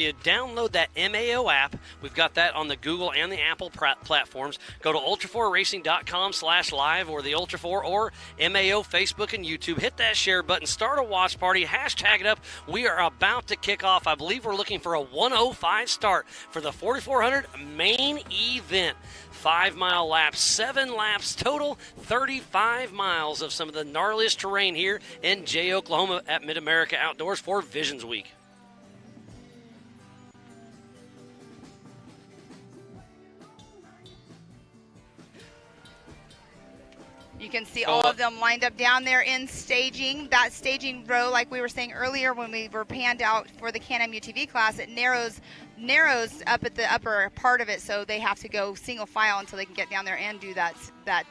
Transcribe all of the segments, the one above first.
You download that MAO app. We've got that on the Google and the Apple platforms. Go to ultra4racing.com/live or the Ultra4 or MAO Facebook and YouTube. Hit that share button. Start a watch party. Hashtag it up. We are about to kick off. I believe we're looking for a 1:05 start for the 4400 main event. 5-mile laps, 7 laps total, 35 miles of some of the gnarliest terrain here in Jay, Oklahoma at Mid-America Outdoors for Visions Week. You can see all of them lined up down there in staging. That staging row, like we were saying earlier when we were panned out for the Can-Am UTV class, it narrows up at the upper part of it, so they have to go single file until they can get down there and do that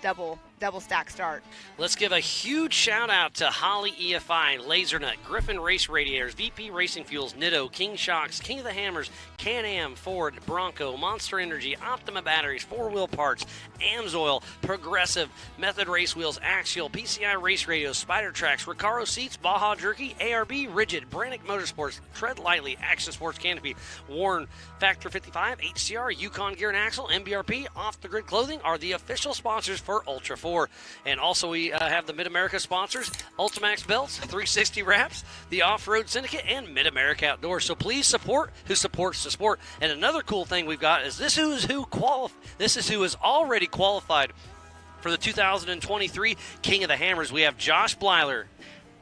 double stack start. Let's give a huge shout out to Holly EFI, Lasernut, Griffin Race Radiators, VP Racing Fuels, Nitto, King Shocks, King of the Hammers, Can-Am, Ford, Bronco, Monster Energy, Optima Batteries, 4-Wheel Parts, Amsoil, Progressive, Method Race Wheels, Axial, PCI Race Radios, Spider Tracks, Recaro Seats, Baja Jerky, ARB, Rigid, Brannick Motorsports, Tread Lightly, Action Sports Canopy, Warren, Factor 55, HCR, Yukon Gear and Axle, MBRP, Off the Grid Clothing are the official sponsors for Ultra 4. And also we have the Mid-America sponsors, Ultimax Belts, 360 Wraps, the Off-Road Syndicate, and Mid-America Outdoors. So please support who supports the sport. And another cool thing we've got is this is who is already qualified for the 2023 King of the Hammers. We have Josh Blyler,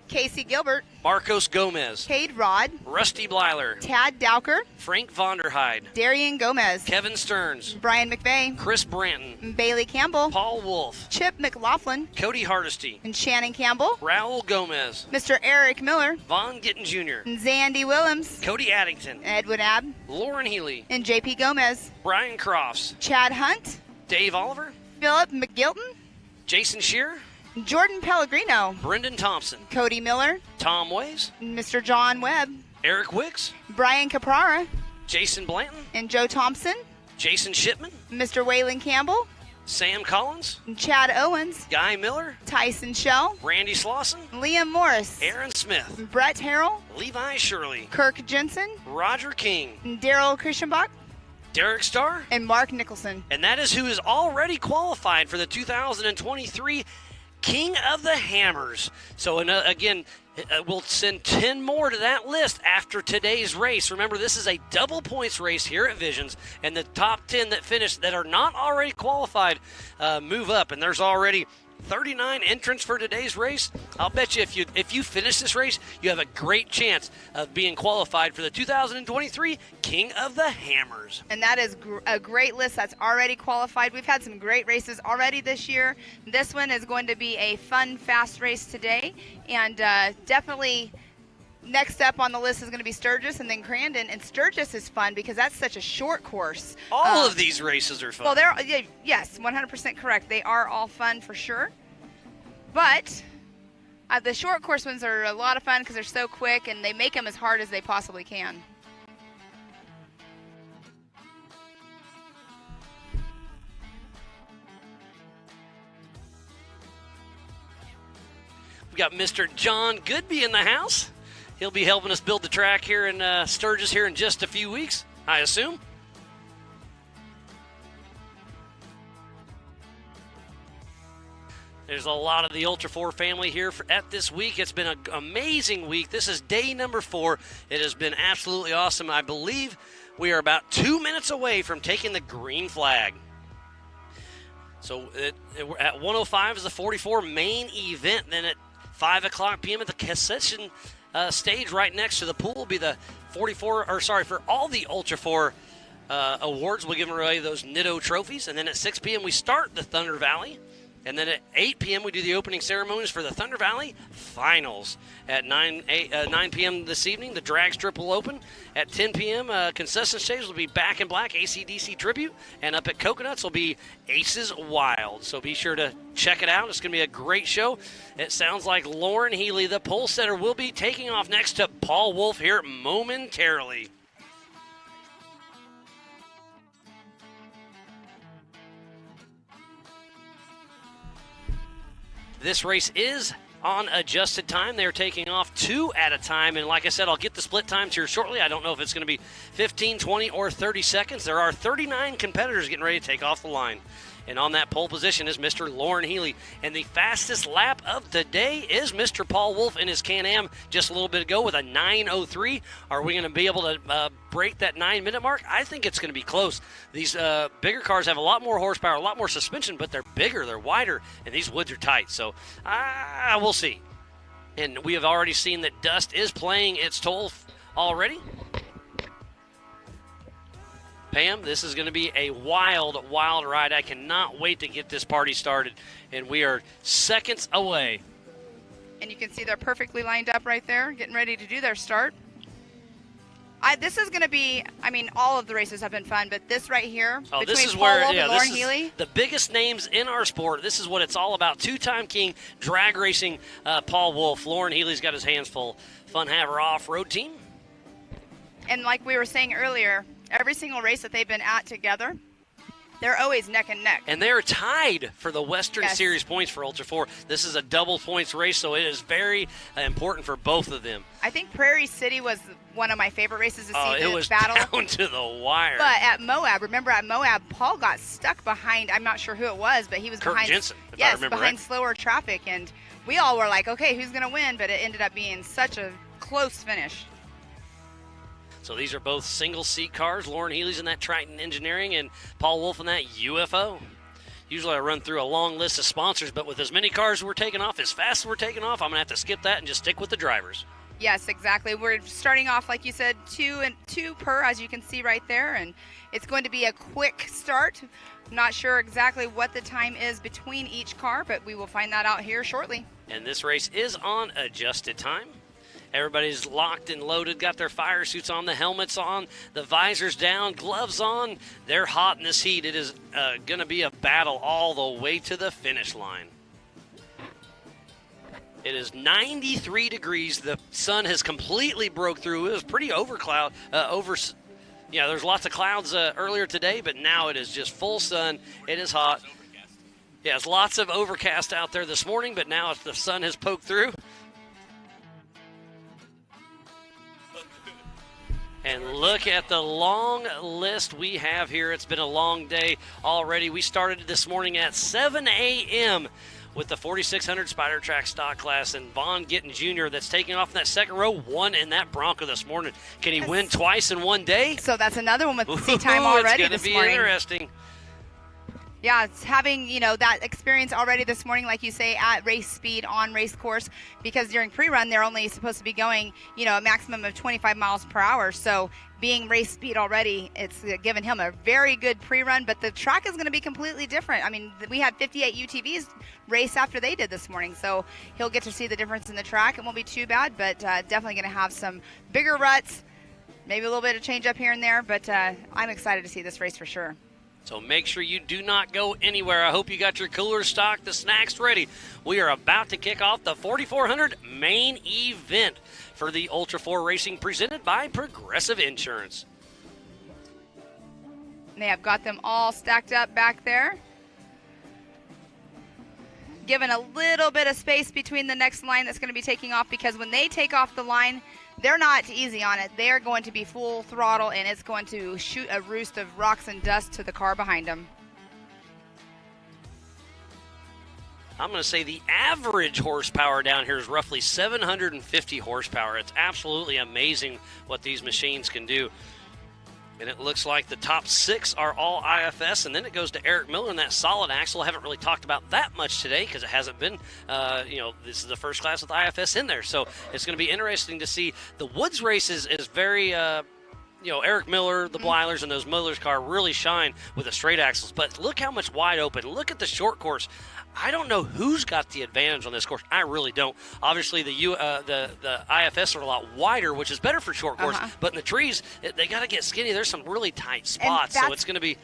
Casey Gilbert, Marcos Gomez, Cade Rod, Rusty Blyler, Tad Dowker, Frank Vonderheide, Darian Gomez, Kevin Stearns, Brian McVeigh, Chris Branton, Bailey Campbell, Paul Wolf, Chip McLaughlin, Cody Hardesty, and Shannon Campbell, Raul Gomez, Mr. Eric Miller, Vaughn Gittin Jr., and Zandy Willems, Cody Addington, Edwin Abb, Lauren Healy, and JP Gomez, Brian Crofts, Chad Hunt, Dave Oliver, Philip McGilton, Jason Shearer, Jordan Pellegrino, Brendan Thompson, Cody Miller, Tom Ways, Mr. John Webb, Eric Wicks, Brian Caprara, Jason Blanton, and Joe Thompson, Jason Shipman, Mr. Waylon Campbell, Sam Collins, and Chad Owens, Guy Miller, Tyson Shell, Randy Slauson, Liam Morris, Aaron Smith, Brett Harrell, Levi Shirley, Kirk Jensen, Roger King, and Daryl Christianbach, Derek Starr, and Mark Nicholson. And that is who is already qualified for the 2023 King of the Hammers. So again, we'll send 10 more to that list after today's race. Remember, this is a double points race here at Visions, and the top 10 that finish that are not already qualified move up, and there's already 39 entrants for today's race. I'll bet you if you finish this race, you have a great chance of being qualified for the 2023 King of the Hammers. And that is a great list that's already qualified. We've had some great races already this year. This one is going to be a fun, fast race today, and definitely next up on the list is going to be Sturgis and then Crandon. And Sturgis is fun because that's such a short course. All of these races are fun. Well, yes, 100% correct. They are all fun for sure. But the short course ones are a lot of fun because they're so quick and they make them as hard as they possibly can. We've got Mr. John Goodby in the house. He'll be helping us build the track here in Sturgis here in just a few weeks, I assume. There's a lot of the Ultra 4 family here at this week. It's been an amazing week. This is day number 4. It has been absolutely awesome. I believe we are about 2 minutes away from taking the green flag. So at 1:05 is the 44 main event. Then at 5 o'clock p.m. at the concession stage right next to the pool will be the for all the Ultra 4 awards. We'll give away those Nitto trophies. And then at 6 p.m. we start the Thunder Valley. And then at 8 p.m. we do the opening ceremonies for the Thunder Valley Finals. At 9 p.m. this evening, the drag strip will open. At 10 p.m., concession stage will be Back in Black, AC/DC Tribute. And up at Coconuts will be Aces Wild. So be sure to check it out. It's going to be a great show. It sounds like Lauren Healy, the pole setter, will be taking off next to Paul Wolf here momentarily. This race is on adjusted time. They're taking off 2 at a time. And like I said, I'll get the split times here shortly. I don't know if it's going to be 15, 20, or 30 seconds. There are 39 competitors getting ready to take off the line. And on that pole position is Mr. Lauren Healy. And the fastest lap of the day is Mr. Paul Wolf in his Can-Am just a little bit ago with a 9:03. Are we going to be able to break that 9-minute mark? I think it's going to be close. These bigger cars have a lot more horsepower, a lot more suspension, but they're bigger, they're wider, and these woods are tight. So we'll see. And we have already seen that dust is playing its toll already. Pam, this is going to be a wild, wild ride. I cannot wait to get this party started, and we are seconds away. And you can see they're perfectly lined up right there, getting ready to do their start. This is going to be, I mean, all of the races have been fun, but this right here, between Paul Wolf and Lauren Healy. The biggest names in our sport. This is what it's all about. 2-time king, drag racing, Paul Wolf. Lauren Healy's got his hands full. Fun Haver off-road team. And like we were saying earlier, every single race that they've been at together, they're always neck and neck. And they're tied for the Western Series points for Ultra 4. This is a double points race, so it is very important for both of them. I think Prairie City was one of my favorite races to see it was battle. Down to the wire. But at Moab, remember at Moab, Paul got stuck behind, I'm not sure who it was, but he was Kurt behind Jensen, if I remember behind right. slower traffic. And we all were like, okay, who's going to win? But it ended up being such a close finish. So these are both single-seat cars. Lauren Healy's in that Triton Engineering and Paul Wolf in that UFO. Usually I run through a long list of sponsors, but with as many cars we're taking off, as fast as we're taking off, I'm going to have to skip that and just stick with the drivers. Yes, exactly. We're starting off, like you said, two per, as you can see right there, and it's going to be a quick start. Not sure exactly what the time is between each car, but we will find that out here shortly. And this race is on adjusted time. Everybody's locked and loaded, got their fire suits on, the helmets on, the visors down, gloves on. They're hot in this heat. It is going to be a battle all the way to the finish line. It is 93 degrees. The sun has completely broke through. It was pretty there's lots of clouds earlier today, but now it is just full sun. It is hot. Yeah, it's lots of overcast out there this morning, but now the sun has poked through. And look at the long list we have here. It's been a long day already. We started this morning at 7 a.m. with the 4600 Spider Track stock class, and Vaughn Gittin Jr. that's taking off in that second row, won in that Bronco this morning. Can he win twice in one day? So that's another one with seat time already this morning. It's going to be interesting. Yeah, it's having, that experience already this morning, like you say, at race speed on race course, because during pre-run, they're only supposed to be going, a maximum of 25 miles per hour. So being race speed already, it's given him a very good pre-run, but the track is going to be completely different. I mean, we had 58 UTVs race after they did this morning, so he'll get to see the difference in the track. It won't be too bad, but definitely going to have some bigger ruts, maybe a little bit of change up here and there, but I'm excited to see this race for sure. So make sure you do not go anywhere. I hope you got your coolers stocked, the snacks ready. We are about to kick off the 4400 main event for the Ultra 4 Racing presented by Progressive Insurance. They have got them all stacked up back there. Given a little bit of space between the next line that's going to be taking off, because when they take off the line, they're not easy on it. They're going to be full throttle, and it's going to shoot a roost of rocks and dust to the car behind them. I'm going to say the average horsepower down here is roughly 750 horsepower. It's absolutely amazing what these machines can do. And it looks like the top 6 are all IFS, and then it goes to Eric Miller in that solid axle. I haven't really talked about that much today because it hasn't been, this is the first class with IFS in there. So it's going to be interesting to see. The Woods race is very, Eric Miller, the Bleilers, and those Miller's car really shine with the straight axles. But look how much wide open. Look at the short course. I don't know who's got the advantage on this course. I really don't. Obviously, the IFS are a lot wider, which is better for short course. But in the trees, they got to get skinny. There's some really tight spots, so it's going to be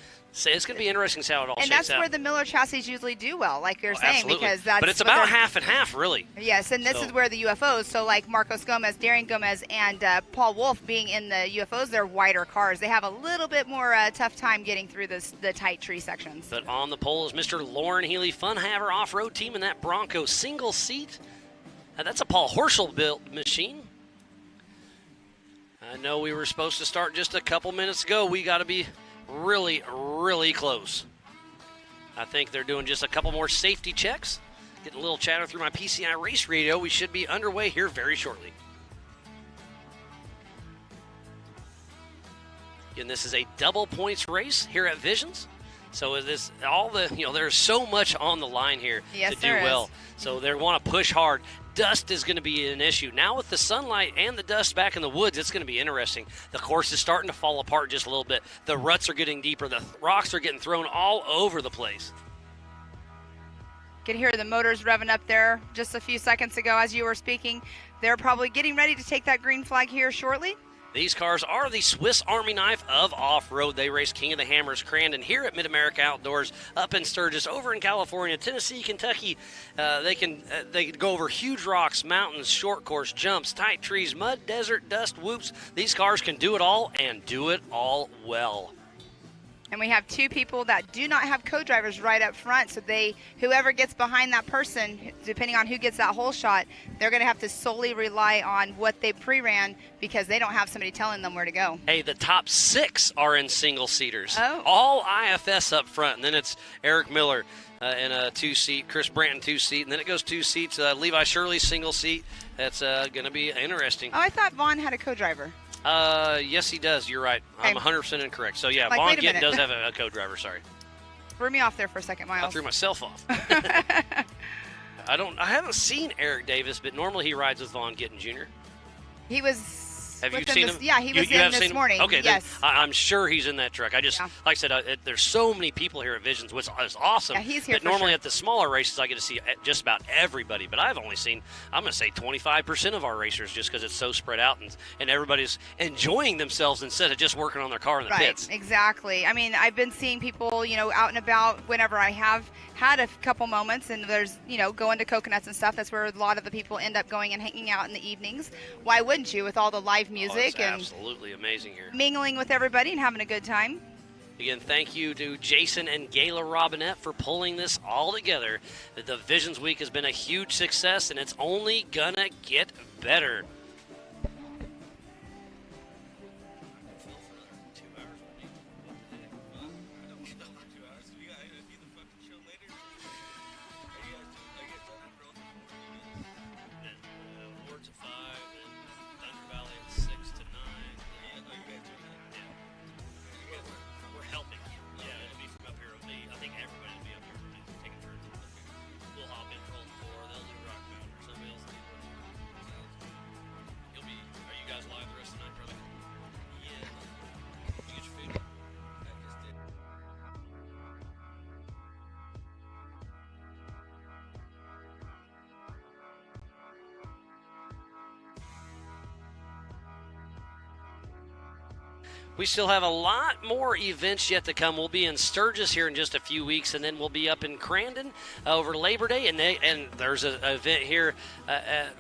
interesting to see how it all shakes out. And that's where the Miller chassis usually do well, like you're saying, absolutely. because that's. But it's about half and half, really. Yes, and this is where the UFOs. So like Marcos Gomez, Darian Gomez, and Paul Wolf being in the UFOs, they're wider cars. They have a little bit more tough time getting through the tight tree sections. But on the pole is Mr. Lauren Healy, Fun Haver off-road team in that Bronco single seat. That's a Paul Horschel built machine. I know we were supposed to start just a couple minutes ago. We got to be really, really close. I think they're doing just a couple more safety checks. Getting a little chatter through my PCI race radio. We should be underway here very shortly. Again, this is a double points race here at Visions. So this all the there's so much on the line here to do well. So they want to push hard. Dust is going to be an issue. Now with the sunlight and the dust back in the woods, it's going to be interesting. The course is starting to fall apart just a little bit. The ruts are getting deeper. The rocks are getting thrown all over the place. You can hear the motors revving up there just a few seconds ago as you were speaking. They're probably getting ready to take that green flag here shortly. These cars are the Swiss Army knife of off-road. They race King of the Hammers Crandon here at Mid-America Outdoors, up in Sturgis, over in California, Tennessee, Kentucky. They can go over huge rocks, mountains, short course, jumps, tight trees, mud, desert, dust, whoops. These cars can do it all and do it all well. And we have two people that do not have co-drivers right up front, so whoever gets behind that person, depending on who gets that hole shot, they're going to have to solely rely on what they pre-ran because they don't have somebody telling them where to go. Hey, the top 6 are in single-seaters. Oh. All IFS up front, and then it's Eric Miller in a 2-seat, Chris Branton 2-seat, and then it goes 2 seats, Levi Shirley single seat. That's going to be interesting. Oh, I thought Vaughn had a co-driver. Yes, he does. You're right. Okay. I'm 100% incorrect. So, yeah, Like, Vaughn wait a Gittin minute. does have a co-driver. Sorry. Threw me off there for a second, Miles. I threw myself off. I haven't seen Eric Davis, but normally he rides with Vaughn Gittin Jr. He was. Have you with seen him? him? Yeah, he was you in have this seen him? morning. Okay, yes. then I'm sure he's in that truck. Like I said, there's so many people here at Visions, which is awesome. Yeah, he's here But for normally sure. at the smaller races, I get to see just about everybody. But I've only seen, I'm going to say 25% of our racers just because it's so spread out and everybody's enjoying themselves instead of just working on their car in the pits. Right, exactly. I mean, I've been seeing people, out and about whenever I have had a couple moments, and there's, going to Coconuts and stuff. That's where a lot of the people end up going and hanging out in the evenings. Why wouldn't you, with all the live music and absolutely amazing here. Mingling with everybody and having a good time? Again, thank you to Jason and Gayla Robinette for pulling this all together. The Visions Week has been a huge success, and it's only gonna get better. We still have a lot more events yet to come. We'll be in Sturgis here in just a few weeks, and then we'll be up in Crandon over Labor Day. And there's an event here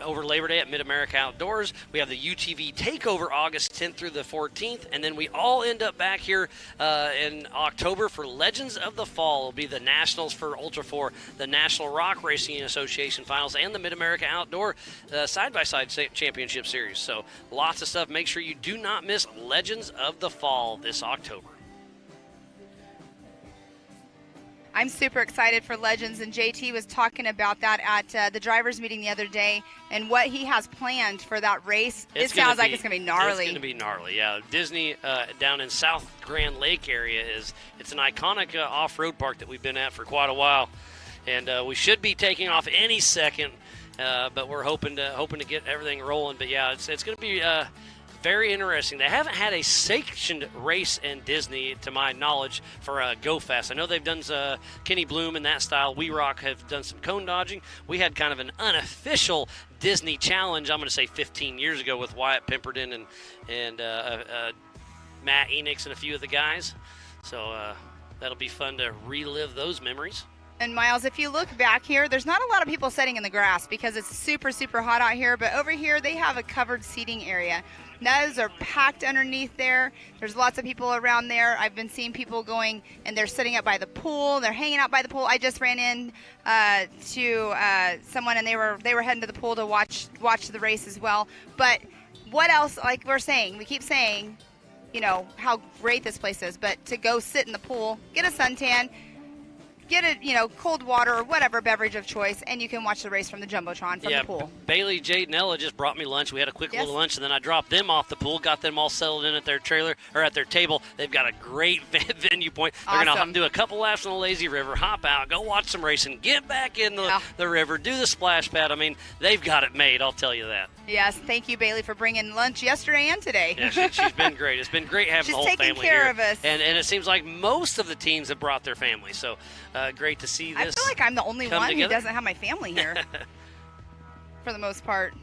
over Labor Day at Mid-America Outdoors. We have the UTV Takeover August 10th through the 14th, and then we all end up back here in October for Legends of the Fall. It'll be the Nationals for Ultra 4, the National Rock Racing Association Finals, and the Mid-America Outdoor Side-by-Side Championship Series. So lots of stuff. Make sure you do not miss Legends of the Fall this October. I'm super excited for Legends, and JT was talking about that at the drivers meeting the other day, and what he has planned for that race. It sounds like it's going to be gnarly. It's going to be gnarly, yeah. Disney down in South Grand Lake area it's an iconic off-road park that we've been at for quite a while, and we should be taking off any second, but we're hoping to get everything rolling. But yeah, it's going to be very interesting. They haven't had a sanctioned race in Disney, to my knowledge, for Go Fast. I know they've done Kenny Bloom in that style. We Rock have done some cone dodging. We had kind of an unofficial Disney challenge, I'm going to say 15 years ago, with Wyatt Pemberton and Matt Enix and a few of the guys. So that'll be fun to relive those memories. And Miles, if you look back here, there's not a lot of people sitting in the grass because it's super, super hot out here. But over here, they have a covered seating area. Those are packed underneath there. There's lots of people around there. I've been seeing people going, and they're sitting up by the pool. They're hanging out by the pool. I just ran in to someone, and they were heading to the pool to watch the race as well. But what else? Like we're saying, we keep saying, you know, how great this place is. But to go sit in the pool, get a suntan, get a, you know, cold water or whatever beverage of choice, and you can watch the race from the Jumbotron from the pool. Bailey, Jade, and Ella just brought me lunch. We had a quick little lunch, and then I dropped them off the pool, got them all settled in at their trailer or at their table. They've got a great venue point. They're going to do a couple laps on the lazy river, hop out, go watch some racing, get back in the river, do the splash pad. I mean, they've got it made, I'll tell you that. Yes, thank you, Bailey, for bringing lunch yesterday and today. Yeah, she's been great. It's been great having the whole family here. She's taking care of us. And it seems like most of the teams have brought their family, so great to see this. I feel like I'm the only one who doesn't have my family here for the most part.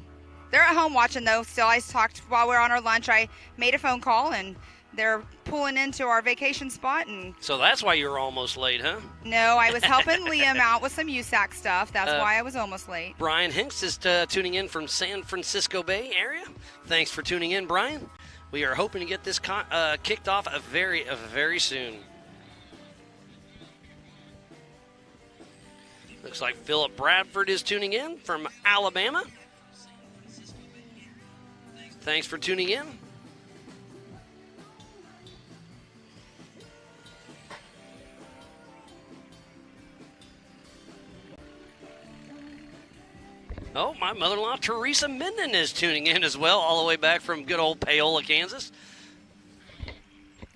They're at home watching, though. Still, I talked while we were on our lunch. I made a phone call, and they're pulling into our vacation spot. And so that's why you were almost late, huh? No, I was helping Liam out with some USAC stuff. That's why I was almost late. Brian Hinks is tuning in from San Francisco Bay area. Thanks for tuning in, Brian. We are hoping to get this kicked off very soon. Looks like Philip Bradford is tuning in from Alabama. Thanks for tuning in. Oh, my mother-in-law, Teresa Minden, is tuning in as well, all the way back from good old Paola, Kansas.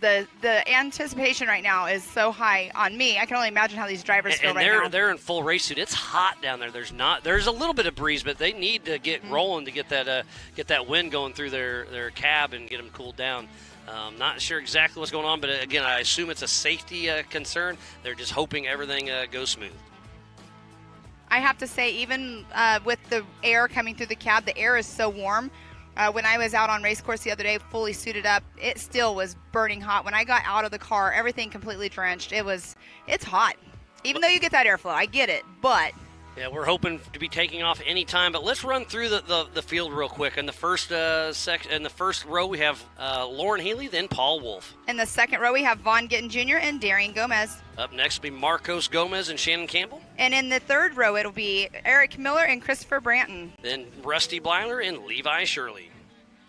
The anticipation right now is so high on me. I can only imagine how these drivers feel right now. They're in full race suit. It's hot down there. There's a little bit of breeze, but they need to get rolling to get that wind going through their cab and get them cooled down. Not sure exactly what's going on, but again, I assume it's a safety concern. They're just hoping everything goes smooth. I have to say, even with the air coming through the cab, the air is so warm. When I was out on race course the other day, fully suited up, it still was burning hot. When I got out of the car, everything completely drenched. It's hot. Even though you get that airflow, I get it, but... Yeah, we're hoping to be taking off any time, but let's run through the field real quick. In the first in the first row, we have Lauren Healy, then Paul Wolf. In the second row, we have Vaughn Gittin Jr. and Darian Gomez. Up next will be Marcos Gomez and Shannon Campbell. And in the third row, it'll be Eric Miller and Christopher Branton. Then Rusty Blyler and Levi Shirley.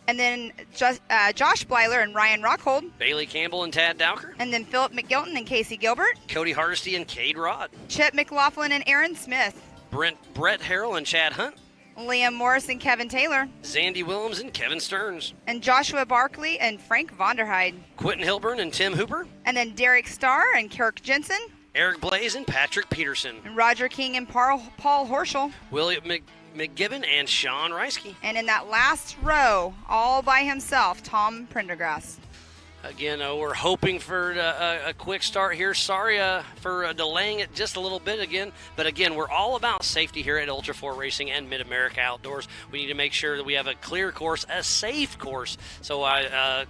And then Josh Blyler and Ryan Rockhold. Bailey Campbell and Tad Dowker. And then Philip McGilton and Casey Gilbert. Cody Hardesty and Cade Rod. Chip McLaughlin and Aaron Smith. Brett Harrell and Chad Hunt. Liam Morris and Kevin Taylor. Zandy Willems and Kevin Stearns. And Joshua Barkley and Frank Vonderheide. Quentin Hilburn and Tim Hooper. And then Derek Starr and Kirk Jensen. Eric Blaze and Patrick Peterson. And Roger King and Paul Horschel. William McGibbon and Sean Reisky. And in that last row, all by himself, Tom Prendergrass. Again, we're hoping for a quick start here. Sorry for delaying it just a little bit again. But again, we're all about safety here at Ultra 4 Racing and Mid-America Outdoors. We need to make sure that we have a clear course, a safe course. So I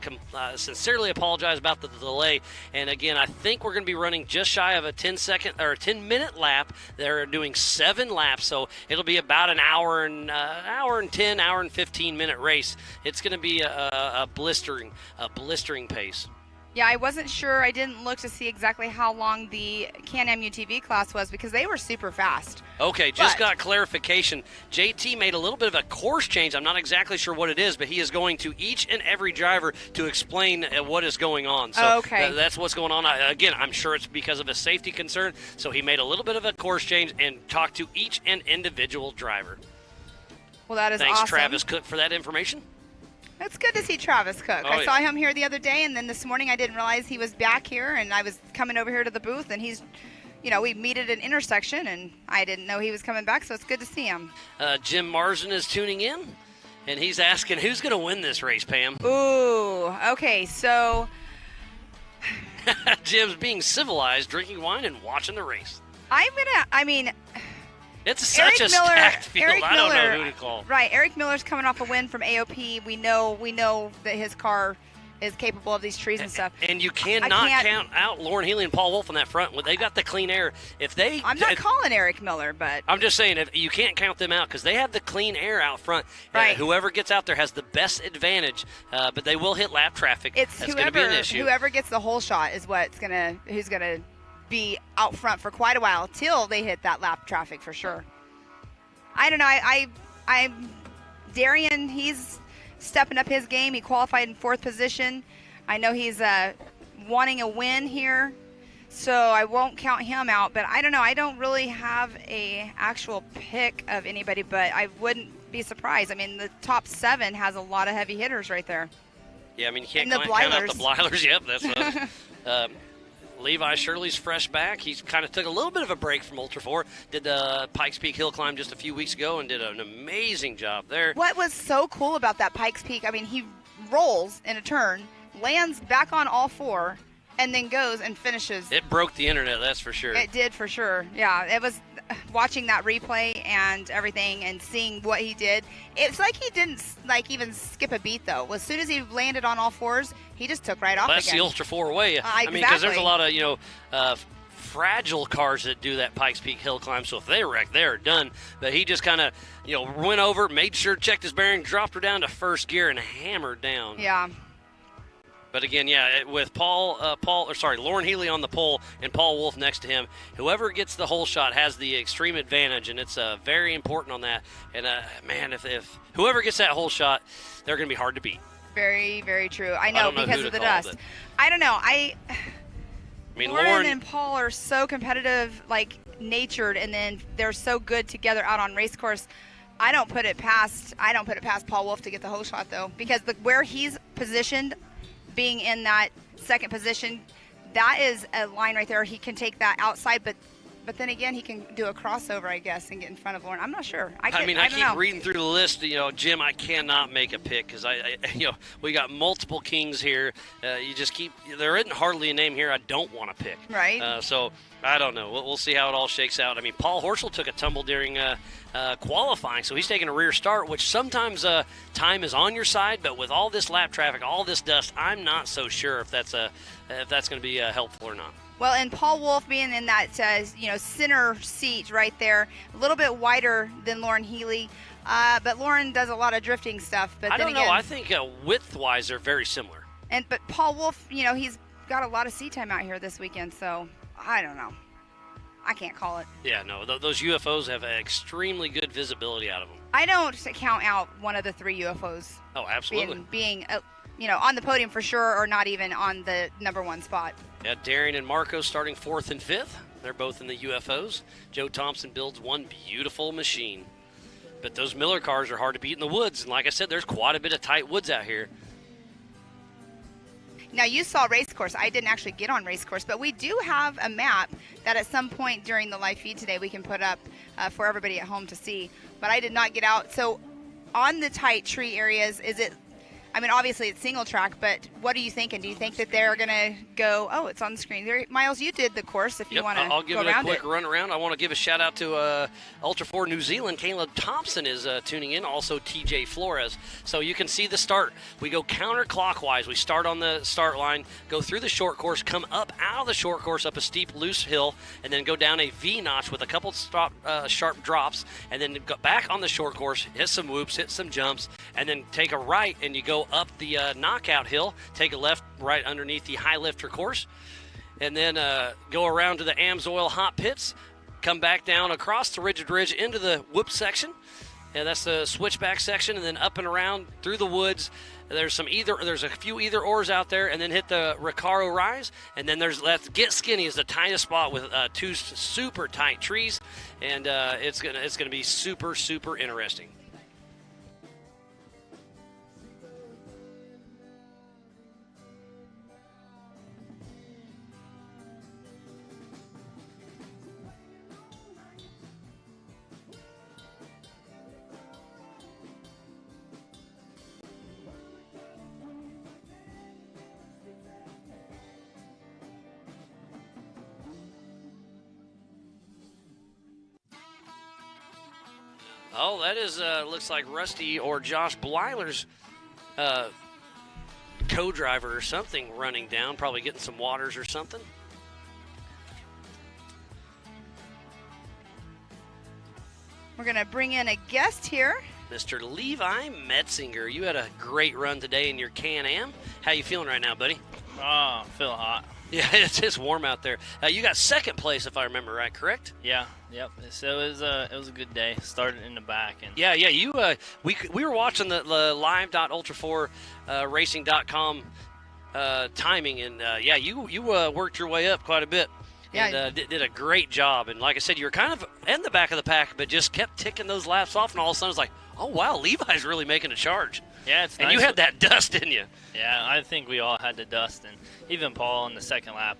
sincerely apologize about the delay. And again, I think we're going to be running just shy of a 10-minute lap. They're doing 7 laps, so it'll be about an hour and 15-minute race. It's going to be a blistering pace. Yeah, I wasn't sure. I didn't look to see exactly how long the Can-Am UTV class was because they were super fast. Okay, just got clarification. JT made a little bit of a course change. I'm not exactly sure what it is, but he is going to each and every driver to explain what is going on. So that's what's going on. Again, I'm sure it's because of a safety concern. So he made a little bit of a course change and talked to each and individual driver. Well, that is Thanks, awesome. Travis Cook, for that information. It's good to see Travis Cook. I saw him here the other day, and then this morning I didn't realize he was back here, and I was coming over here to the booth, and he's, we meet at an intersection, and I didn't know he was coming back, so it's good to see him. Jim Marsden is tuning in, and he's asking who's going to win this race, Pam. Ooh, okay, so... Jim's being civilized, drinking wine, and watching the race. It's such a stacked field. I don't know who to call. Right, Eric Miller's coming off a win from AOP. We know that his car is capable of these trees and stuff. And you cannot count out Lauren Healy and Paul Wolf on that front. They got the clean air. I'm not calling Eric Miller, but I'm just saying you can't count them out because they have the clean air out front. Right. Whoever gets out there has the best advantage, but they will hit lap traffic. That's going to be an issue. Whoever gets the whole shot is who's gonna be out front for quite a while till they hit that lap traffic for sure. I don't know. Darian, he's stepping up his game. He qualified in 4th position. I know he's wanting a win here, so I won't count him out. But I don't know. I don't really have a actual pick of anybody, but I wouldn't be surprised. I mean, the top 7 has a lot of heavy hitters right there. Yeah, I mean, you can't count out the Bleilers. Yep, that's Levi Shirley's fresh back. He's kind of took a little bit of a break from Ultra 4. Did the Pikes Peak Hill Climb just a few weeks ago and did an amazing job there. What was so cool about that Pikes Peak, I mean, he rolls in a turn, lands back on all 4, and then goes and finishes. It broke the internet, that's for sure. It did for sure. Yeah, it was watching that replay and everything and seeing what he did. It's like he didn't even skip a beat though. As soon as he landed on all 4s, he just took right off That's again. the Ultra 4 way. Exactly. I mean, because there's a lot of, fragile cars that do that Pikes Peak Hill Climb, so if they wreck, they're done. But he just kind of, went over, made sure, checked his bearing, dropped her down to 1st gear and hammered down. Yeah. But again, with Lauren Healy on the pole and Paul Wolf next to him, whoever gets the whole shot has the extreme advantage, and it's very important on that. And man, if whoever gets that whole shot, they're going to be hard to beat. Very, very true. I know because of the dust. It. I don't know. I mean, Lauren and Paul are so competitive, natured, and then they're so good together out on race course. I don't put it past Paul Wolf to get the whole shot though, because where he's positioned, being in that 2nd position, that is a line right there. He can take that outside, but then again, he can do a crossover, I guess, and get in front of Lauren. I'm not sure. I keep reading through the list. Jim, I cannot make a pick because we got multiple kings here. There isn't hardly a name here I don't want to pick. Right. So I don't know. We'll see how it all shakes out. I mean, Paul Horschel took a tumble during qualifying, so he's taking a rear start, which sometimes time is on your side, but with all this lap traffic, all this dust, I'm not so sure if that's going to be helpful or not. Well, and Paul Wolf being in that center seat right there, a little bit wider than Lauren Healy, but Lauren does a lot of drifting stuff. But I don't know. I think width-wise they're very similar. But Paul Wolf, he's got a lot of seat time out here this weekend, so I don't know. I can't call it. Yeah, no, those UFOs have extremely good visibility out of them. I don't count out one of the 3 UFOs. Oh, absolutely. Being on the podium for sure, or not even on the number 1 spot. Yeah, Darian and Marco starting 4th and 5th. They're both in the UFOs. Joe Thompson builds one beautiful machine. But those Miller cars are hard to beat in the woods. And like I said, there's quite a bit of tight woods out here. Now, you saw race course. I didn't actually get on race course, but we do have a map that at some point during the live feed today we can put up for everybody at home to see. But I did not get out. So on the tight tree areas, obviously it's single track, but what are you thinking? Do you think that they're going to go, it's on the screen. Miles, you did the course if you want to go around it. I'll give it a quick run around. I want to give a shout out to Ultra 4 New Zealand. Caleb Thompson is tuning in, also TJ Flores. So you can see the start. We go counterclockwise. We start on the start line, go through the short course, come up out of the short course up a steep, loose hill, and then go down a V-notch with a couple sharp drops, and then go back on the short course, hit some whoops, hit some jumps, and then take a right, and you go up the knockout hill, take a left right underneath the high lifter course, and then go around to the Amsoil hot pits, come back down across the Rigid Ridge into the whoop section, and that's the switchback section, and then up and around through the woods. There's a few either ors out there, and then hit the Recaro Rise, and then there's Get Skinny is the tightest spot with 2 super tight trees, and it's gonna be super, super interesting. Oh, that is looks like Rusty or Josh Bleiler's co-driver or something running down, probably getting some waters or something. We're going to bring in a guest here. Mr. Levi Metzinger, you had a great run today in your Can-Am. How you feeling right now, buddy? Oh, I'm feeling hot. Yeah, it's warm out there. You got second place, if I remember right, correct? Yeah, yep. So it was a good day. Started in the back, and Yeah. You we were watching the live.ultra4racing.com timing, and you worked your way up quite a bit. Yeah. And did a great job. And like I said, you were kind of in the back of the pack, but just kept ticking those laps off, and all of a sudden it's like, oh wow, Levi's really making a charge. yeah, it's And nice. you had that dust, didn't you? Yeah, I think we all had the dust, and even Paul in the second lap.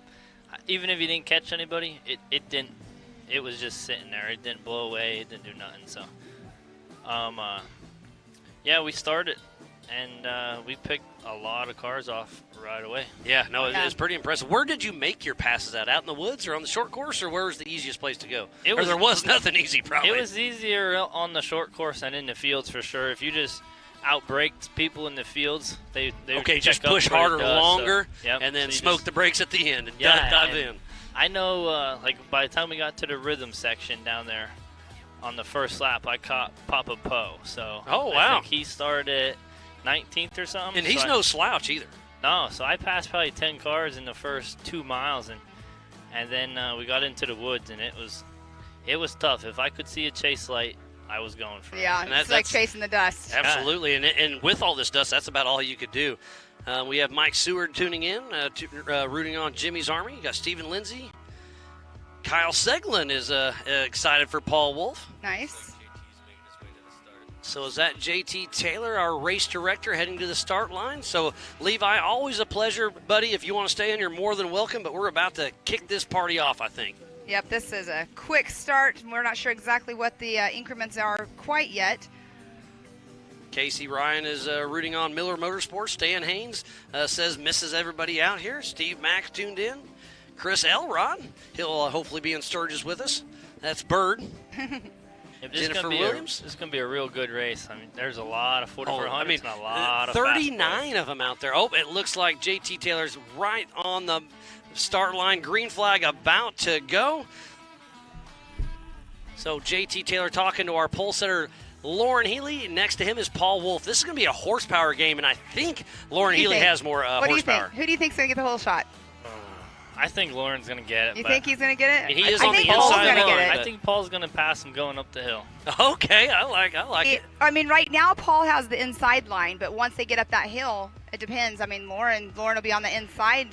Even if he didn't catch anybody, it didn't. It was just sitting there. It didn't blow away. It didn't do nothing. So, yeah, we started, and we picked a lot of cars off right away. Yeah, no, it was pretty impressive. Where did you make your passes at? Out in the woods or on the short course, or where was the easiest place to go? There was nothing easy, probably. It was easier on the short course and in the fields for sure. If you just outbraked people in the fields, they okay, just check up push where it harder, does, longer, so, yep. and then So smoke the brakes at the end and Yeah, dive and in. I know, like by the time we got to the rhythm section down there on the first lap, I caught Papa Poe. So Oh, I wow. think he started 19th or something. And he's so no slouch either. No, so I passed probably 10 cars in the first 2 miles, and then we got into the woods, and it was tough. If I could see a chase light, I was going for it. Yeah, And it's like chasing the dust. Absolutely, and with all this dust, that's about all you could do. We have Mike Seward tuning in, rooting on Jimmy's Army. You got Stephen Lindsay. Kyle Seglin is excited for Paul Wolf. Nice. So is that JT Taylor, our race director, heading to the start line? So, Levi, always a pleasure, buddy. If you want to stay in, you're more than welcome, but we're about to kick this party off, I think. Yep, this is a quick start. We're not sure exactly what the increments are quite yet. Casey Ryan is rooting on Miller Motorsports. Stan Haynes says misses everybody out here. Steve Mack tuned in. Chris Elrod, he'll hopefully be in Sturgis with us. That's Bird. Jennifer Williams. This is going to be a real good race. I mean, there's a lot of 4400s and a lot of 39 of them out there. Oh, it looks like JT Taylor's right on the start line. Green flag about to go. So JT Taylor talking to our pole setter, Lauren Healy. Next to him is Paul Wolf. This is going to be a horsepower game, and I think Lauren Healy has more horsepower. What do you think? Who do you think's going to get the whole shot? I think Lauren's going to get it. You think he's going to get it? He is I on think the Paul's inside going to line, get it. I think Paul's going to pass him going up the hill. Okay, I like it. I mean, right now Paul has the inside line, but once they get up that hill, it depends. I mean, Lauren will be on the inside.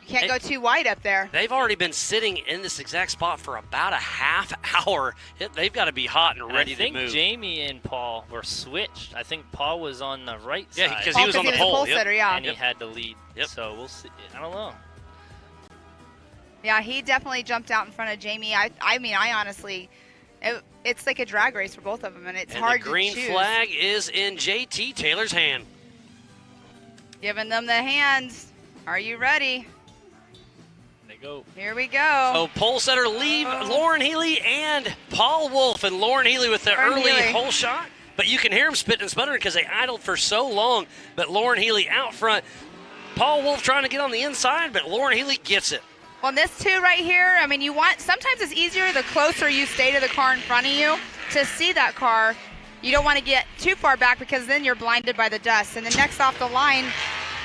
You can't go too wide up there. They've already been sitting in this exact spot for about a half hour. They've got to be hot and ready to move. I think Jamie and Paul were switched. I think Paul was on the right side. Yeah, because he was on the pole. Setter, yeah. And he had the lead. Yep. So we'll see. I don't know. Yeah, he definitely jumped out in front of Jamie. I mean, I honestly, it's like a drag race for both of them, and it's hard to choose. The green flag is in JT Taylor's hand. Giving them the hands. Are you ready? They go. Here we go. So pole setter Lauren Healy and Paul Wolf, and Lauren Healy with the early hole shot. But you can hear him spitting and sputtering because they idled for so long. But Lauren Healy out front. Paul Wolf trying to get on the inside, but Lauren Healy gets it. On this two right here, I mean, sometimes it's easier the closer you stay to the car in front of you to see that car. You don't want to get too far back because then you're blinded by the dust. And then next off the line,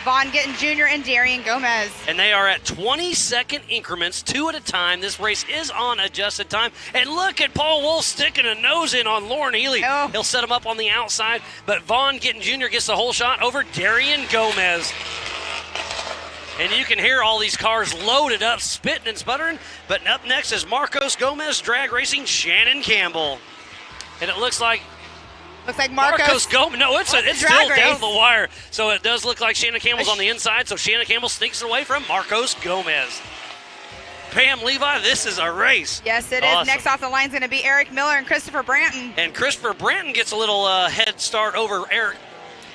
Vaughn Gittin Jr. and Darian Gomez. And they are at 20-second increments, 2 at a time. This race is on adjusted time. And look at Paul Wolf sticking a nose in on Lauren Healy. Oh. He'll set him up on the outside, but Vaughn Gittin Jr. gets the whole shot over Darian Gomez. And you can hear all these cars loaded up, spitting and sputtering. But up next is Marcos Gomez, drag racing Shannon Campbell. And it looks like Marcos Gomez. No, it's still down the wire. So it does look like Shannon Campbell's on the inside. So Shannon Campbell sneaks it away from Marcos Gomez. Pam, Levi, this is a race. Yes, it is. Next off the line is going to be Eric Miller and Christopher Branton. And Christopher Branton gets a little head start over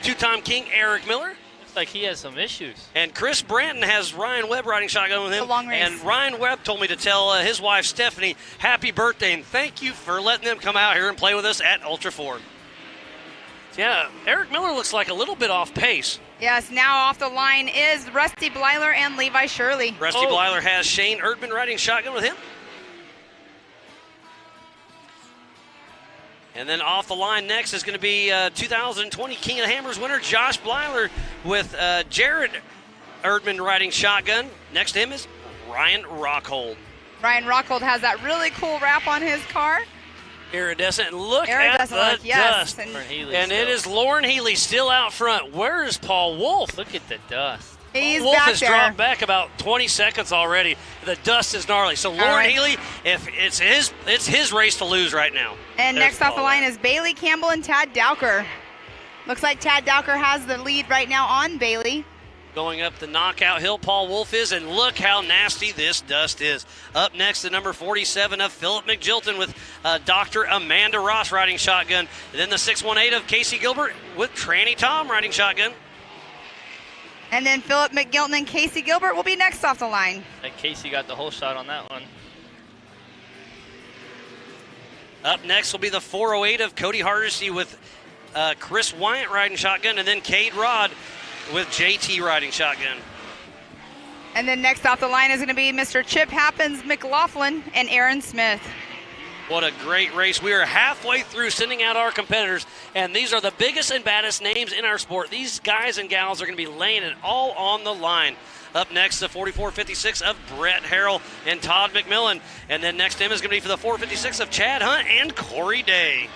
two-time king Eric Miller. Like he has some issues. And Chris Branton has Ryan Webb riding shotgun with him. It's a long race. And Ryan Webb told me to tell his wife Stephanie happy birthday and thank you for letting them come out here and play with us at Ultra 4. Yeah, Eric Miller looks like a little bit off pace. Yes, now off the line is Rusty Blyler and Levi Shirley. Rusty Blyler has Shane Erdman riding shotgun with him. And then off the line next is going to be 2020 King of the Hammers winner Josh Blyler with Jared Erdman riding shotgun. Next to him is Ryan Rockhold. Ryan Rockhold has that really cool wrap on his car. Iridescent. Look at the dust. And it is Lauren Healy still out front. Where is Paul Wolf? Look at the dust. He's Wolf back has there. dropped back about 20 seconds already. The dust is gnarly. So Lauren Healy, if it's his race to lose right now. And next off the line is Bailey Campbell and Tad Dowker. Looks like Tad Dowker has the lead right now on Bailey. Going up the knockout hill, Paul Wolf is, and look how nasty this dust is. Up next, the number 47 of Philip McGilton with Dr. Amanda Ross riding shotgun. And then the 618 of Casey Gilbert with Tranny Tom riding shotgun. And then Philip McGilton and Casey Gilbert will be next off the line. And Casey got the whole shot on that one. Up next will be the 408 of Cody Hardesty with Chris Wyant riding shotgun, and then Cade Rod with JT riding shotgun. And then next off the line is going to be Mr. Chip Happens McLaughlin and Aaron Smith. What a great race. We are halfway through sending out our competitors, and these are the biggest and baddest names in our sport. These guys and gals are going to be laying it all on the line. Up next, the 4456 of Brett Harrell and Todd McMillan. And then next to him is going to be for the 456 of Chad Hunt and Corey Day.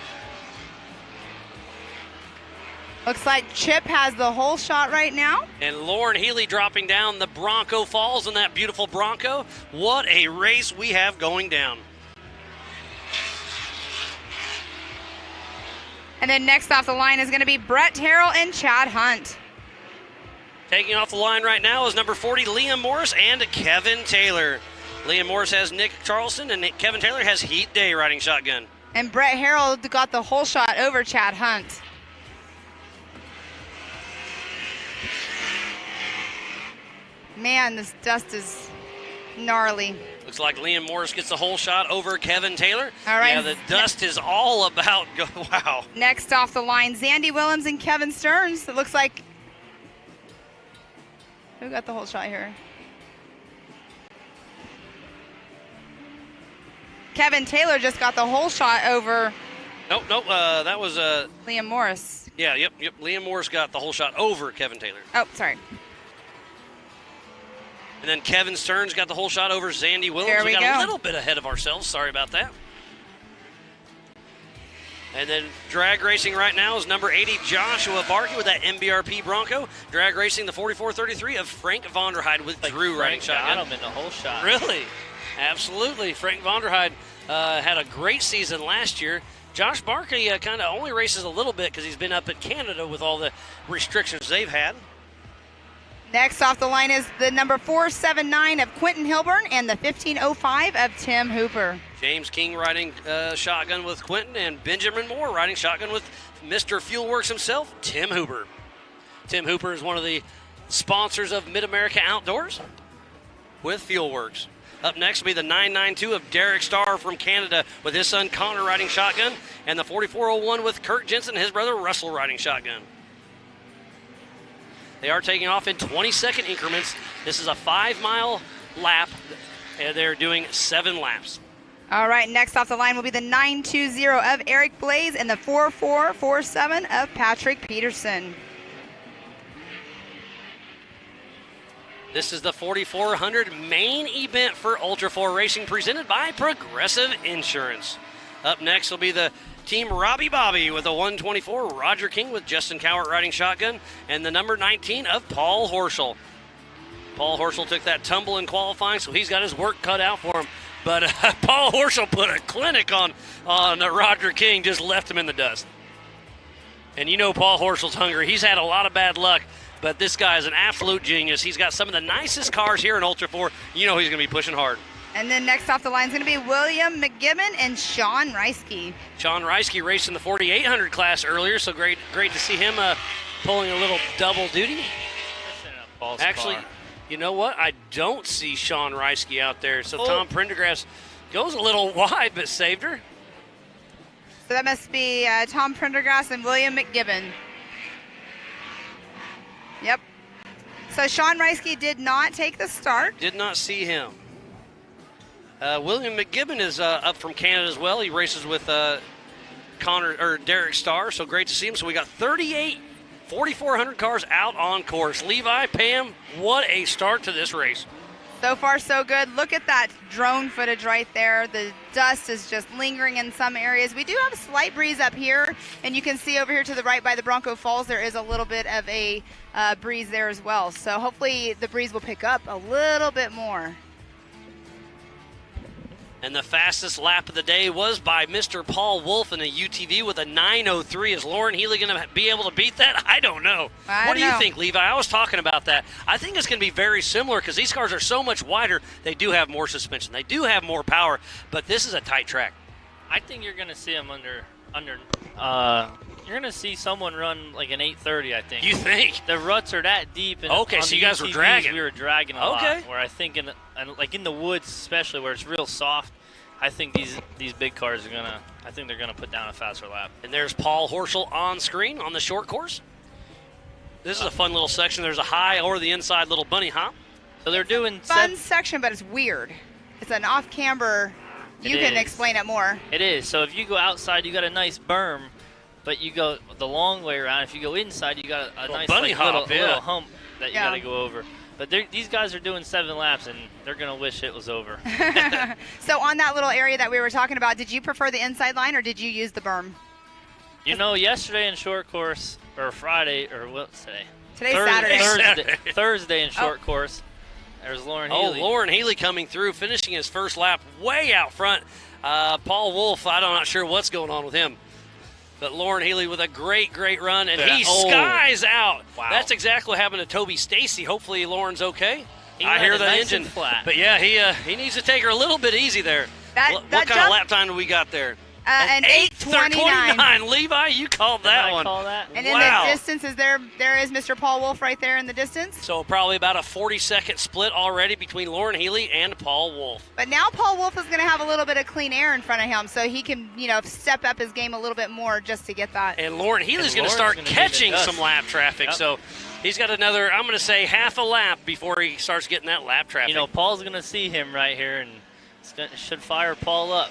Looks like Chip has the whole shot right now. And Lauren Healy dropping down the Bronco Falls in that beautiful Bronco. What a race we have going down. And then next off the line is going to be Brett Harrell and Chad Hunt. Taking off the line right now is number 40, Liam Morris and Kevin Taylor. Liam Morris has Nick Charleston, and Kevin Taylor has Heat Day riding shotgun. And Brett Harrell got the whole shot over Chad Hunt. Man, this dust is gnarly. Looks like Liam Morris gets the whole shot over Kevin Taylor. All right. Yeah, the dust is all about, wow. Next off the line, Zandy Willems and Kevin Stearns. It looks like, who got the whole shot here? Kevin Taylor just got the whole shot over. Nope, that was Liam Morris. Yeah, yep. Liam Morris got the whole shot over Kevin Taylor. Oh, sorry. And then Kevin Stearns got the whole shot over Zandy Willems. There we got go. a little bit ahead of ourselves. Sorry about that. And then drag racing right now is number 80, Joshua Barkey with that MBRP Bronco. Drag racing the 4433 of Frank Vonderheide with Drew riding shotgun. Got him in the whole shot. Really? Absolutely. Frank Vonderheide had a great season last year. Josh Barkey kind of only races a little bit because he's been up in Canada with all the restrictions they've had. Next off the line is the number 479 of Quentin Hilburn and the 1505 of Tim Hooper. James King riding shotgun with Quentin, and Benjamin Moore riding shotgun with Mr. Fuelworks himself, Tim Hooper. Tim Hooper is one of the sponsors of Mid-America Outdoors with Fuelworks. Up next will be the 992 of Derek Starr from Canada with his son Connor riding shotgun, and the 4401 with Kirk Jensen and his brother Russell riding shotgun. They are taking off in 20-second increments. This is a 5-mile lap, and they're doing 7 laps. All right, next off the line will be the 920 of Eric Blaze and the 4447 of Patrick Peterson. This is the 4400 main event for Ultra 4 Racing presented by Progressive Insurance. Up next will be the Team Robbie Bobby with a 124, Roger King with Justin Cowart riding shotgun, and the number 19 of Paul Horschel. Paul Horschel took that tumble in qualifying, so he's got his work cut out for him. But Paul Horschel put a clinic on Roger King, just left him in the dust. And you know Paul Horschel's hungry. He's had a lot of bad luck, but this guy is an absolute genius. He's got some of the nicest cars here in Ultra 4. You know he's going to be pushing hard. And then next off the line is going to be William McGibbon and Sean Reisky. Sean Reisky raced in the 4800 class earlier, so great to see him pulling a little double duty. Actually, you know what? I don't see Sean Reisky out there, so Tom Prendergrass goes a little wide but saved her. So that must be Tom Prendergast and William McGibbon. Yep. So Sean Reisky did not take the start. Did not see him. William McGibbon is up from Canada as well. He races with Derek Starr, so great to see him. So we got 38 4,400 cars out on course. Levi, Pam, what a start to this race. So far, so good. Look at that drone footage right there. The dust is just lingering in some areas. We do have a slight breeze up here, and you can see over here to the right by the Bronco Falls, there is a little bit of a breeze there as well. So hopefully the breeze will pick up a little bit more. And the fastest lap of the day was by Mr. Paul Wolf in a UTV with a 9:03. Is Lauren Healy going to be able to beat that? I don't know. What do you think, Levi? I was talking about that. I think it's going to be very similar because these cars are so much wider. They do have more suspension. They do have more power, but this is a tight track. I think you're going to see them you're going to see someone run like an 8:30, I think. You think? The ruts are that deep. And okay, so you guys UTVs, were dragging. We were dragging a lot. Where I think, like in the woods especially, where it's real soft, I think these big cars are going to, I think they're going to put down a faster lap. And there's Paul Horschel on screen on the short course. This is a fun little section. There's a high or the inside little bunny hop. So they're doing fun section, but it's weird. It's an off-camber. You can explain it more. It is. So if you go outside, you got a nice berm, but you go the long way around. If you go inside, you got a nice bunny hop, little hump that you got to go over. But these guys are doing 7 laps, and they're going to wish it was over. So on that little area that we were talking about, did you prefer the inside line, or did you use the berm? You know, yesterday in short course, or Friday, or what's today? Today's Saturday. Thursday in short course. There's Lauren Healy. Oh, Lauren Healy coming through, finishing his first lap way out front. Paul Wolf, I'm not sure what's going on with him. But Lauren Healy with a great, great run, and he skies out. Wow. That's exactly what happened to Toby Stacy. Hopefully Lauren's okay. I hear the engine. Flat. But, yeah, he needs to take her a little bit easy there. What kind of lap time do we got there? An 8:29. Levi, you called that one. Call that? And in the distance, there is Mr. Paul Wolf right there in the distance. So probably about a 40-second split already between Lauren Healy and Paul Wolf. But now Paul Wolf is going to have a little bit of clean air in front of him, so he can, step up his game a little bit more just to get that. And Lauren Healy's going to start catching some lap traffic. Yep. So he's got another, I'm going to say, half a lap before he starts getting that lap traffic. Paul's going to see him right here, and should fire Paul up.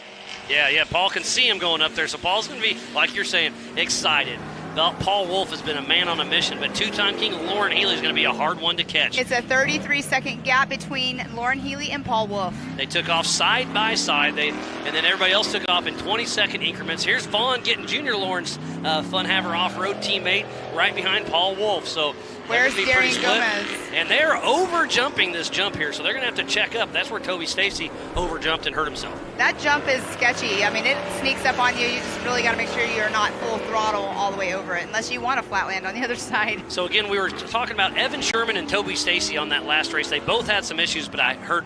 Yeah, Paul can see him going up there, so Paul's going to be, like you're saying, excited. Paul Wolf has been a man on a mission, but two-time king Lauren Healy is going to be a hard one to catch. It's a 33-second gap between Lauren Healy and Paul Wolf. They took off side by side, and then everybody else took off in 20-second increments. Here's Vaughn getting Junior Lawrence, Fun Haver off-road teammate, right behind Paul Wolf. So where's Darian Gomez? And they're over-jumping this jump here, so they're going to have to check up. That's where Toby Stacy over-jumped and hurt himself. That jump is sketchy. I mean, it sneaks up on you. You just really got to make sure you're not full throttle all the way over it, unless you want to flat land on the other side. So, again, we were talking about Evan Sherman and Toby Stacy on that last race. They both had some issues, but I heard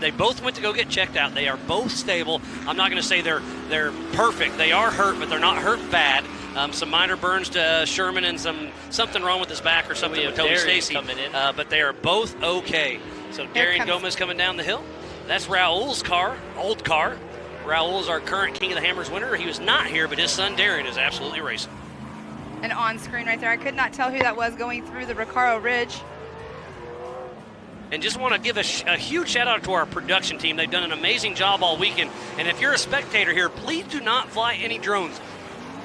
they both went to go get checked out. They are both stable. I'm not going to say they're perfect. They are hurt, but they're not hurt bad. Some minor burns to Sherman and something wrong with his back or something with Toby Stacy. But they are both okay. So Darian Gomez coming down the hill. That's Raul's car, old car. Raul is our current King of the Hammers winner. He was not here, but his son Darian is absolutely racing. And on screen right there, I could not tell who that was going through the Recaro Ridge. And just want to give a huge shout out to our production team. They've done an amazing job all weekend. And if you're a spectator here, please do not fly any drones.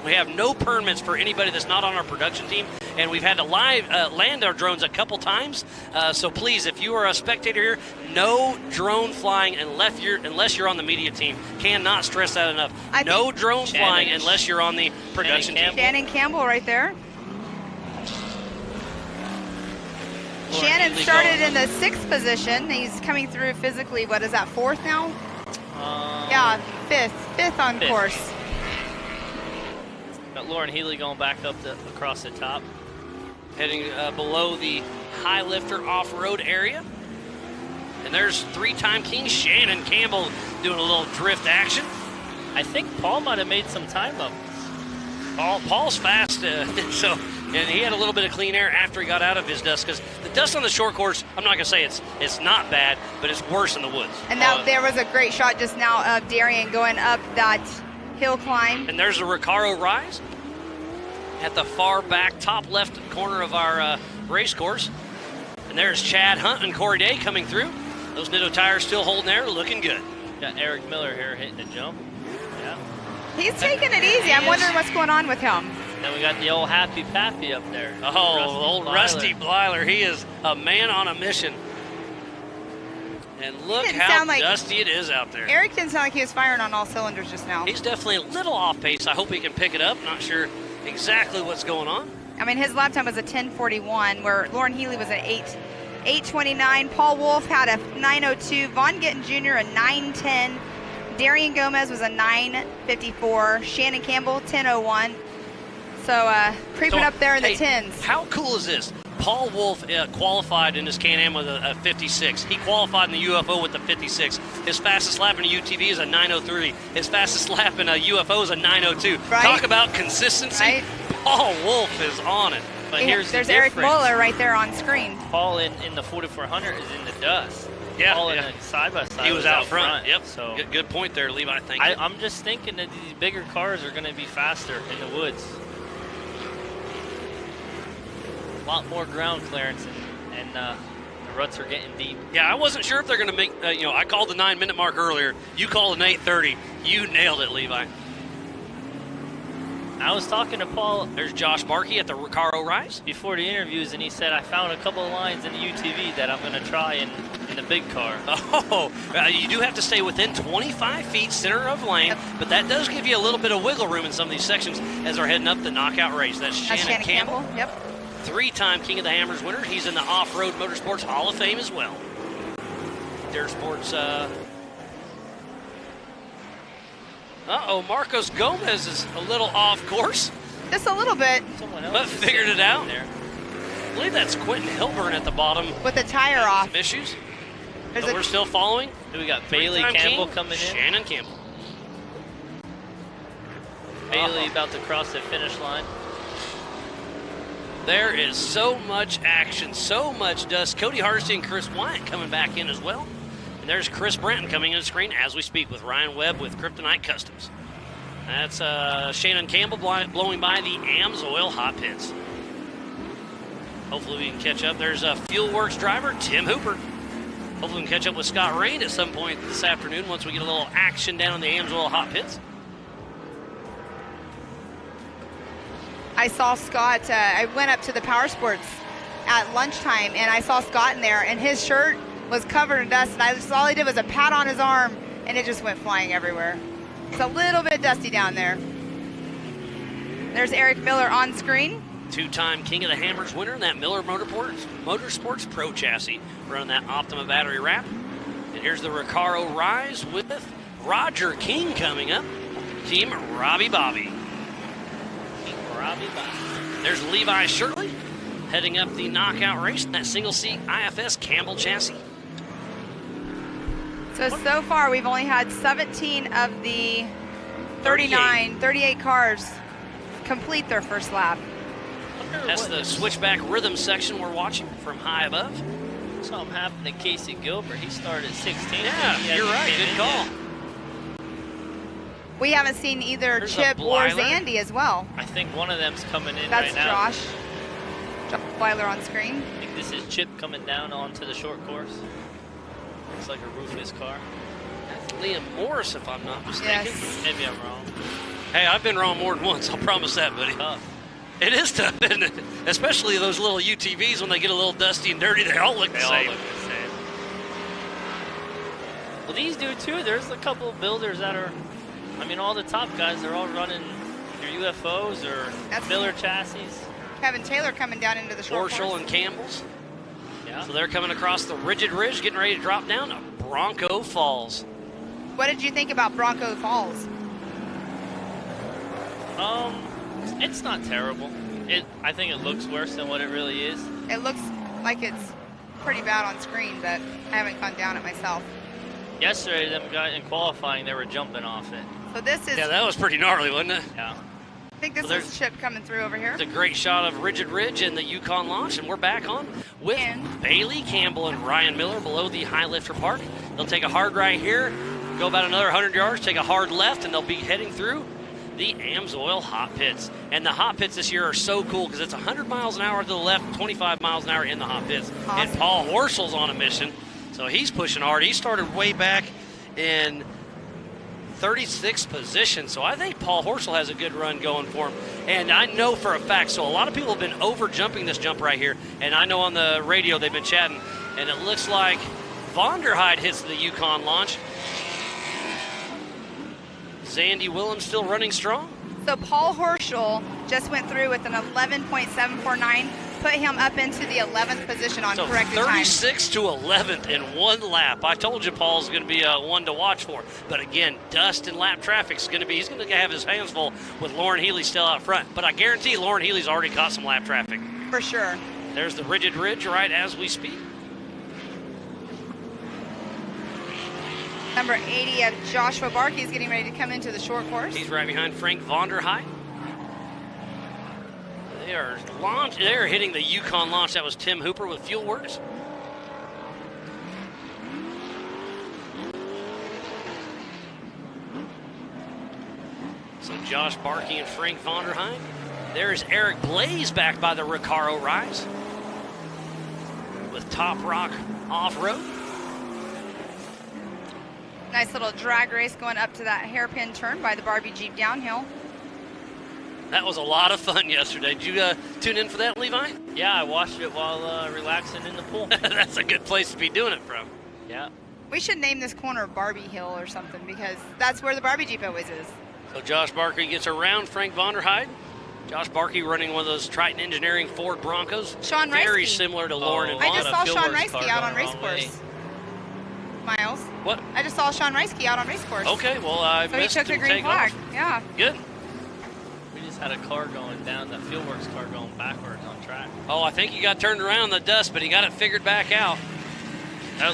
We have no permits for anybody that's not on our production team, and we've had to land our drones a couple times. So please, if you are a spectator here, no drone flying unless you're on the media team. Cannot stress that enough. No drone flying unless you're on the production team. Shannon Campbell right there. Shannon started in the 6th position. He's coming through physically. What is that, 4th now? Yeah, 5th on course. Got Lauren Healy going back up across the top. Heading below the high lifter off-road area. And there's 3-time king Shannon Campbell doing a little drift action. I think Paul might have made some time up. Paul's fast, and he had a little bit of clean air after he got out of his dust, because the dust on the short course, I'm not going to say it's not bad, but it's worse in the woods. And there was a great shot just now of Darian going up that hill climb. And there's a Recaro rise at the far back top left corner of our race course. And there's Chad Hunt and Corey Day coming through. Those Nitto tires still holding there, looking good. Got Eric Miller here hitting the jump. Yeah. He's taking it easy. I'm wondering what's going on with him. Then we got the old Happy Pappy up there. Oh, Rusty Blyler. He is a man on a mission. And look how dusty it is out there. Eric didn't sound like he was firing on all cylinders just now. He's definitely a little off pace. I hope he can pick it up. Not sure exactly what's going on. I mean, his lap time was a 10:41, where Lauren Healy was at 8:29. Paul Wolf had a 9:02. Vaughn Gittin Jr. a 9:10. Darian Gomez was a 9:54. Shannon Campbell 10:01. So creeping up there in the tens. How cool is this? Paul Wolf qualified in his Can-Am with a 56. He qualified in the UFO with the 56. His fastest lap in a UTV is a 9:03. His fastest lap in a UFO is a 9:02. Right. Talk about consistency. Right. Paul Wolf is on it. But here's there's the Eric difference. Muller right there on screen. Paul in the 4400 is in the dust. Yeah, Paul in the side-by-side he was out front. Yep. So Good point there, Levi. Thank you. I'm just thinking that these bigger cars are going to be faster in the woods. A lot more ground clearance, and the ruts are getting deep. Yeah, I wasn't sure if they're going to make, I called the 9-minute mark earlier. You called an 8:30. You nailed it, Levi. I was talking to Paul. There's Josh Markey at the Recaro Rise. Before the interviews, and he said, I found a couple of lines in the UTV that I'm going to try in the big car. Oh, you do have to stay within 25 feet center of lane, but that does give you a little bit of wiggle room in some of these sections as they're heading up the knockout race. That's Shannon Campbell. Yep. 3-time King of the Hammers winner. He's in the Off-Road Motorsports Hall of Fame as well. Dare Sports. Marcos Gomez is a little off course. Just a little bit. But figured it out. There. I believe that's Quentin Hilburn at the bottom. With the tire off. Some issues. But we're still following. We got Bailey Campbell coming in. Shannon Campbell. Bailey about to cross the finish line. There is so much action, so much dust. Cody Hardesty and Chris Wyatt coming back in as well. And there's Chris Branton coming in the screen as we speak with Ryan Webb with Kryptonite Customs. That's Shannon Campbell blowing by the AMSOIL hot pits. Hopefully we can catch up. There's a Fuelworks driver, Tim Hooper. Hopefully we can catch up with Scott Rain at some point this afternoon once we get a little action down in the AMSOIL hot pits. I saw Scott, I went up to the Power Sports at lunchtime, and I saw Scott in there, and his shirt was covered in dust, and all he did was a pat on his arm, and it just went flying everywhere. It's a little bit dusty down there. There's Eric Miller on screen. 2-time King of the Hammers winner in that Miller Motorsports Pro chassis, running that Optima battery wrap. And here's the Recaro Rise with Roger King coming up. Team Robbie Bobby. There's Levi Shirley heading up the knockout race in that single-seat IFS Campbell chassis. So far we've only had 17 of the 38 cars complete their first lap. That's the switchback rhythm section we're watching from high above. Something happened to Casey Gilbert. He started at 16. Yeah, you're right. Good call. We haven't seen either Chip or Zandy as well. I think one of them's coming in right now. That's Josh Blyler on screen. I think this is Chip coming down onto the short course. Looks like a roofless car. That's Liam Morris, if I'm not mistaken. Yes. Maybe I'm wrong. Hey, I've been wrong more than once. I'll promise that, buddy. Tough. It is tough, isn't it? Especially those little UTVs when they get a little dusty and dirty. They all look the same. Well, these do too. There's a couple of builders that are, I mean, all the top guys, they're all running their UFOs or Miller chassis. Kevin Taylor coming down into the short Horschel and Campbell's. Yeah. So they're coming across the Rigid Ridge, getting ready to drop down to Bronco Falls. What did you think about Bronco Falls? It's not terrible. I think it looks worse than what it really is. It looks like it's pretty bad on screen, but I haven't gone down it myself. Yesterday, them guys in qualifying, they were jumping off it. So this is... Yeah, that was pretty gnarly, wasn't it? Yeah. I think this is Chip coming through over here. It's a great shot of Rigid Ridge and the Yukon launch, and we're back on with Bailey Campbell and Ryan Miller below the high lifter park. They'll take a hard right here, go about another 100 yards, take a hard left, and they'll be heading through the Amsoil hot pits. And the hot pits this year are so cool because it's 100 miles an hour to the left, 25 miles an hour in the hot pits. Awesome. And Paul Horschel's on a mission, so he's pushing hard. He started way back in 36th position, so I think Paul Horschel has a good run going for him. And I know for a fact, so a lot of people have been over jumping this jump right here, and I know on the radio they've been chatting, and it looks like Vonderheide hits the Yukon launch. Zandy Willems still running strong. So Paul Horschel just went through with an 11.749, put him up into the 11th position on corrected time. 36 to 11th in one lap. I told you Paul's going to be one to watch for. But again, dust and lap traffic's going to be, he's going to have his hands full with Lauren Healy still out front. But I guarantee Lauren Healy's already caught some lap traffic. For sure. There's the Rigid Ridge right as we speak. Number 80 of Joshua Barkey is getting ready to come into the short course. He's right behind Frank Vonderheide. They're hitting the Yukon launch. That was Tim Hooper with Fuel Works. So Josh Barkey and Frank Vonderheide. There's Eric Blaze back by the Recaro Rise with Top Rock Off-Road. Nice little drag race going up to that hairpin turn by the Barbie Jeep downhill. That was a lot of fun yesterday. Did you tune in for that, Levi? Yeah, I watched it while relaxing in the pool. That's a good place to be doing it from. Yeah. We should name this corner Barbie Hill or something because that's where the Barbie Jeep always is. So Josh Barkey gets around Frank Vonderheide. Josh Barkey running one of those Triton Engineering Ford Broncos. Sean Very Reisky. similar to Lauren and Vaughn. I just saw Sean Reisky out on race course. Miles. What? I just saw Sean Reisky out on race course. Okay, well, I So he missed took the him green take flag. off. Yeah. Good. We just had a car going down, the Fieldworks car going backwards on track. Oh, I think he got turned around in the dust, but he got it figured back out.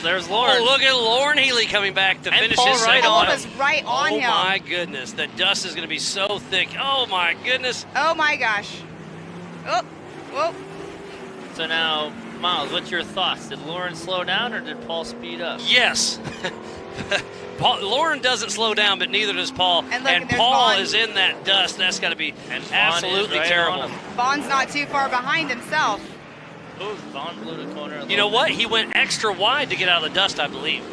There's Lauren. Oh, look at Lauren Healy coming back to And finish Paul his right second Paul on lap. was right on him. Oh, my goodness. The dust is going to be so thick. Oh, my goodness. Oh my gosh. Oh, whoa. So now, Miles, what's your thoughts? Did Lauren slow down or did Paul speed up? Yes. Lauren doesn't slow down, but neither does Paul. And look, there's Paul Vaughn. is in that dust. That's got to be And Vaughn absolutely is right terrible. on him. Vaughn's not too far behind himself. Oh, Vaughn blew the corner. You know what? He went extra wide to get out of the dust, I believe.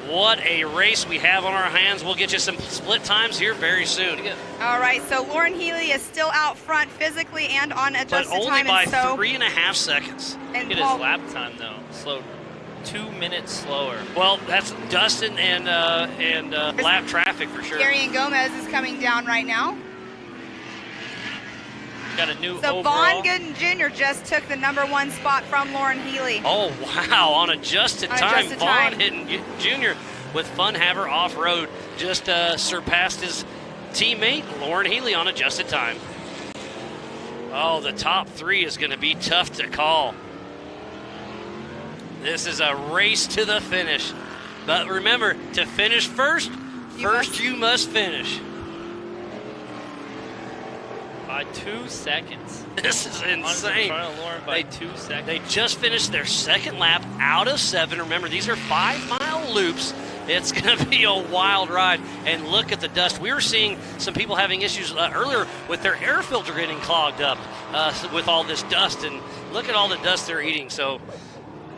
What a race we have on our hands. We'll get you some split times here very soon. All right, so Lauren Healy is still out front physically and on But adjusted only time. by And so, 3.5 seconds. and Look at Paul, his lap time, though. Slowed 2 minutes slower. Well, that's dust and lap traffic for sure. Darian Gomez is coming down right now. Got a new So overall. Vaughn Gooden Jr. just took the #1 spot from Lauren Healy. Oh, wow. On adjusted On time. adjusted Vaughn time. hitting Junior with Funhaver off-road. Just surpassed his teammate, Lauren Healy, on adjusted time. Oh, the top three is going to be tough to call. This is a race to the finish. But remember, to finish first, you must finish. By 2 seconds. This is In insane. front of Lauren by 2 seconds. They just finished their second lap out of 7. Remember, these are 5-mile loops. It's going to be a wild ride. And look at the dust. We were seeing some people having issues earlier with their air filter getting clogged up with all this dust. And look at all the dust they're eating. So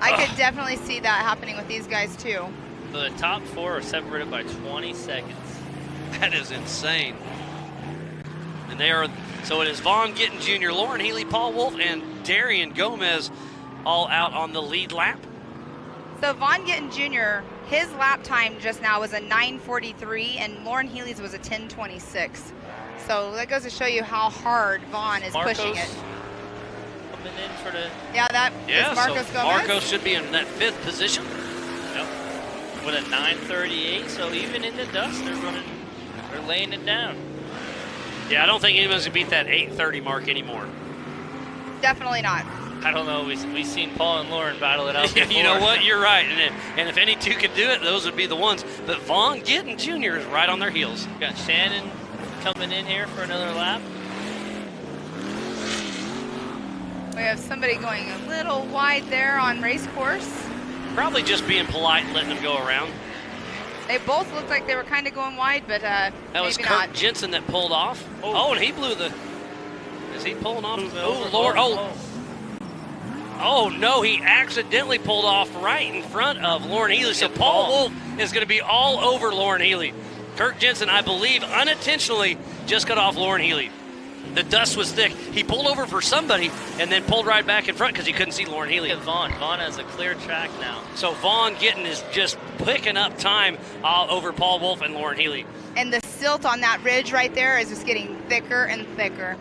I could definitely see that happening with these guys too. So the top 4 are separated by 20 seconds. that is insane. And they are, so it is Vaughn Gittin Jr., Lauren Healy, Paul Wolf, and Darian Gomez all out on the lead lap. So Vaughn Gittin Jr., his lap time just now was a 9:43, and Lauren Healy's was a 10:26. So that goes to show you how hard Vaughn is pushing it. Coming in for the Is Marcos so Gomez. Marcos should be in that 5th position. with a 9:38. So even in the dust, they're laying it down. Yeah, I don't think anyone's going to beat that 8:30 mark anymore. Definitely not. I don't know. We've seen Paul and Lauren battle it out before. You know what? You're right. And if any two could do it, those would be the ones. But Vaughn Gittin Jr. is right on their heels. Got Shannon coming in here for another lap. We have somebody going a little wide there on race course. Probably just being polite and letting them go around. They both looked like they were kind of going wide, but That was maybe Kirk not. Jensen that pulled off. Oh, and he blew the. Is he pulling off? Oh, Lord. Oh, no, he accidentally pulled off right in front of Lauren Healy. So Paul Wolf is going to be all over Lauren Healy. Kirk Jensen, I believe, unintentionally just cut off Lauren Healy. The dust was thick. He pulled over for somebody and then pulled right back in front because he couldn't see Lauren Healy. Vaughn has a clear track now. So Vaughn Gittin is just picking up time over Paul Wolf and Lauren Healy. And the silt on that ridge right there is just getting thicker and thicker.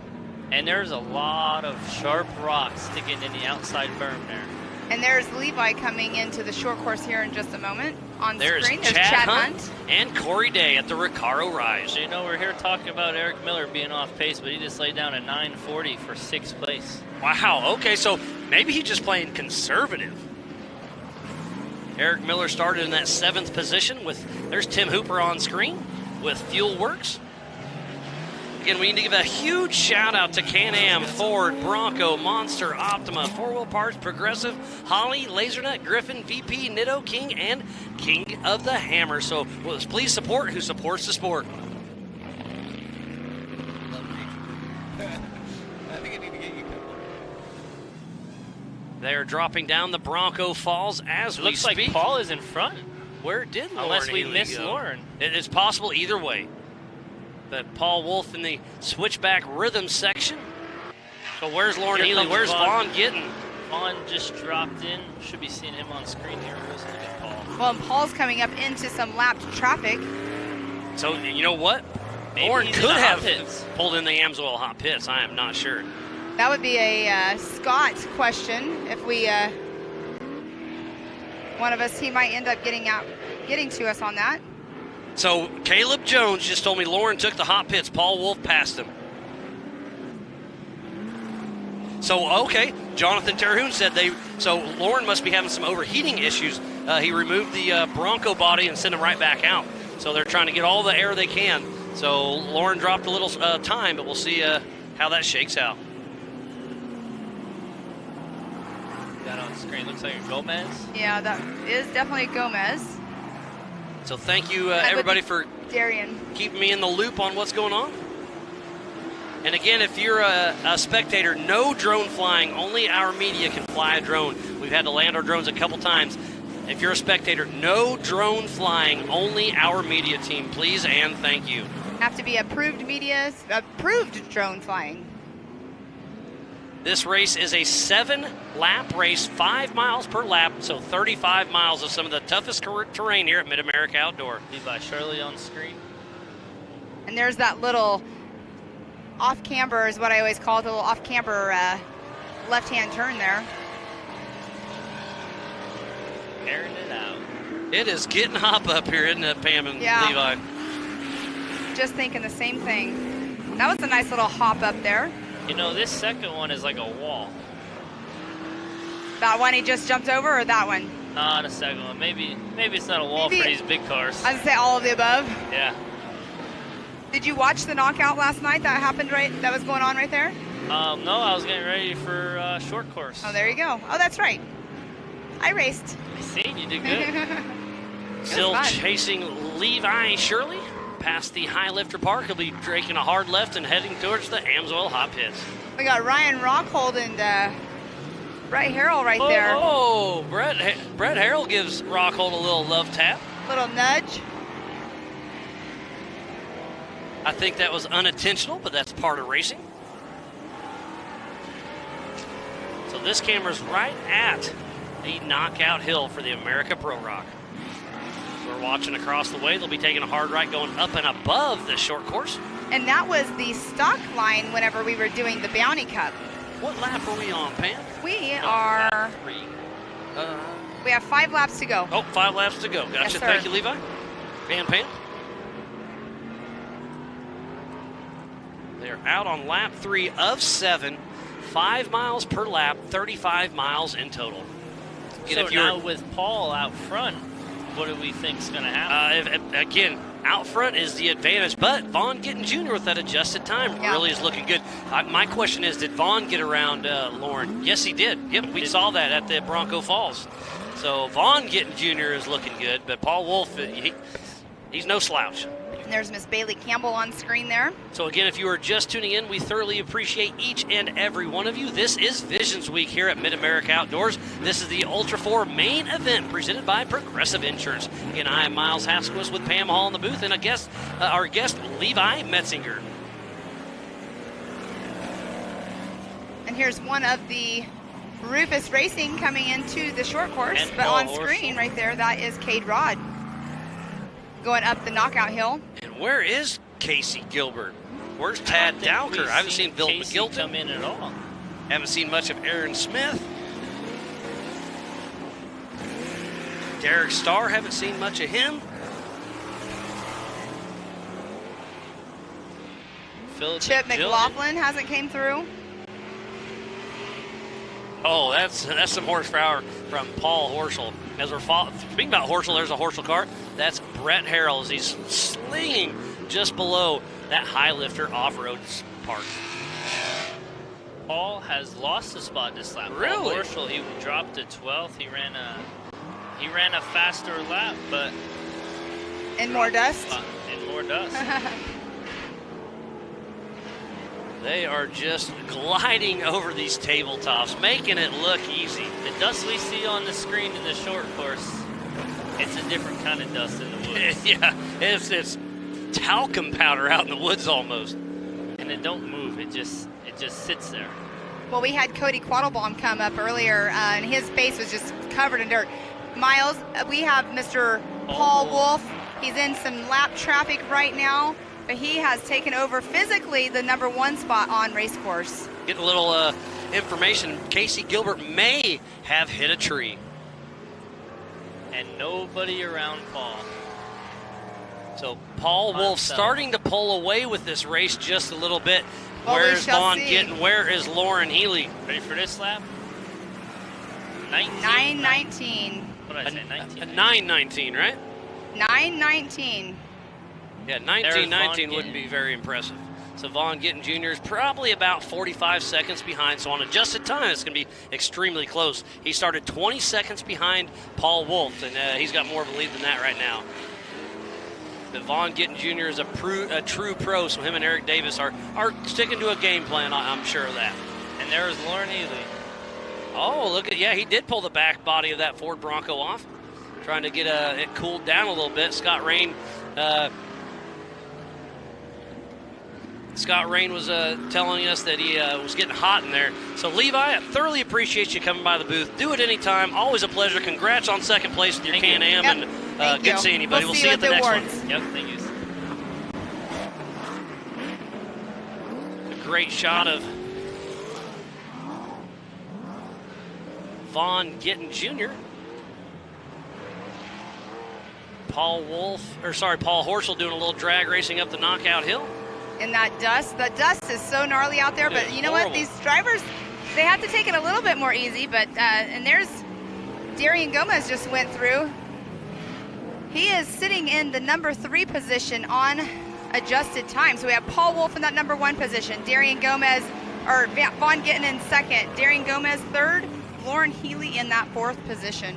And there's a lot of sharp rocks sticking in the outside berm there. And there's Levi coming into the short course here in just a moment. On There's screen, there's Chad Hunt and Corey Day at the Recaro Rise. So, you know, we're here talking about Eric Miller being off pace, but he just laid down a 9:40 for 6th place. Wow, okay, so maybe he's just playing conservative. Eric Miller started in that 7th position there's Tim Hooper on screen with Fuel Works. Again, we need to give a huge shout out to Can-Am, Ford, Bronco, Monster, Optima, 4-Wheel Parts, Progressive, Holly, LaserNut, Griffin, VP, Nitto, King, and King of the Hammer. So please support who supports the sport. They're dropping down the Bronco Falls as we speak. Looks like Paul is in front. Where did Lauren Unless we Healy missed go? Lauren. It is possible either way. But Paul Wolf in the switchback rhythm section. So where's Lauren Here Healy? comes Where's Vaughn Gittin? Vaughn just dropped in. Should be seeing him on screen here. Let's look at Paul. Well, and Paul's coming up into some lapped traffic. So you know what? Maybe Lauren he's could in the hot have pits. pulled in the Amsoil hot pits. I am not sure. That would be a Scott question. If we, one of us, he might end up getting to us on that. So Caleb Jones just told me Lauren took the hot pits. Paul Wolf passed him. So, okay, Jonathan Terhune said so Lauren must be having some overheating issues. He removed the Bronco body and sent him right back out. So they're trying to get all the air they can. So Lauren dropped a little time, but we'll see how that shakes out. That on screen looks like a Gomez. Yeah, that is definitely Gomez. So thank you, everybody, for Darian keeping me in the loop on what's going on. And again, if you're a spectator, no drone flying. Only our media can fly a drone. We've had to land our drones a couple times. If you're a spectator, no drone flying. Only our media team, please and thank you. Have to be approved drone flying. This race is a 7-lap race, 5 miles per lap, so 35 miles of some of the toughest terrain here at Mid-America Outdoor. Levi Shirley on screen. And there's that little off-camber is what I always call it, the little off-camber left-hand turn there. Airing it out. It is getting hop up here, isn't it, Pam and Yeah. Levi? Just thinking the same thing. That was a nice little hop up there. You know, this second one is like a wall. That one he just jumped over, or that one? Nah, the second one. Maybe it's not a wall Maybe- for these big cars. I'd say all of the above. Yeah. Did you watch the knockout last night that happened that was going on right there? No, I was getting ready for short course. Oh, there you go. Oh, that's right. I raced. I seen you did good. Still fun. chasing Levi Shirley past the high lifter park. He'll be taking a hard left and heading towards the Amsoil hot pits. We got Ryan Rockhold and Brett Harrell right there. Oh, Brett Harrell gives Rockhold a little love tap. Little nudge. I think that was unintentional, but that's part of racing. So this camera's right at the knockout hill for the America Pro Rock. We're watching across the way. They'll be taking a hard right going up and above this short course. And that was the stock line whenever we were doing the Bounty Cup. What lap are we on, Pam? We are, Lap 3. we have 5 laps to go. Oh, 5 laps to go. Gotcha. Yes, sir. Thank you, Levi. And Pam. They're out on lap 3 of 7. 5 miles per lap, 35 miles in total. So now with Paul out front, what do we think is going to happen? Again, out front is the advantage, but Vaughn Gittin Jr. with that adjusted time really is looking good. My question is, did Vaughn get around Lauren? Yes, he did. Yep, we saw that at the Bronco Falls. So Vaughn Gittin Jr. is looking good, but Paul Wolf, He's no slouch. And there's Miss Bailey Campbell on screen there. So again, if you are just tuning in, we thoroughly appreciate each and every one of you. This is Visions Week here at Mid-America Outdoors. This is the Ultra 4 main event presented by Progressive Insurance. Again, I am Miles Haskowitz with Pam Hall in the booth and our guest, Levi Metzinger. And here's one of the Rufus Racing coming into the short course, And but Paul on screen right there, that is Cade Rod going up the knockout hill. And where is Casey Gilbert? Where's Tad Dowker? I haven't seen Bill Casey McGilton come in at all. Haven't seen much of Aaron Smith. Derek Starr, haven't seen much of him. Chip McLaughlin hasn't came through. Oh, that's some horsepower from Paul Horschel. As we're speaking about Horschel, there's a Horschel car. That's Brett Harrell as he's slinging just below that high lifter off-road part. Paul has lost a spot this lap. Really? Paul Horschel, he dropped to 12th. He ran a faster lap, but In more dust. In more dust. They are just gliding over these tabletops, making it look easy. The dust we see on the screen in the short course, it's a different kind of dust in the woods. Yeah, it's talcum powder out in the woods almost. And it don't move. It just sits there. Well, we had Cody Quattlebaum come up earlier, and his face was just covered in dirt. Miles, we have Mr. Paul Wolf. He's in some lap traffic right now, but he has taken over physically the #1 spot on race course. Getting a little information. Casey Gilbert may have hit a tree. And nobody around Paul. So Paul Wolf starting to pull away with this race just a little bit. Well, Where's Vaughn see. getting? Where is Lauren Healy? Ready for this lap? 19. 9:19. What did I say? 19. 9:19, right? 9:19. Yeah, There's 19:19 Vaughn wouldn't Gittin. be very impressive. So Vaughn Gittin Jr. is probably about 45 seconds behind. So on adjusted time, it's going to be extremely close. He started 20 seconds behind Paul Wolf, and he's got more of a lead than that right now. But Vaughn Gittin Jr. is a true pro, so him and Eric Davis are sticking to a game plan, I'm sure of that. And there's Lauren Healy. Oh, look at, yeah, he did pull the back body of that Ford Bronco off, trying to get it cooled down a little bit. Scott Rain was telling us that he was getting hot in there. So, Levi, I thoroughly appreciate you coming by the booth. Do it anytime. Always a pleasure. Congrats on second place with your Thank you. Can-Am. Yep. And good seeing you, buddy. We'll see you at the next one. Yep, thank you. A great shot of Vaughn Gittin Jr. Paul Horschel doing a little drag racing up the knockout hill. In that dust. The dust is so gnarly out there, but It's you know horrible. what? These drivers, they have to take it a little bit more easy, but, and there's Darian Gomez just went through. He is sitting in the #3 position on adjusted time. So we have Paul Wolf in that #1 position, Darian Gomez, or Vaughn Gittin in second, Darian Gomez third, Lauren Healy in that 4th position.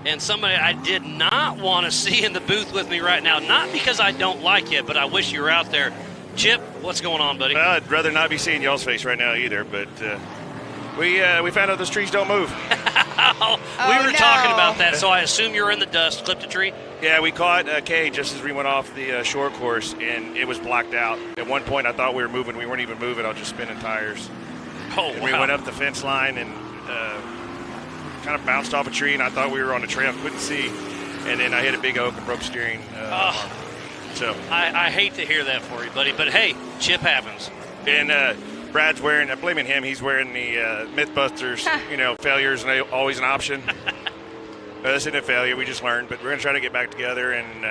And somebody I did not want to see in the booth with me right now, not because I don't like you, but I wish you were out there. Chip, what's going on, buddy? Well, I'd rather not be seeing y'all's face right now either, but we found out those trees don't move. We were talking about that, so I assume you're in the dust. Clipped a tree? Yeah, we caught Kay just as we went off the short course, and it was blacked out. At one point, I thought we were moving. We weren't even moving. I was just spinning tires. Oh, And wow. we went up the fence line and kind of bounced off a tree, and I thought we were on the trail. Couldn't see. And then I hit a big oak and broke steering arm. So, I hate to hear that for you, buddy, but hey, Chip happens. and Brad's wearing, I'm blaming him, he's wearing the Mythbusters, failures and always an option. This isn't a failure, we just learned, but we're going to try to get back together and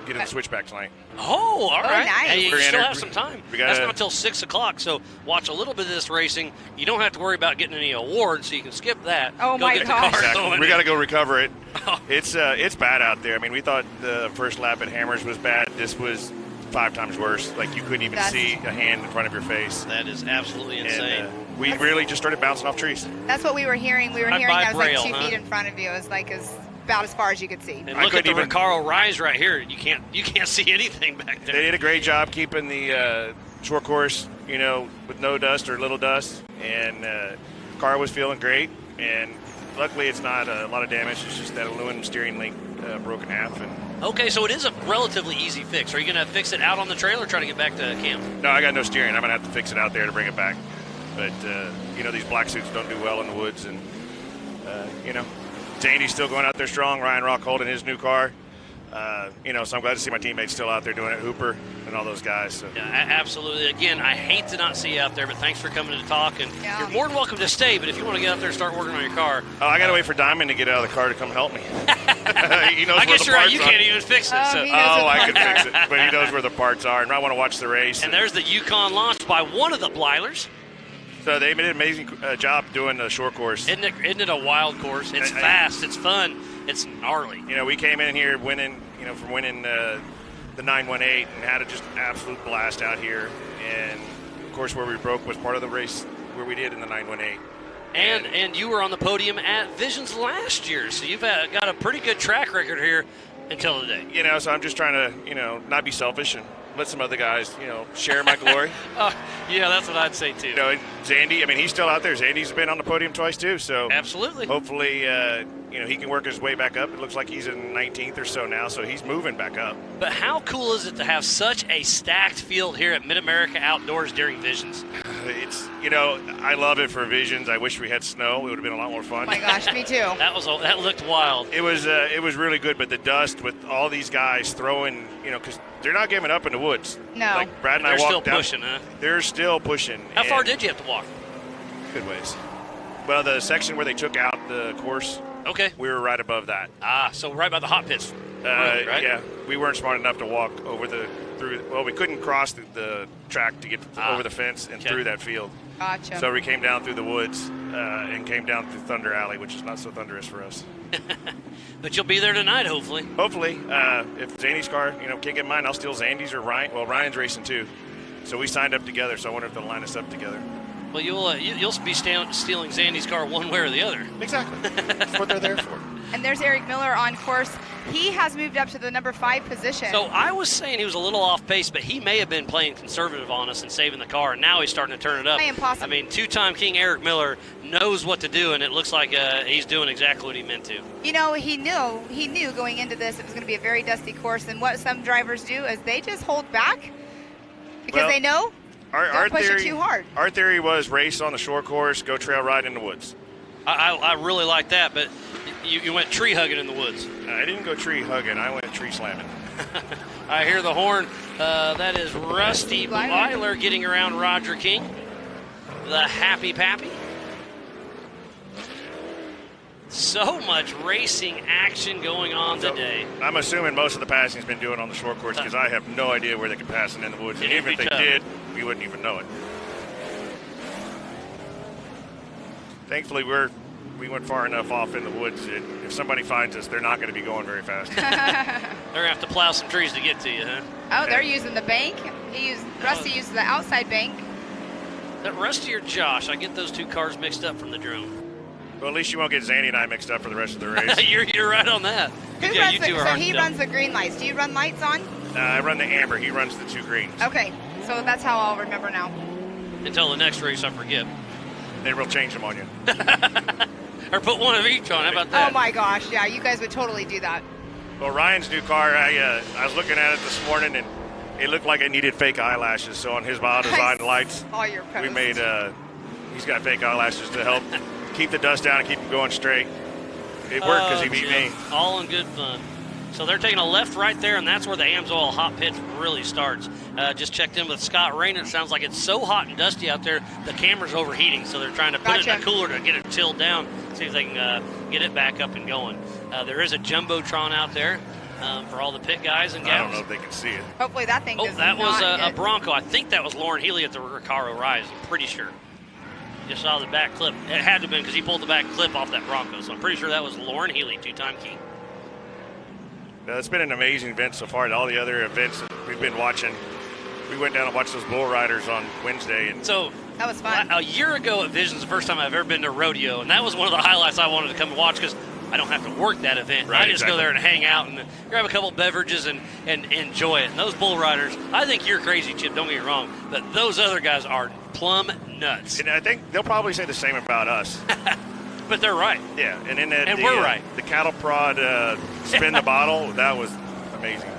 get in the switchbacks lane. Oh, all right. nice. Hey, you We're still entered. have some time. We gotta- That's not until 6 o'clock, so watch a little bit of this racing. You don't have to worry about getting any awards, so you can skip that. Oh, Go my get gosh. the car Exactly. going. We got to go recover it. Oh. It's bad out there. I mean, we thought the first lap at Hammers was bad. This was 5 times worse. Like, you couldn't even see a hand in front of your face. That is absolutely insane. And we really just started bouncing off trees. That's what we were hearing. We were Right hearing by that was like Braille, 2 huh? feet in front of you. It was like about as far as you could see. And look at the Recaro rise right here. You can't see anything back there. They did a great job keeping the short course, with no dust or little dust, and car was feeling great. And luckily, it's not a lot of damage. It's just that aluminum steering link broke in half. And okay, so it is a relatively easy fix. Are you going to fix it out on the trailer or try to get back to camp? no, I got no steering. I'm gonna have to fix it out there to bring it back. But these black suits don't do well in the woods, and Zandy's still going out there strong. Ryan Rock holding his new car. So I'm glad to see my teammates still out there doing it. Hooper and all those guys. So. Yeah, absolutely. Again, I hate to not see you out there, but thanks for coming to talk. And you're more than welcome to stay, but if you want to get out there and start working on your car. Oh, I got to wait for Diamond to get out of the car to come help me. He knows I guess you're right. You are. can't even fix it. I can fix it, but he knows where the parts are, and I want to watch the race. And there's the Yukon launch by one of the Blylers. So they did an amazing job doing the short course. Isn't it a wild course? It's fast. It's fun. It's gnarly. We came in here winning, from winning the 918 and had a just absolute blast out here. And, of course, where we broke was part of the race where we did in the 918. And you were on the podium at Visions last year, so you've got a pretty good track record here until today. So I'm just trying to, not be selfish and let some other guys, share my glory. Yeah, that's what I'd say too. Zandy, he's still out there. Zandy's been on the podium twice too, so absolutely. Hopefully, he can work his way back up. It looks like he's in 19th or so now, so he's moving back up. But how cool is it to have such a stacked field here at Mid-America Outdoors during Visions? It's, I love it for Visions. I wish we had snow. It would have been a lot more fun. Oh my gosh, me too. That looked wild. It was really good, but the dust with all these guys throwing, because they're not giving up in the woods. No. Like Brad and I They're walked still down. pushing, huh? They're still pushing. How far did you have to walk? Good ways. Well, the section where they took out the course, okay, we were right above that. So right by the hot pits. Right? Yeah, we weren't smart enough to walk we couldn't cross the track to get over the fence and through that field. Gotcha. So we came down through the woods and came down through Thunder Alley, which is not so thunderous for us. But you'll be there tonight, hopefully. Hopefully. If Zandy's car, can't get mine, I'll steal Zandy's or Ryan. Well, Ryan's racing too. So we signed up together, so I wonder if they'll line us up together. Well, you'll be stealing Zandy's car one way or the other. Exactly. That's what they're there for. And there's Eric Miller on course. He has moved up to the number 5 position. So I was saying he was a little off pace, but he may have been playing conservative on us and saving the car, and now he's starting to turn it up. Impossible. Two-time King Eric Miller knows what to do, and it looks like he's doing exactly what he meant to. He knew going into this it was going to be a very dusty course, and what some drivers do is they just hold back because they know don't push it too hard. Our theory was race on the short course, go trail ride in the woods. I really like that, but you went tree hugging in the woods. I didn't go tree hugging. I went tree slamming. I hear the horn. That is Rusty Blyler getting around Roger King, the Happy Pappy. So much racing action going on today. I'm assuming most of the passing's been doing on the short course because I have no idea where they can pass it in the woods. And even if they did, we wouldn't even know it. Thankfully, we went far enough off in the woods that if somebody finds us, they're not going to be going very fast. They're going to have to plow some trees to get to you, huh? Oh, they're using the bank. Rusty uses the outside bank. That Rusty or Josh? I get those two cars mixed up from the drone. Well, at least you won't get Zandy and I mixed up for the rest of the race. You're right on that. He runs the green lights. Do you run lights on? I run the amber. He runs the 2 greens. Okay, so that's how I'll remember now. Until the next race, I forget. Then we'll change them on you. Or put one of each on. How about that? Oh my gosh, yeah, you guys would totally do that. Well, Ryan's new car, I was looking at it this morning, and it looked like it needed fake eyelashes. So on his bio-designed lights, we made he's got fake eyelashes to help keep the dust down and keep him going straight. It worked because he beat me. All in good fun. So they're taking a left right there, and that's where the AMSOIL hot pit really starts. Just checked in with Scott Rain. It sounds like it's so hot and dusty out there, the camera's overheating. So they're trying to put it in a cooler to get it chilled down, see if they can get it back up and going. There is a Jumbotron out there for all the pit guys and gals. I don't know if they can see it. Hopefully that thing does that was not a Bronco. I think that was Lauren Healy at the Recaro Rise. I'm pretty sure. Just saw the back clip. It had to have been because he pulled the back clip off that Bronco. So I'm pretty sure that was Lauren Healy, 2-time King. It's been an amazing event so far. All the other events that we've been watching, we went down and watched those bull riders on Wednesday. And so that was fun. A year ago at Visions, the first time I've ever been to a rodeo, and that was one of the highlights I wanted to come and watch because I don't have to work that event. Right, I just go exactly. there and hang out and grab a couple beverages and enjoy it. And those bull riders, I think you're crazy, Chip, don't get me wrong, but those other guys are plumb nuts. And I think they'll probably say the same about us. But they're right. Yeah, and then we're right. The cattle prod spin the bottle, that was amazing.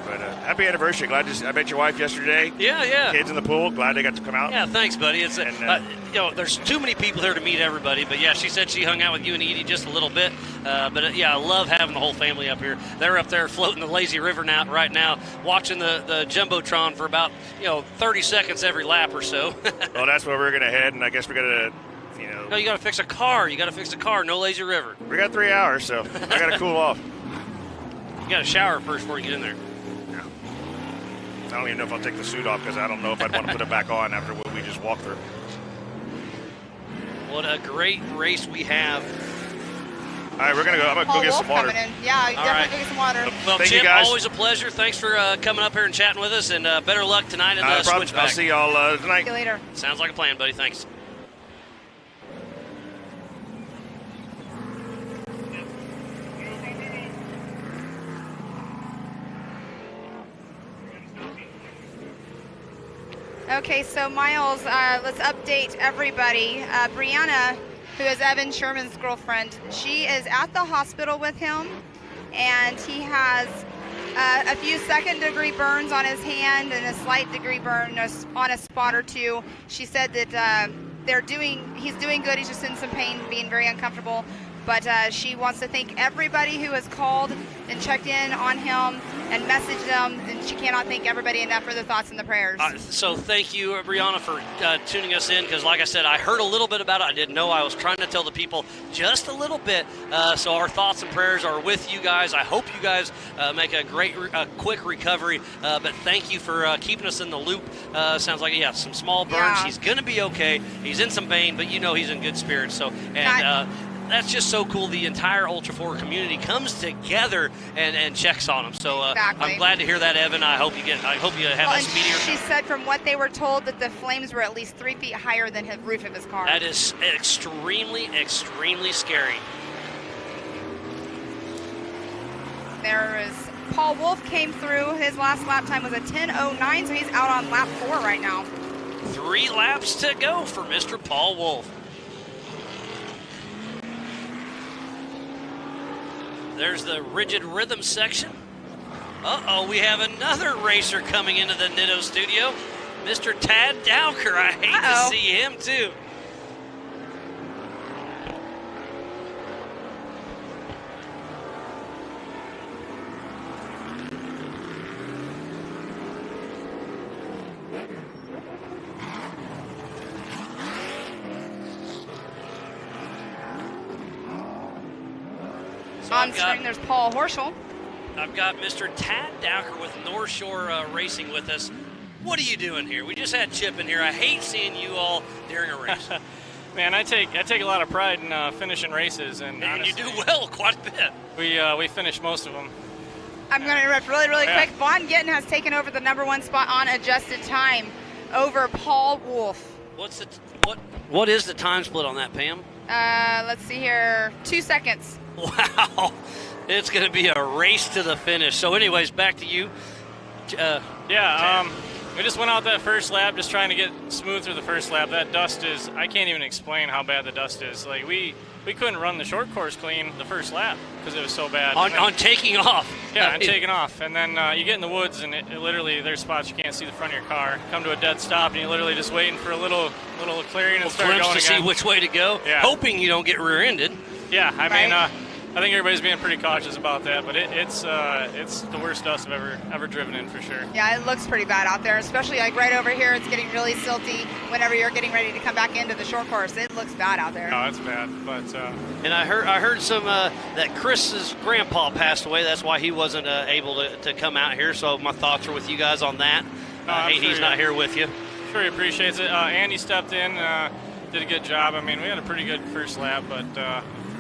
But happy anniversary! Glad I met your wife yesterday. Yeah. Kids in the pool. Glad they got to come out. Yeah, thanks, buddy. It's there's too many people here to meet everybody. But yeah, she said she hung out with you and Edie just a little bit. But yeah, I love having the whole family up here. They're up there floating the lazy river now, right now, watching the jumbotron for about 30 seconds every lap or so. Well, that's where we're gonna head, and I guess we're gonna. No, you got to fix a car. No lazy river. We got 3 hours, so I got to cool off. You got to shower first before you get in there. Yeah. I don't even know if I'll take the suit off because I don't know if I'd want to put it back on after what we just walked through. What a great race we have. All right, I'm gonna go get some water. Coming in. Yeah, you All definitely right. go get some water. Well, Thank you, Chip, guys. always a pleasure. Thanks for coming up here and chatting with us, and better luck tonight in the I'll switchback. see y'all tonight. See you later. Sounds like a plan, buddy. Thanks. Okay, so Miles, let's update everybody. Brianna, who is Evan Sherman's girlfriend, she is at the hospital with him, and he has a few second-degree burns on his hand and a slight degree burn on a spot or two. She said that he's doing good. He's just in some pain, being very uncomfortable. But she wants to thank everybody who has called and checked in on him and messaged them, and she cannot thank everybody enough for the thoughts and the prayers. So thank you, Brianna, for tuning us in, because like I said, I heard a little bit about it. I didn't know. I was trying to tell the people just a little bit. So our thoughts and prayers are with you guys. I hope you guys make a quick recovery. But thank you for keeping us in the loop. Sounds like, some small burns. Yeah. He's going to be okay. He's in some pain, but he's in good spirits. So, that's just so cool. The entire Ultra 4 community comes together and checks on him. So Exactly. I'm glad to hear that, Evan. I hope you have a speedier. She said from what they were told that the flames were at least 3 feet higher than the roof of his car. That is extremely, extremely scary. There is Paul Wolf came through. His last lap time was a 10:09, so he's out on lap 4 right now. 3 laps to go for Mr. Paul Wolf. There's the rigid rhythm section. Uh-oh, we have another racer coming into the Nitto studio. Mr. Tad Dowker. I hate to see him, too. On screen, there's Paul Horschel. I've got Mr. Tad Dowker with North Shore Racing with us. What are you doing here? We just had Chip in here. I hate seeing you all during a race. Man, I take a lot of pride in finishing races, and you do well quite a bit. We finish most of them. I'm going to interrupt really quick. Vaughn Gittin has taken over the #1 spot on adjusted time over Paul Wolf. What is the time split on that, Pam? Let's see here, 2 seconds. Wow, it's going to be a race to the finish. So anyways, back to you. We just went out that first lap just trying to get smooth through the first lap. That dust is, I can't even explain how bad the dust is. Like, we couldn't run the short course clean the first lap because it was so bad. On taking off. Yeah, on taking off. And then you get in the woods, and it literally, there's spots you can't see the front of your car. Come to a dead stop, and you're literally just waiting for a little clearing and start going to again. see which way to go, hoping you don't get rear-ended. Yeah, I mean, I think everybody's being pretty cautious about that, but it's the worst dust I've ever driven in for sure. Yeah, it looks pretty bad out there, especially like right over here. It's getting really silty whenever you're getting ready to come back into the short course. It looks bad out there. No, it's bad, but. And I heard some that Chris's grandpa passed away. That's why he wasn't able to come out here. So my thoughts are with you guys on that. He's not here with you. Sure, he appreciates it. Andy stepped in, did a good job. I mean, we had a pretty good first lap, but.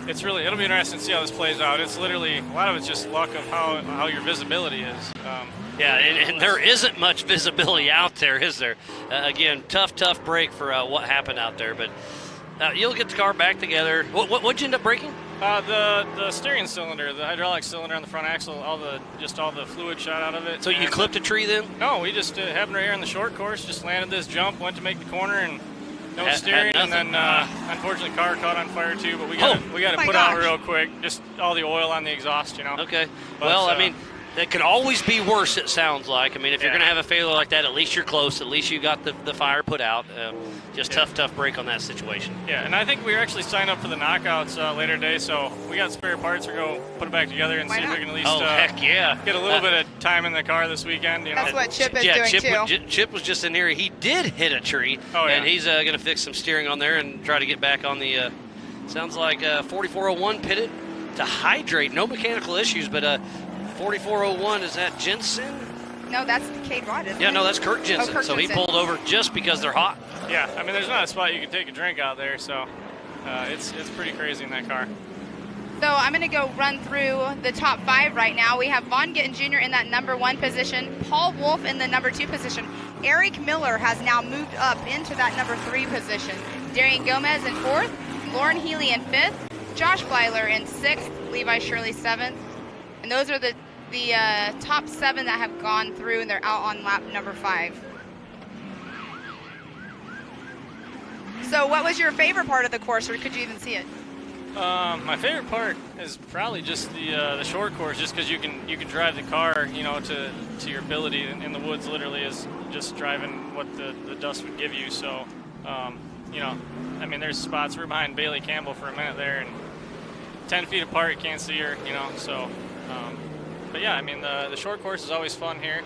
It'll be interesting to see how this plays out. It's literally, a lot of it's just luck of how your visibility is. And there isn't much visibility out there, is there? Again, tough break for what happened out there. But you'll get the car back together. What'd you end up breaking? The steering cylinder, the hydraulic cylinder on the front axle, all the fluid shot out of it. So you clipped a tree then? No, we just happened right here on the short course. Just landed this jump, went to make the corner, and no steering, and then unfortunately the car caught on fire too. But we got to put out real quick. Just all the oil on the exhaust, you know. Okay. But, well, I mean, that could always be worse, it sounds like. I mean, if you're going to have a failure like that, at least you're close. At least you got the fire put out. Just tough break on that situation. Yeah, and I think we actually signed up for the knockouts later today, so we got spare parts. We're going to put it back together and see if we can at least heck yeah. get a little bit of time in the car this weekend. You know? That's what Chip is doing, too. Chip was just in here. He did hit a tree, and he's going to fix some steering on there and try to get back on the, sounds like 4401 pitted to hydrate. No mechanical issues, but 4401, is that Jensen? No, that's Cade Rod, isn't it? Yeah, no, that's Kirk Jensen. Kirk so Jensen. He pulled over just because they're hot. Yeah, I mean, there's not a spot you can take a drink out there, so it's pretty crazy in that car. So I'm going to go run through the top 5 right now. We have Vaughn Gittin Jr. in that number 1 position, Paul Wolf in the number 2 position. Eric Miller has now moved up into that number 3 position. Darian Gomez in 4th, Lauren Healy in 5th, Josh Bleiler in 6th, Levi Shirley 7th. And those are the top 7 that have gone through, and they're out on lap number 5. So what was your favorite part of the course, or could you even see it? My favorite part is probably just the short course, just because you can drive the car, you know, to your ability in the woods. Literally is just driving what the dust would give you. So, you know, I mean, there's spots. We're behind Bailey Campbell for a minute there, and 10 feet apart, you can't see her, you know. So, but yeah, I mean, the short course is always fun here,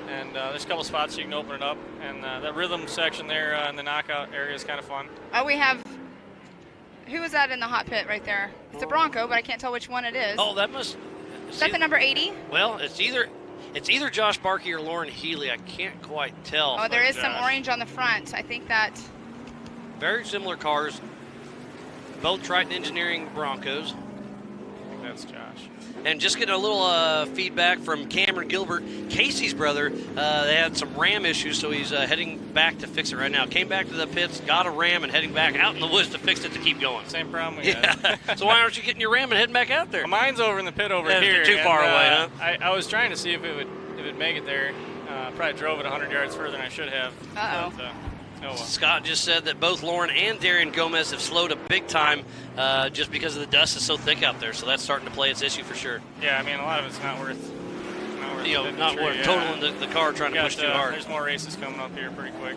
and there's a couple spots you can open it up, and that rhythm section there in the knockout area is kind of fun. Oh, we have. Who is that in the hot pit right there? It's a Bronco, but I can't tell which one it is. Oh, that must. Is that the number 80? Well, it's either Josh Barkey or Lauren Healy. I can't quite tell. Oh, there is some orange on the front. I think that. Very similar cars. Both Triton Engineering Broncos. I think that's Josh. And just getting a little feedback from Cameron Gilbert, Casey's brother. They had some RAM issues, so he's heading back to fix it right now. Came back to the pits, got a RAM, and heading back out in the woods to fix it to keep going. Same problem we had. So why aren't you getting your RAM and heading back out there? Well, mine's over in the pit over here. Too far away, huh? I was trying to see if it would make it there. Probably drove it 100 yards further than I should have. Uh-oh. But, oh well. Scott just said that both Lauren and Darian Gomez have slowed a big time just because of the dust is so thick out there. So that's starting to play its issue for sure. Yeah, I mean, a lot of it's not worth not worth totaling the car trying to push too hard. There's more races coming up here pretty quick.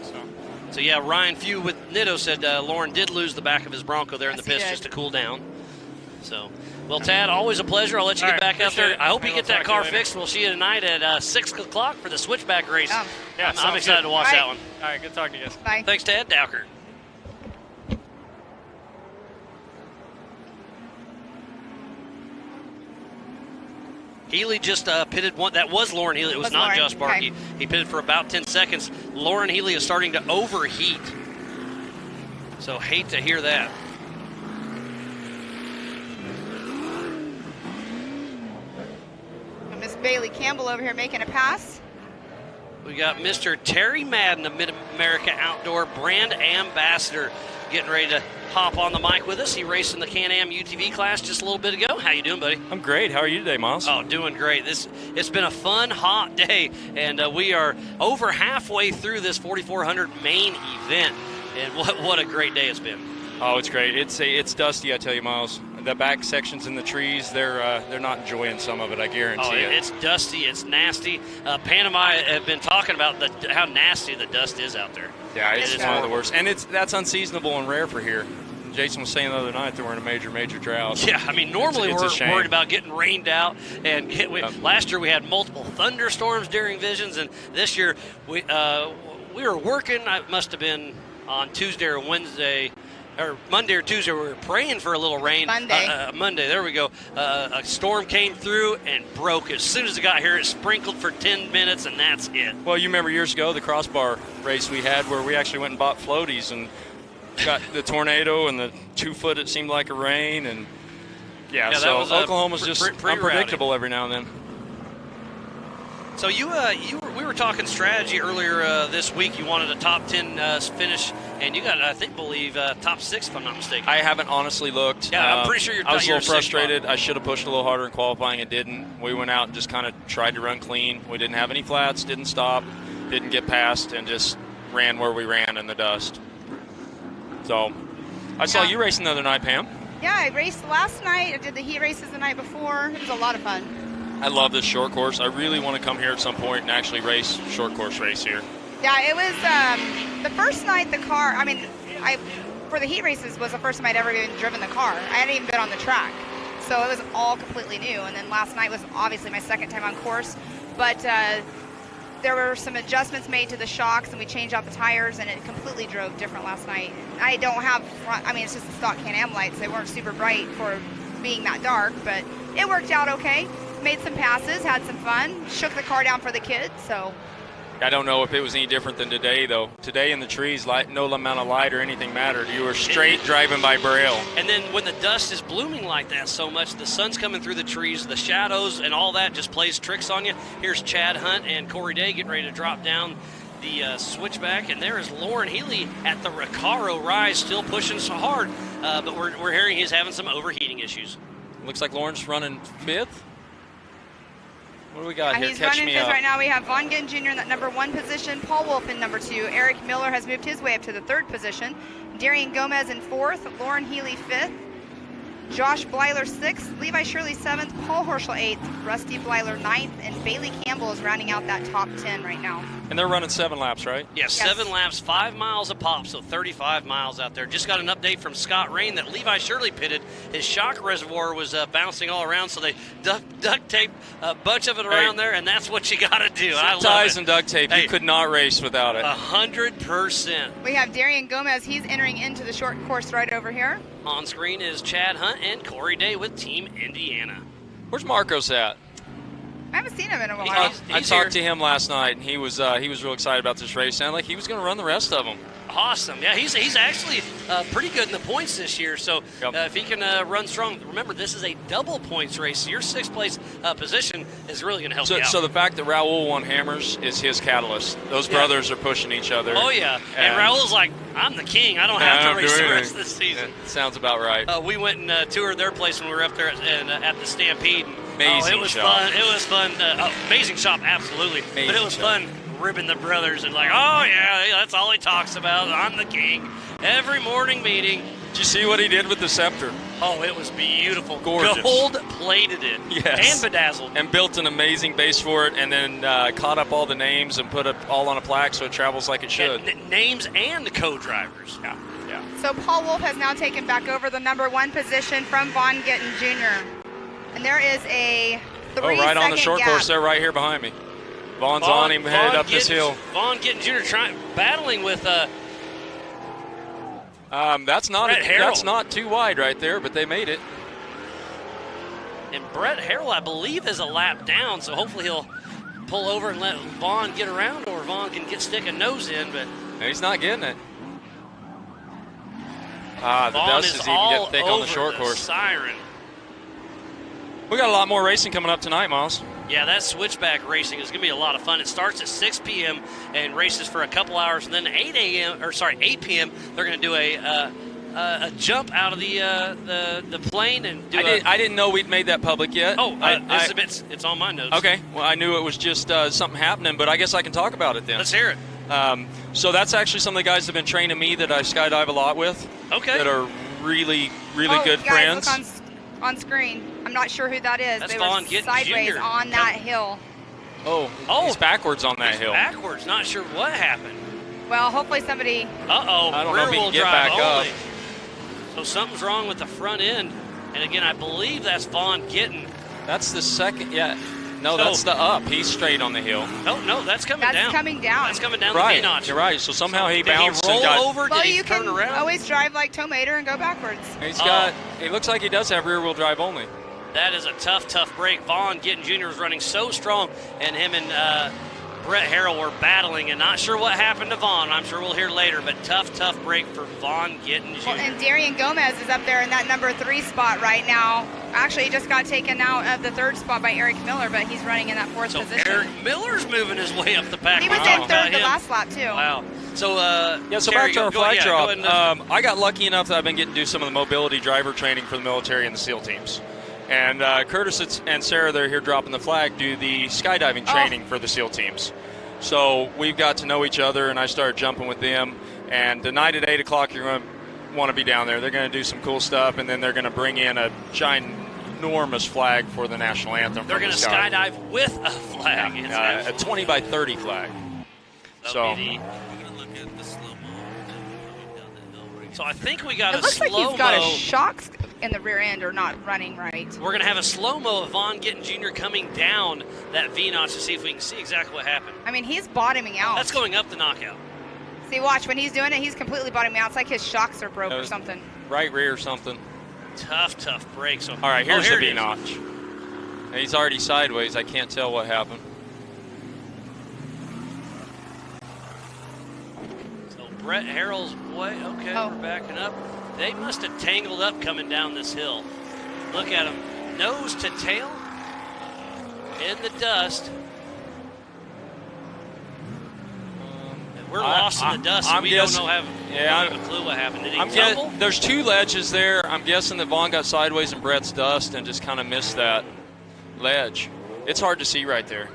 So yeah, Ryan Few with Nitto said Lauren did lose the back of his Bronco there in the pits just to cool down. So, well, Tad, always a pleasure. I'll let you get back out there. I hope you get that car fixed. We'll see you tonight at 6 o'clock for the switchback race. Yeah, I'm excited to watch that one. All right, good talking to you guys. Bye. Thanks, Tad Dowker. Healy just pitted one. That was Lauren Healy. It was not Josh Barkey. Okay. He pitted for about 10 seconds. Lauren Healy is starting to overheat. So hate to hear that. Miss Bailey Campbell over here making a pass. We got Mr. Terry Madden, a Mid-America Outdoor brand ambassador, getting ready to hop on the mic with us. He raced in the Can-Am UTV class just a little bit ago. How you doing, buddy? I'm great. How are you today, Miles? Oh, doing great. It's been a fun, hot day, and we are over halfway through this 4400 main event, and what a great day it's been. Oh, it's great. It's dusty, I tell you, Miles. The back sections in the trees, they're not enjoying some of it, I guarantee you. It's dusty. It's nasty. Panama have been talking about how nasty the dust is out there. Yeah, it's one of the worst. And that's unseasonable and rare for here. Jason was saying the other night that we're in a major drought. Yeah, I mean, normally we're worried about getting rained out. And last year we had multiple thunderstorms during Visions, and this year we were working. It must have been on Tuesday or Wednesday, or Monday or Tuesday. We were praying for a little rain. Monday, there we go. A storm came through and broke. As soon as it got here, it sprinkled for 10 minutes, and that's it. Well, you remember years ago the crossbar race we had where we actually went and bought floaties and got the tornado and the 2 foot, it seemed like, a rain. And yeah, so Oklahoma's just unpredictable every now and then. So we were talking strategy earlier this week. You wanted a top 10 finish and you got, I believe, top 6 if I'm not mistaken. I haven't honestly looked. Yeah, I'm pretty sure you're. I was a you're little frustrated. I should have pushed a little harder in qualifying and didn't. We went out and just kind of tried to run clean. We didn't have any flats, didn't stop, didn't get past, and just ran where we ran in the dust. So I saw you racing the other night, Pam. Yeah, I raced last night. I did the heat races the night before. It was a lot of fun. I love this short course. I really want to come here at some point and actually race short course race here. Yeah, it was the first night the car, for the heat races was the first time I'd ever even driven the car. I hadn't even been on the track. So it was all completely new. And then last night was obviously my second time on course. But there were some adjustments made to the shocks, and we changed out the tires, and it completely drove different last night. I don't have front, it's just the stock Can-Am lights. They weren't super bright for being that dark, but it worked out okay. Made some passes, had some fun, shook the car down for the kids, so. I don't know if it was any different than today, though. Today in the trees, no amount of light or anything mattered. You were straight driving by Braille. And then when the dust is blooming like that so much, the sun's coming through the trees, the shadows and all that just plays tricks on you. Here's Chad Hunt and Corey Day getting ready to drop down the switchback, and there is Lauren Healy at the Recaro Rise, still pushing so hard, but we're hearing he's having some overheating issues. Looks like Lauren's running 5th. What do we got here? He's Catch running me fifth up. right now. We have Vaughn Gittin Jr. in that number 1 position. Paul Wolf in number 2. Eric Miller has moved his way up to the 3rd position. Darian Gomez in 4th. Lauren Healy 5th. Josh Blyler 6th. Levi Shirley 7th. Paul Horschel 8th. Rusty Blyler 9th. And Bailey Campbell is rounding out that top 10 right now. And they're running 7 laps, right? Yes, 7 laps, 5 miles a pop, so 35 miles out there. Just got an update from Scott Rain that Levi Shirley pitted. His shock reservoir was bouncing all around, so they duct taped a bunch of it around there, and that's what you got to do. I love ties it. and duct tape. You could not race without it. 100%. We have Darian Gomez. He's entering into the short course right over here. On screen is Chad Hunt and Corey Day with Team Indiana. Where's Marcos at? I haven't seen him in a while. I talked to him last night, and he was real excited about this race. Sounded like he was going to run the rest of them. Awesome. Yeah, he's actually pretty good in the points this year. So if he can run strong, remember this is a double points race. So your 6th place position is really going to help you out. So the fact that Raul won Hammers is his catalyst. Those brothers are pushing each other. Oh yeah, and Raul's like, I'm the king. I don't have to race the rest of the season. Sounds about right. We went and toured their place when we were up there at the Stampede. Amazing it was shop. fun. It was fun. Amazing shop, absolutely. Amazing but it was fun ribbing the brothers and like, oh yeah, that's all he talks about. I'm the king. Every morning meeting. Did you see what he did with the scepter? Oh, it was beautiful. Gorgeous. Gold plated it. Yes. And bedazzled. And built an amazing base for it, and then caught up all the names and put it all on a plaque so it travels like it should. Names and co-drivers. Yeah. So Paul Wolf has now taken back over the number 1 position from Vaughn Gittin Jr. And there is a 3-second right on the short gap. course there, right here behind me. Vaughn's on him, headed up this hill. Vaughn Gittin Jr. battling with that's not too wide right there, but they made it. And Brett Harrell, I believe, is a lap down, so hopefully he'll pull over and let Vaughn get around, or Vaughn can stick a nose in. But he's not getting it. The dust is even getting thick on the short course. Siren. We got a lot more racing coming up tonight, Miles. Yeah, that switchback racing is going to be a lot of fun. It starts at 6 p.m. and races for a couple hours, and then 8 p.m. they're going to do a jump out of the plane and do I didn't know we'd made that public yet. Oh, it's on my notes. Okay, well, I knew it was just something happening, but I guess I can talk about it then. Let's hear it. So that's actually some of the guys that have been training me that I skydive a lot with. Okay. That are really, really good friends. Look on screen. I'm not sure who that is. That's they Vaughn were Gittin sideways Jr. on that hill. Oh, he's backwards on that hill. Backwards. Not sure what happened. Well, hopefully somebody. I don't know if he can get drive back up. So something's wrong with the front end. And again, I believe that's Vaughn Gittin. That's the second. Yeah. No, that's the up. He's straight on the hill. No, that's coming down. That's coming down. That's coming down right. the V-notch. You're right. So somehow he did bounced he roll and got over. Well, did he you turn can around? always drive like Tomater and go backwards. He's got. It looks like he does have rear-wheel drive only. That is a tough break. Vaughn Gittin Jr. was running so strong, and him and Brett Harrell were battling, and not sure what happened to Vaughn. I'm sure we'll hear later, but tough break for Vaughn Gittin Jr. Well, and Darian Gomez is up there in that number 3 spot right now. Actually, he just got taken out of the 3rd spot by Eric Miller, but he's running in that 4th position. Eric Miller's moving his way up the pack. He was in 3rd the last lap, too. Wow. So, so Terry, back to our flag drop. I I got lucky enough that I've been getting to do some of the mobility driver training for the military and the SEAL teams. And Curtis and Sarah, they're here dropping the flag, do the skydiving training for the SEAL teams. So we've got to know each other, and I started jumping with them. And tonight at 8 o'clock, you're going to want to be down there. They're going to do some cool stuff, and then they're going to bring in a ginormous flag for the national anthem. They're going to skydive with a flag. A 20 by 30 flag. So I think we got it a looks slow-mo. like he's got a shocks in the rear end or not running right. We're going to have a slow-mo of Vaughn Gittin Jr. coming down that V-notch to see if we can see exactly what happened. I mean, he's bottoming out. That's going up the knockout. See, watch. When he's doing it, he's completely bottoming out. It's like his shocks are broke or something. Right rear or something. Tough break. So, all right, here's the V-notch. He's already sideways. I can't tell what happened. So Brett Harrell's way. Okay, we're backing up. They must have tangled up coming down this hill. Look at him, nose to tail in the dust. We're lost in the dust. So we don't have a clue what happened. Did he tumble? There's 2 ledges there. I'm guessing that Vaughn got sideways in Brett's dust and just kind of missed that ledge. It's hard to see right there.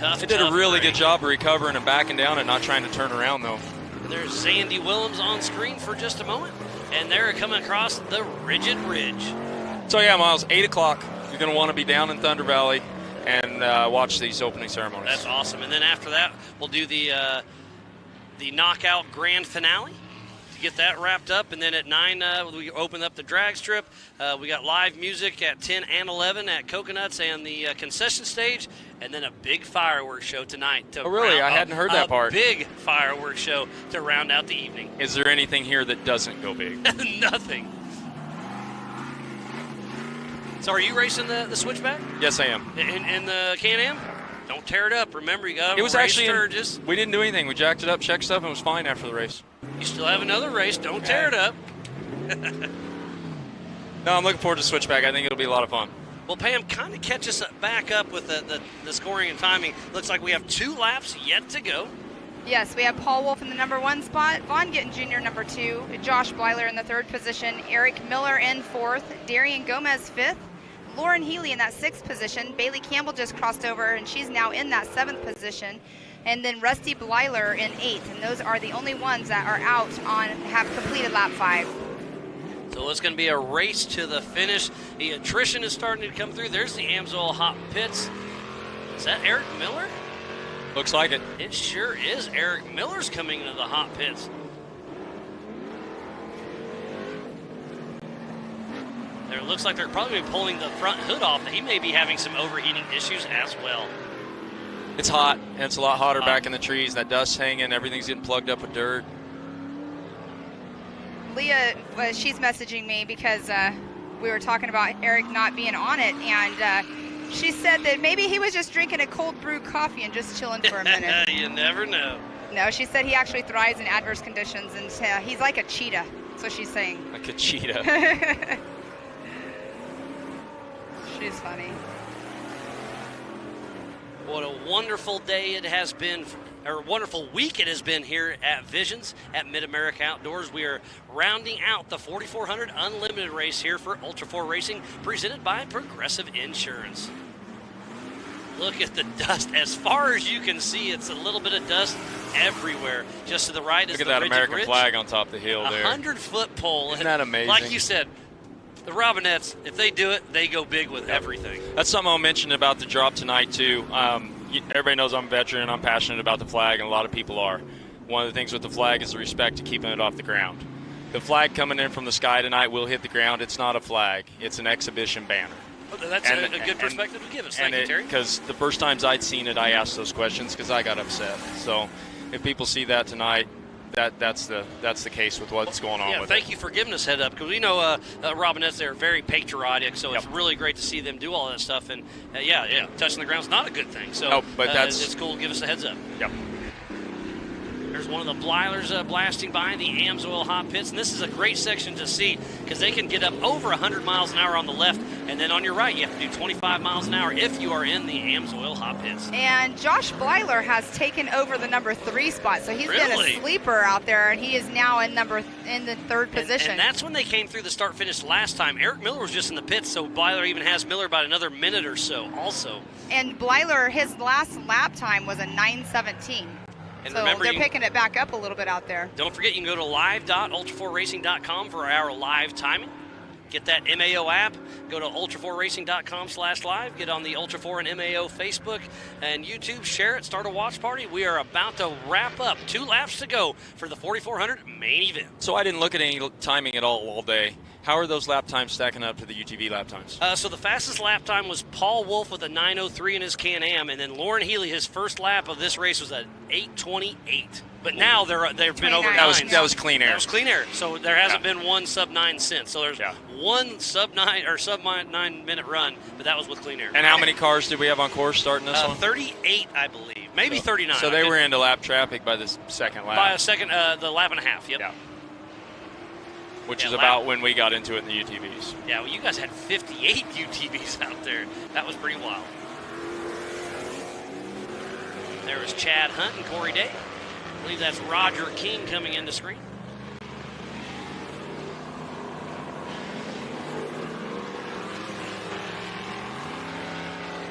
They did a really good job of recovering and backing down and not trying to turn around, though. There's Zandy Willems on screen for just a moment, and they're coming across the Rigid Ridge. So, yeah, Miles, 8 o'clock. You're going to want to be down in Thunder Valley and watch these opening ceremonies. That's awesome. And then after that, we'll do the knockout grand finale to get that wrapped up. And then at 9, we open up the drag strip. We got live music at 10 and 11 at Coconuts and the concession stage. And then a big fireworks show tonight. Oh, really? I hadn't heard that part. A big fireworks show to round out the evening. Is there anything here that doesn't go big? Nothing. So are you racing the switchback? Yes, I am. In the Can-Am? Don't tear it up. Remember, you got to race actually Sturgis. We didn't do anything. We jacked it up, checked stuff, and it was fine after the race. You still have another race. Don't tear it up. No, I'm looking forward to switchback. I think it'll be a lot of fun. Well, Pam, kind of catch us back up with the scoring and timing. Looks like we have 2 laps yet to go. Yes, we have Paul Wolf in the number 1 spot, Vaughn Gittin Jr. number 2, Josh Bleiler in the 3rd position, Eric Miller in 4th, Darian Gomez 5th, Lauren Healy in that 6th position. Bailey Campbell just crossed over, and she's now in that 7th position. And then Rusty Bleiler in 8th, and those are the only ones that are out have completed lap 5. So it's going to be a race to the finish. The attrition is starting to come through. There's the Amsoil Hot Pits. Is that Eric Miller? Looks like it. It sure is. Eric Miller's coming into the hot pits. It looks like they're probably pulling the front hood off. He may be having some overheating issues as well. It's hot, and it's a lot hotter back in the trees. That dust's hanging. Everything's getting plugged up with dirt. Leah, she's messaging me because we were talking about Eric not being on it, and she said that maybe he was just drinking a cold brew coffee and just chilling for a minute. You never know. No, she said he actually thrives in adverse conditions, and he's like a cheetah. That's what she's saying. Like a cheetah. She's funny. What a wonderful day it has been, or wonderful week it has been here at Visions at Mid-America Outdoors. We are rounding out the 4400 Unlimited race here for Ultra 4 Racing, presented by Progressive Insurance. Look at the dust. As far as you can see, it's a little bit of dust everywhere. Just to the right is the Rigid Ridge. Look at that American flag on top of the hill there. 100-foot pole. Isn't that amazing? Like you said, the Robinettes, if they do it, they go big with everything. That's something I'll mention about the drop tonight, too. Everybody knows I'm a veteran and I'm passionate about the flag, and a lot of people are. One of the things with the flag is the respect to keeping it off the ground. The flag coming in from the sky tonight will hit the ground. It's not a flag. It's an exhibition banner. Well, that's a good perspective to give us. Thank you, Terry. Because the first times I'd seen it, I asked those questions because I got upset. So if people see that tonight, that's the case with what's going on. Yeah, with thank you for giving us head up, because we know Robinettes, they're very patriotic, so it's really great to see them do all that stuff. And touching the ground's not a good thing. So but it's cool to give us a heads up. Yep. There's one of the Bleilers blasting by the Amsoil hot pits, and this is a great section to see because they can get up over 100 miles an hour on the left, and then on your right you have to do 25 miles an hour if you are in the Amsoil hot pits. And Josh Bleiler has taken over the number 3 spot, so he's been a sleeper out there, and he is now in the third position. And that's when they came through the start-finish last time. Eric Miller was just in the pits, so Bleiler even has Miller about another minute or so also. And Bleiler, his last lap time was a 9:17. And so remember, they're picking it back up a little bit out there. Don't forget, you can go to live.ultra4racing.com for our live timing. Get that MAO app. Go to ultra4racing.com/live. Get on the Ultra 4 and MAO Facebook and YouTube. Share it. Start a watch party. We are about to wrap up. 2 laps to go for the 4400 main event. So I didn't look at any timing at all day. How are those lap times stacking up to the UTV lap times? So the fastest lap time was Paul Wolf with a 9:03 in his Can-Am, and then Lauren Healy, his first lap of this race was at 8:28. But now they've been over 9. That was clean air. That was clean air. So there hasn't been one sub-9 since. So there's one sub-9 or sub-9 minute run, but that was with clean air. And how many cars did we have on course starting this one? 38, I believe. Maybe 39. So they were into lap traffic by the second lap. By a second, the lap and a half, yep. Yeah. Which is about when we got into it in the UTVs. Yeah, well, you guys had 58 UTVs out there. That was pretty wild. There was Chad Hunt and Corey Day. I believe that's Roger King coming into screen.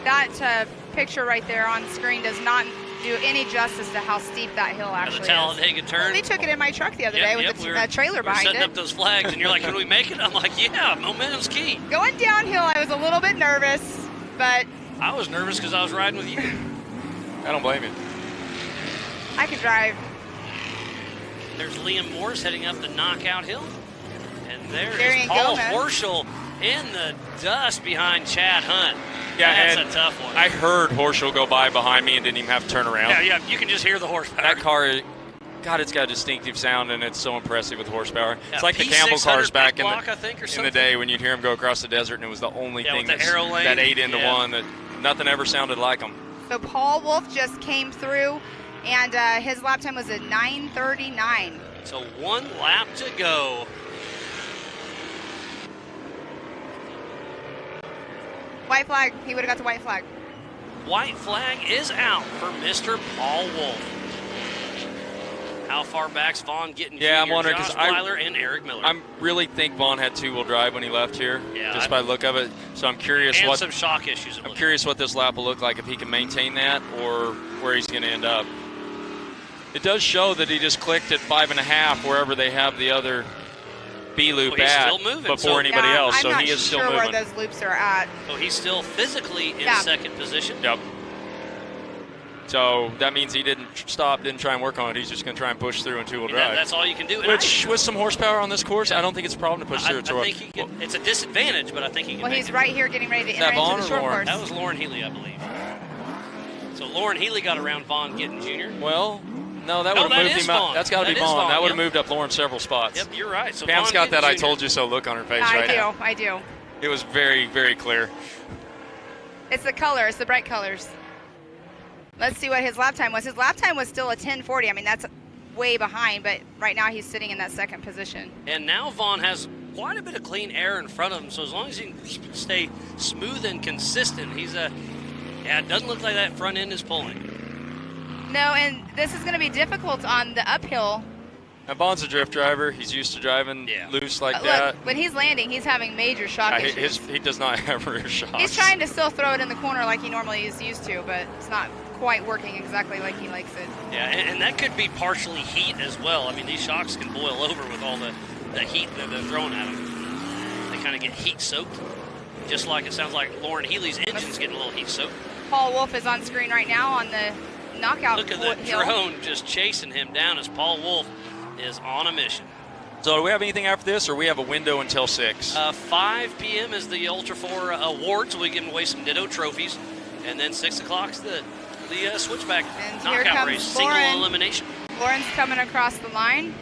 That picture right there on screen does not do any justice to how steep that hill actually is. The Talladega turn. We took it in my truck the other day with the trailer behind it. Setting up those flags, and you're like, can we make it? I'm like, yeah, momentum's key. Going downhill, I was a little bit nervous, but... I was nervous because I was riding with you. I don't blame you. I can drive. There's Liam Morris heading up the knockout hill. And there's Darian Paul Gomez. Horschel in the dust behind Chad Hunt. Yeah, that's a tough one. I heard Horschel go by behind me and didn't even have to turn around. Yeah, you can just hear the horsepower. That car, God, it's got a distinctive sound, and it's so impressive with horsepower. Yeah, it's like the Campbell cars back in the day when you'd hear them go across the desert, and it was the only thing that ate into one. That nothing ever sounded like them. So Paul Wolf just came through, and his lap time was at 9:39. So 1 lap to go. White flag. He would have got the white flag. White flag is out for Mr. Paul Wolf. How far back's Vaughn getting? Yeah, I'm wondering because Bleiler and Eric Miller. I really think Vaughn had 2-wheel drive when he left here, just by the look of it. So I'm curious and some shock issues. I'm curious what this lap will look like, if he can maintain that or where he's going to end up. It does show that he just clicked at 5.5 wherever they have the other B loop at before anybody else. So he is still moving. I'm not sure where those loops are at. So he's still physically in second position. Yep. So that means he didn't stop, didn't try and work on it. He's just going to try and push through in 2-wheel drive. That's all you can do. Which, with some horsepower on this course, I don't think it's a problem to push through. I think he can, it's a disadvantage, but I think he can. Well, he's right here getting ready to enter into the short course. That was Lauren Healy, I believe. So Lauren Healy got around Vaughn Gittin Jr. Well, no, that would have moved him up. That's got to be Vaughn. That would have moved up Lauren several spots. Yep, you're right. So Pam's got that I told you so look on her face right now. I do. It was very, very clear. It's the color. It's the bright colors. Let's see what his lap time was. His lap time was still a 10:40. I mean, that's way behind, but right now he's sitting in that second position. And now Vaughn has quite a bit of clean air in front of him, so as long as he can stay smooth and consistent, he's it doesn't look like that front end is pulling. No, and this is going to be difficult on the uphill. Now, Vaughn's a drift driver. He's used to driving loose like that. Look, when he's landing, he's having major shock issues. He does not have rear shocks. He's trying to still throw it in the corner like he normally is used to, but it's not quite working exactly like he likes it. Yeah, and that could be partially heat as well. I mean, these shocks can boil over with all the heat that they're throwing at them. They kind of get heat soaked, just like it sounds like Lauren Healy's engine's getting a little heat soaked. Paul Wolf is on screen right now on the knockout. Look at the drone just chasing him down as Paul Wolf is on a mission. So do we have anything after this, or we have a window until 6? 5 p.m. is the Ultra 4 awards. We're giving away some Ditto trophies. And then 6 o'clock's the switchback knockout race, single elimination. Lauren's coming across the line.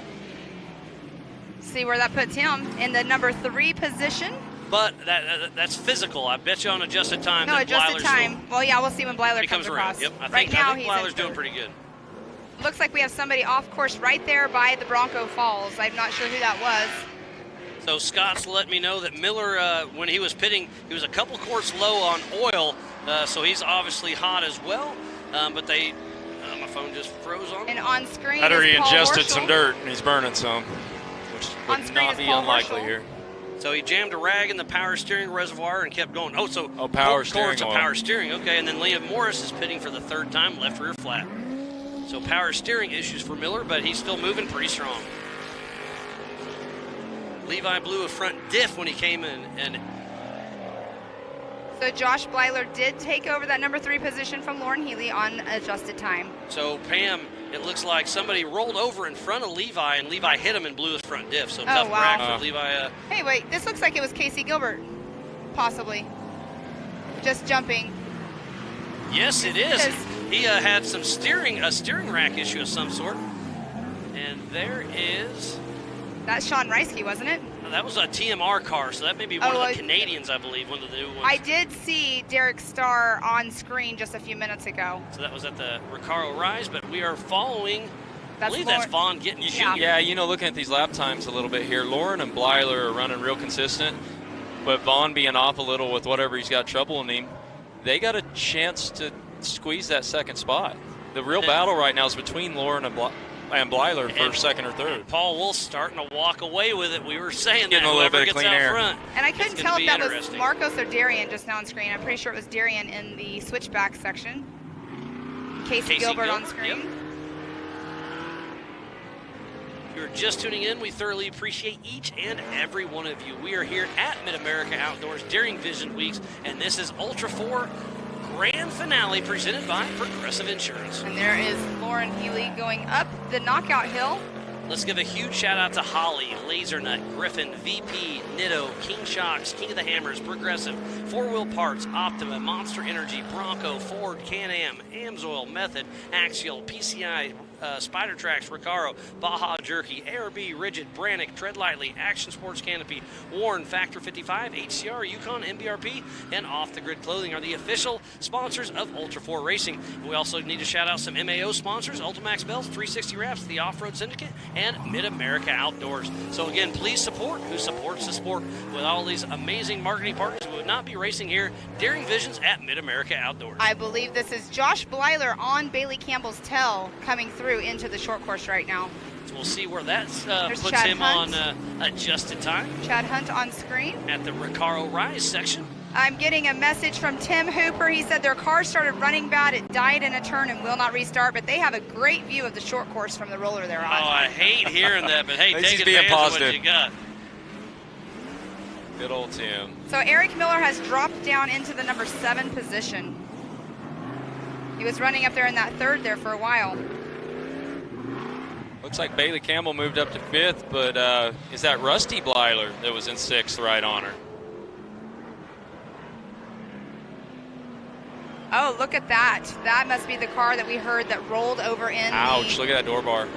See where that puts him in the number 3 position. But that's physical. I bet you on adjusted time. No, adjusted time. Well, yeah, we'll see when Blyler comes across. Yep. I think Blyler's doing pretty good. Looks like we have somebody off course right there by the Bronco Falls. I'm not sure who that was. So Scott's let me know that Miller, when he was pitting, he was a couple quarts low on oil, so he's obviously hot as well. But they, my phone just froze on. And on screen Better is he Paul ingested Horschel. some dirt and he's burning some, which would not be unlikely here. So he jammed a rag in the power steering reservoir and kept going. Power steering oil. Power steering, okay. And then Liam Morris is pitting for the 3rd time, left rear flat. So power steering issues for Miller, but he's still moving pretty strong. Levi blew a front diff when he came in. And so Josh Blyler did take over that number 3 position from Lauren Healy on adjusted time. So Pam, it looks like somebody rolled over in front of Levi, and Levi hit him and blew his front diff. So tough crack for Levi. Hey, wait, this looks like it was Casey Gilbert, possibly. Just jumping. Yes, it is. He had some steering rack issue of some sort. And there is... That's Sean Reisky, wasn't it? That was a TMR car, so that may be one of the Canadians, I believe, one of the new ones. I did see Derek Starr on screen just a few minutes ago. So that was at the Recaro Rise, but we are following, I believe that's Vaughn getting Jr. Yeah, looking at these lap times a little bit here, Lauren and Blyler are running real consistent, but Vaughn being off a little with whatever he's got trouble in him, they got a chance to squeeze that 2nd spot. The real battle right now is between Lauren and Blyler for 2nd or 3rd. Paul Wolf's starting to walk away with it. We were saying getting a little bit of clean air. Front, and I couldn't tell if that was Marcos or Darian just now on screen. I'm pretty sure it was Darian in the switchback section. Casey Gilbert on screen. Yep. If you're just tuning in, we thoroughly appreciate each and every one of you. We are here at Mid-America Outdoors during Vision Weeks, and this is Ultra 4 Grand Finale presented by Progressive Insurance. And there is Lauren Healy going up the knockout hill. Let's give a huge shout out to Holly, Lasernut, Griffin, VP, Nitto, King Shocks, King of the Hammers, Progressive, 4-Wheel Parts, Optima, Monster Energy, Bronco, Ford, Can-Am, Amsoil, Method, Axial, PCI, Spider Tracks, Recaro, Baja Jerky, ARB, Rigid, Brannick, Tread Lightly, Action Sports Canopy, Warren, Factor 55, HCR, Yukon, MBRP, and Off the Grid Clothing are the official sponsors of Ultra 4 Racing. And we also need to shout out some MAO sponsors, Ultimax Belts, 360 Wraps, the Off-Road Syndicate, and Mid-America Outdoors. So again, please support who supports the sport. With all these amazing marketing partners, we would not be racing here during Visions at Mid-America Outdoors. I believe this is Josh Blyler on Bailey Campbell's tail coming through into the short course right now. So we'll see where that puts Chad him Hunt. on adjusted time. Chad Hunt on screen. At the Recaro Rise section. I'm getting a message from Tim Hooper. He said their car started running bad. It died in a turn and will not restart, but they have a great view of the short course from the roller they're on. Oh, I hate hearing that, but hey, take being advantage positive. of what you got. Good old Tim. So Eric Miller has dropped down into the number 7 position. He was running up there in that 3rd there for a while. Looks like Bailey Campbell moved up to 5th, but is that Rusty Blyler that was in 6th right on her? Oh, look at that. That must be the car that we heard that rolled over in. Ouch, look at that door bar.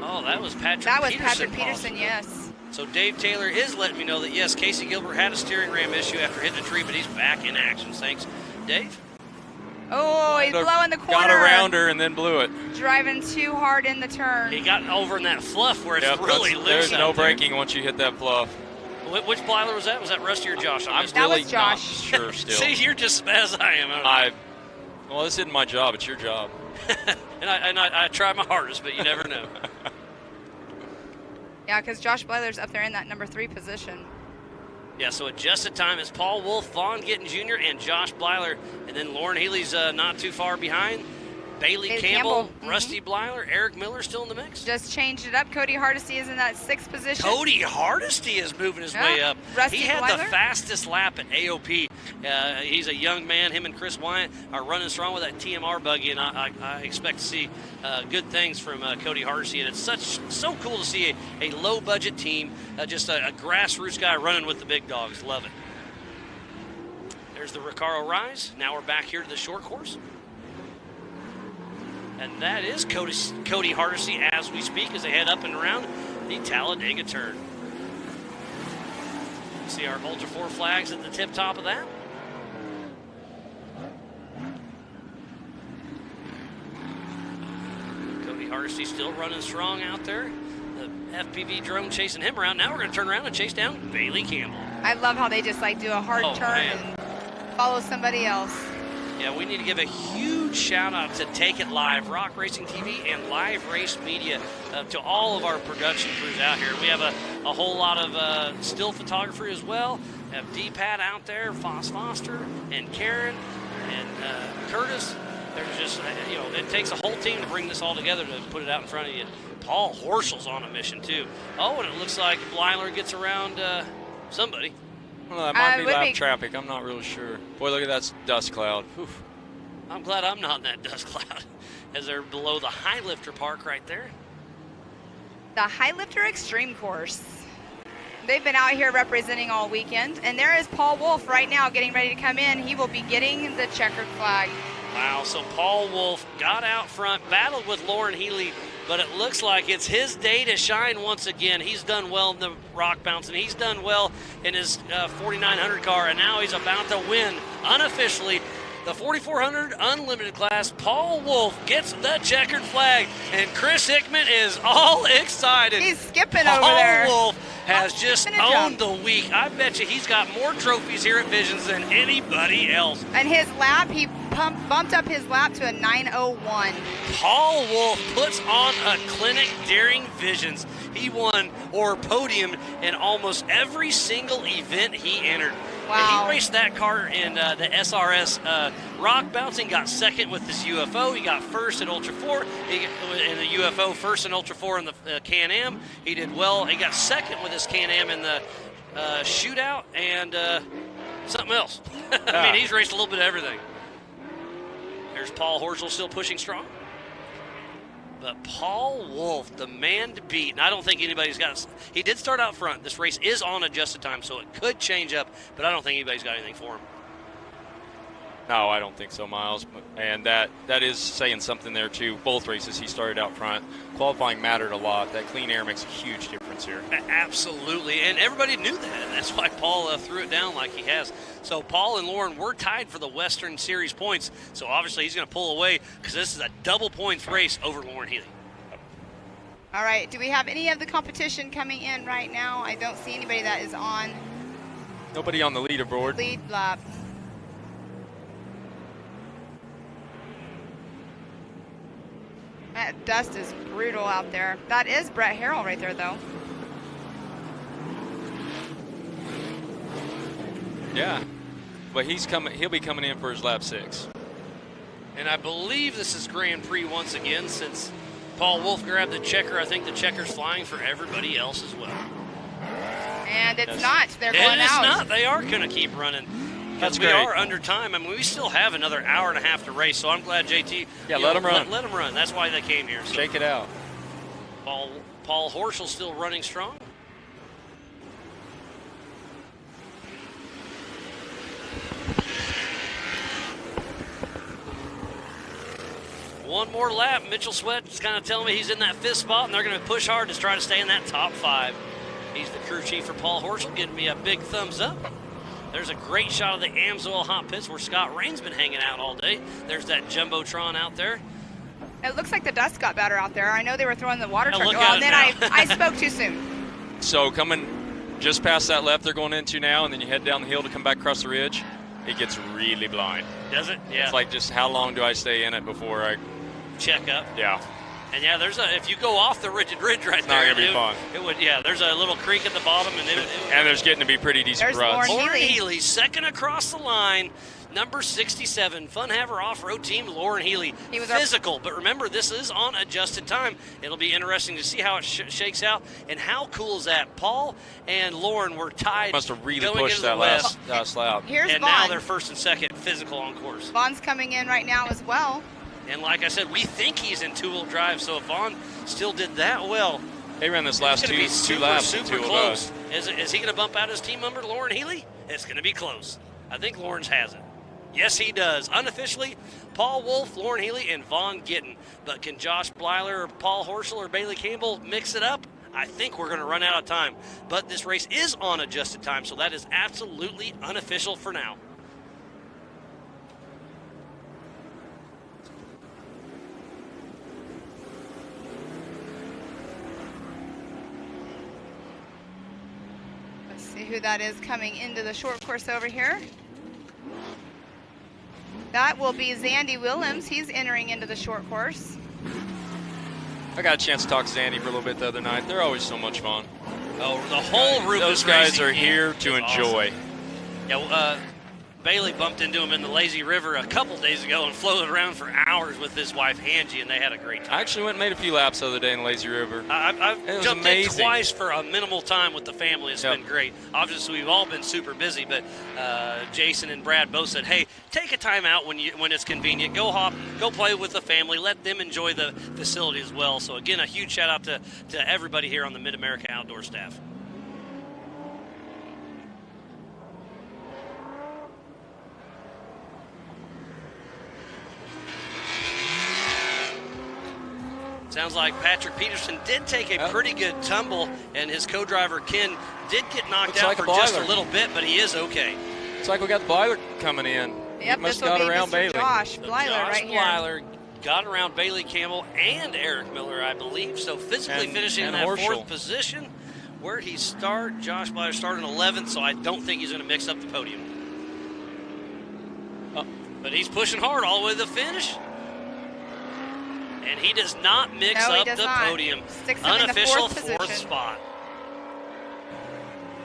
Oh, that was Patrick Peterson. That was Patrick Peterson, yes. So Dave Taylor is letting me know that, yes, Casey Gilbert had a steering ram issue after hitting a tree, but he's back in action. Thanks, Dave. Oh, he's blowing the corner. Got around her and then blew it. Driving too hard in the turn. He got over in that fluff where it's really loose. There's no braking once you hit that fluff. Which Blyler was that? Was that Rusty or Josh? I'm that really was Josh. not sure still. See, you're just as I am. Well, this isn't my job. It's your job. and I try my hardest, but you never know. Yeah, because Josh Blyler's up there in that number 3 position. Yeah, so adjusted time is Paul Wolf, Vaughn Gittin Jr., and Josh Blyler. And then Lauren Healy's not too far behind. Bailey Campbell, Rusty Blyler, Eric Miller still in the mix. Just changed it up. Cody Hardesty is in that 6th position. Cody Hardesty is moving his way up. Rusty he had Blyler? the fastest lap at AOP. He's a young man. Him and Chris Wyant are running strong with that TMR buggy, and I expect to see good things from Cody Hardesty. And it's so cool to see a low-budget team, just a grassroots guy running with the big dogs. Love it. There's the Recaro Rise. Now we're back here to the short course. And that is Cody Hardesty as we speak as they head up and around the Talladega turn. See our Ultra 4 flags at the tip top of that. Cody Hardesty still running strong out there. The FPV drone chasing him around. Now we're going to turn around and chase down Bailey Campbell. I love how they just like do a hard turn and follow somebody else. Yeah, we need to give a huge shout out to Take It Live, Rock Racing TV, and Live Race Media, to all of our production crews out here. We have a whole lot of still photography as well. We have D-Pat out there, Foster, and Karen, and Curtis. There's just, it takes a whole team to bring this all together to put it out in front of you. Paul Horschel's on a mission too. Oh, and it looks like Blyler gets around somebody. Well, that might be lap traffic. I'm not really sure. Boy, look at that dust cloud. Whew. I'm glad I'm not in that dust cloud as they're below the High Lifter Park right there. The High Lifter Extreme Course. They've been out here representing all weekend. And there is Paul Wolf right now getting ready to come in. He will be getting the checkered flag. Wow, so Paul Wolf got out front, battled with Lauren Healy, but it looks like it's his day to shine once again. He's done well in the rock bounce, and he's done well in his 4900 car, and now he's about to win unofficially the 4400 Unlimited class. Paul Wolf gets the checkered flag, and Chris Hickman is all excited. He's skipping over there. Paul Wolf has just owned the week. I bet you he's got more trophies here at Visions than anybody else. And his lap, he bumped up his lap to a 9:01. Paul Wolf puts on a clinic during Visions. He won or podiumed in almost every single event he entered. Wow. He raced that car in the SRS rock bouncing, got second with his UFO. He got first at Ultra 4. In the UFO, first in Ultra 4 in the Can-Am. He did well. He got second with his Can-Am in the shootout and something else. I mean, he's raced a little bit of everything. There's Paul Horschel still pushing strong. But Paul Wolf, the man to beat, and I don't think anybody's got – he did start out front. This race is on adjusted time, so it could change up, but I don't think anybody's got anything for him. No, I don't think so, Miles. And that is saying something there, too. Both races, he started out front. Qualifying mattered a lot. That clean air makes a huge difference here. Absolutely, and everybody knew that, and that's why Paul threw it down like he has. So Paul and Lauren were tied for the Western Series points, so obviously he's going to pull away because this is a double points race over Lauren Healy. All right, do we have any of the competition coming in right now? I don't see anybody that is on. Nobody on the leaderboard. Lead lap. That dust is brutal out there. That is Brett Harrell right there, though. Yeah, but he'll be coming in for his lap 6. And I believe this is Grand Prix once again since Paul Wolf grabbed the checker. I think the checker's flying for everybody else as well. And it's not. They're going out. It's not. They are going to keep running. That's we great. are under time. I mean, we still have another hour and a half to race, so I'm glad JT. Yeah, let them run. Let them run. That's why they came here. So shake it out. Paul Horschel still running strong. One more lap. Mitchell Sweat's kind of telling me he's in that 5th spot, and they're going to push hard to try to stay in that top 5. He's the crew chief for Paul Horschel, giving me a big thumbs up. There's a great shot of the Amsoil hot pits where Scott Rain's been hanging out all day. There's that Jumbotron out there. It looks like the dust got better out there. I know they were throwing the water truck. Look Well, at then I spoke too soon. So coming just past that left they're going into now, and then you head down the hill to come back across the ridge, it gets really blind. Does it? Yeah. It's like, just how long do I stay in it before I check up? Yeah. And yeah, if you go off the rigid ridge right it's there, not gonna be fun. It would. Yeah, there's a little creek at the bottom, and and there's getting to be pretty decent ruts. Lauren Healy, second across the line, number 67, Fun Haver Off-Road Team, Lauren Healy. He was physical, but remember, this is on adjusted time. It'll be interesting to see how it shakes out, and how cool is that? Paul and Lauren were tied. Must have really going pushed into that the last lap. Here's and Vaughn. Now they're first and second, physical on course. Vaughn's coming in right now as well. And like I said, we think he's in two-wheel drive, so if Vaughn still did that well, they ran this last two laps. Super close. Is he going to bump out his team member, Lauren Healy? It's going to be close. I think Lawrence has it. Yes, he does. Unofficially, Paul Wolf, Lauren Healy, and Vaughn Gittin. But can Josh Blyler, Paul Horschel, or Bailey Campbell mix it up? I think we're going to run out of time. But this race is on adjusted time, so that is absolutely unofficial for now. Let's see who that is coming into the short course over here. That will be Zandy Willems. He's entering into the short course. I got a chance to talk to Zandy for a little bit the other night. They're always so much fun. Oh, the whole Rufus Those guys are Racing here team to is enjoy. Awesome. Yeah, Bailey bumped into him in the Lazy River a couple days ago and floated around for hours with his wife Angie, and they had a great time. I actually went and made a few laps the other day in Lazy River. I've jumped in twice for a minimal time with the family. It's been great. Obviously, we've all been super busy, but Jason and Brad both said, hey, take a time out when it's convenient. Go play with the family. Let them enjoy the facility as well. So, again, a huge shout-out to everybody here on the Mid-America Outdoor staff. Sounds like Patrick Peterson did take a pretty good tumble, and his co-driver Ken did get knocked out for just a little bit, but he is okay. It's like we got Blyler coming in. Yep, must this will have be got around Mr. Bailey. Josh Blyler right here. Blyler got around Bailey Campbell and Eric Miller, I believe, so physically finishing in that fourth position. Where'd he start? Josh Blyler started in 11th, so I don't think he's going to mix up the podium. But he's pushing hard all the way to the finish. And he does not mix up the podium. Unofficial fourth spot.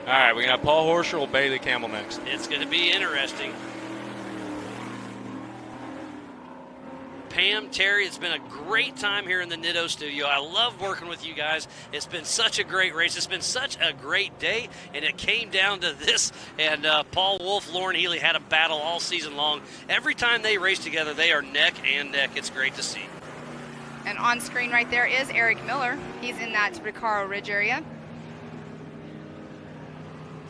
All right, we're going to have Paul Horschel or Bailey Campbell next. It's going to be interesting. Pam, Terry, it's been a great time here in the Nitto studio. I love working with you guys. It's been such a great race. It's been such a great day, and it came down to this. And Paul Wolf, Lauren Healy had a battle all season long. Every time they race together, they are neck and neck. It's great to see. And on screen right there is Eric Miller. He's in that Recaro Ridge area.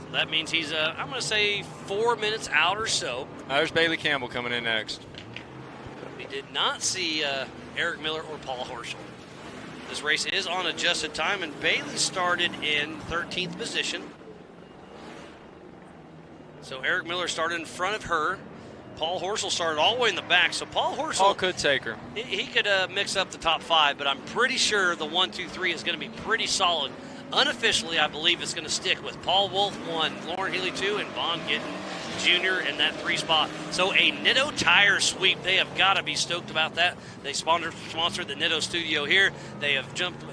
So that means he's, I'm going to say, 4 minutes out or so. There's Bailey Campbell coming in next. We did not see Eric Miller or Paul Horschel. This race is on adjusted time, and Bailey started in 13th position. So Eric Miller started in front of her. Paul Horschel started all the way in the back, so Paul could take her. He could mix up the top five, but I'm pretty sure the 1, 2, 3 is going to be pretty solid. Unofficially, I believe it's going to stick with Paul Wolf 1, Lauren Healy 2, and Vaughn Gittin Jr. in that 3 spot. So a Nitto tire sweep. They have got to be stoked about that. They sponsored the Nitto studio here. They have jumped,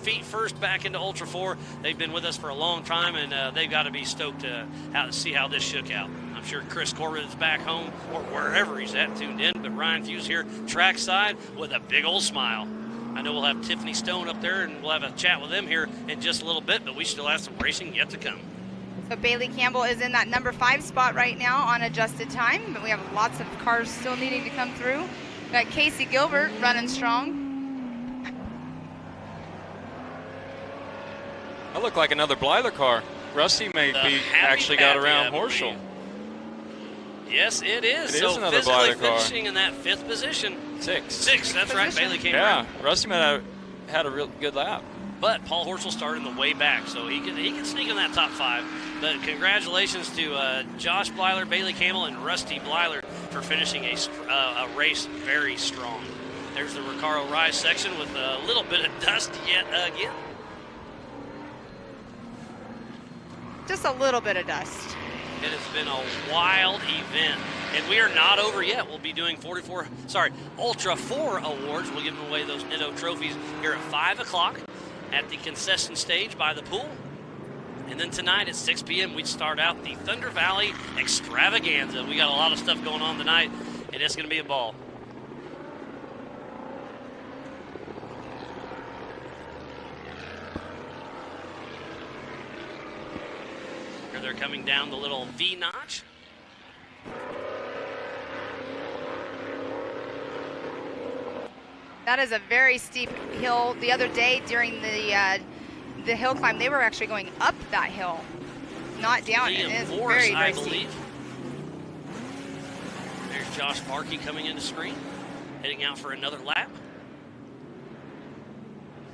feet first back into Ultra 4. They've been with us for a long time, and they've got to be stoked to see how this shook out. I'm sure Chris Corbett is back home or wherever he's at tuned in, but Ryan Fuse here trackside with a big old smile. I know we'll have Tiffany Stone up there, and we'll have a chat with them here in just a little bit, but we still have some racing yet to come. So Bailey Campbell is in that number 5 spot right now on adjusted time, but we have lots of cars still needing to come through. We got Casey Gilbert running strong. That looked like another Blyler car. Rusty may be actually got around Horschel. Yes, it is. It is another physically Blyler car. Finishing in that 5th position. 6. That's right. Bailey came around. Yeah, Rusty might have had a real good lap. But Paul Horschel started in the way back, so he can sneak in that top 5. But congratulations to Josh Blyler, Bailey Campbell, and Rusty Blyler for finishing a race very strong. There's the Recaro Rise section with a little bit of dust yet again. Just a little bit of dust. It has been a wild event, and we are not over yet. We'll be doing Ultra 4 awards. We'll give away those Nitto trophies here at 5 o'clock at the concession stage by the pool. And then tonight at 6 p.m., we start out the Thunder Valley Extravaganza. We got a lot of stuff going on tonight, and it's going to be a ball. Here they're coming down the little V-notch. That is a very steep hill. The other day during the hill climb, they were actually going up that hill, not down. It is very, very steep. Josh Barkey coming into screen, heading out for another lap.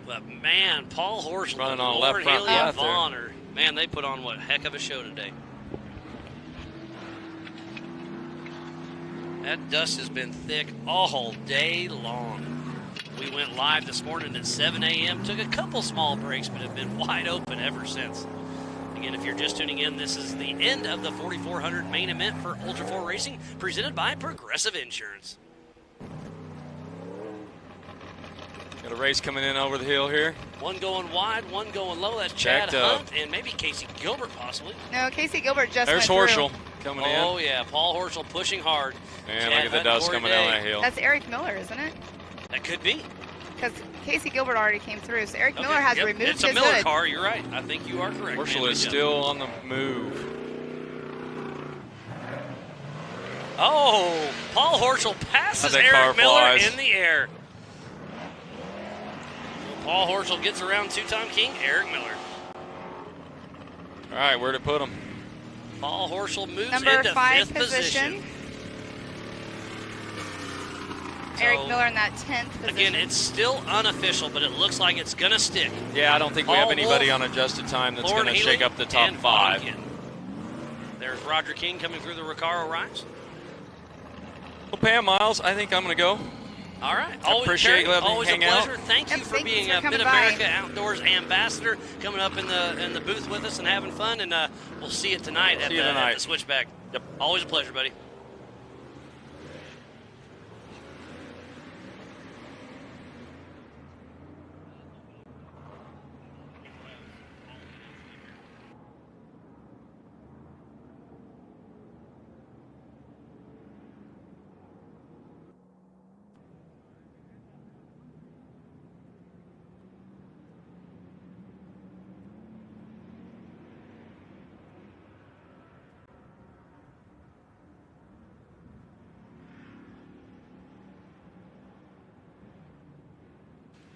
But man, Paul Horschel, running on Lauren left front Haley, and left Vaughn man, they put on one heck of a show today. That dust has been thick all day long. We went live this morning at 7 a.m. Took a couple small breaks, but have been wide open ever since. Again, if you're just tuning in, this is the end of the 4400 main event for Ultra 4 Racing, presented by Progressive Insurance. Got a race coming in over the hill here. One going wide, one going low. That's Chad Hunt and maybe Casey Gilbert possibly. No, Casey Gilbert just There's went Horschel through. coming in. Oh, yeah. Paul Horschel pushing hard. And look at the dust coming down that hill. That's Eric Miller, isn't it? That could be. Because Casey Gilbert already came through, so Eric Miller has removed his hood. It's a Miller car. You're right. I think you are correct. Horschel is still on the move. Oh, Paul Horschel passes Eric Miller in the air. Paul Horschel gets around two-time king Eric Miller. All right, where'd it put him? Paul Horschel moves Number into 5 fifth position. Eric Miller in that 10th position. Again, it's still unofficial, but it looks like it's going to stick. Yeah, I don't think we have anybody on adjusted time that's going to shake up the top 5. There's Roger King coming through the Recaro Rise. Well, Pam Miles, I think I'm going to go. All right. Always a pleasure. Out. Thank you for being a Mid-America Outdoors ambassador, coming up in the booth with us and having fun. And we'll see you tonight at the Switchback. Yep. Always a pleasure, buddy.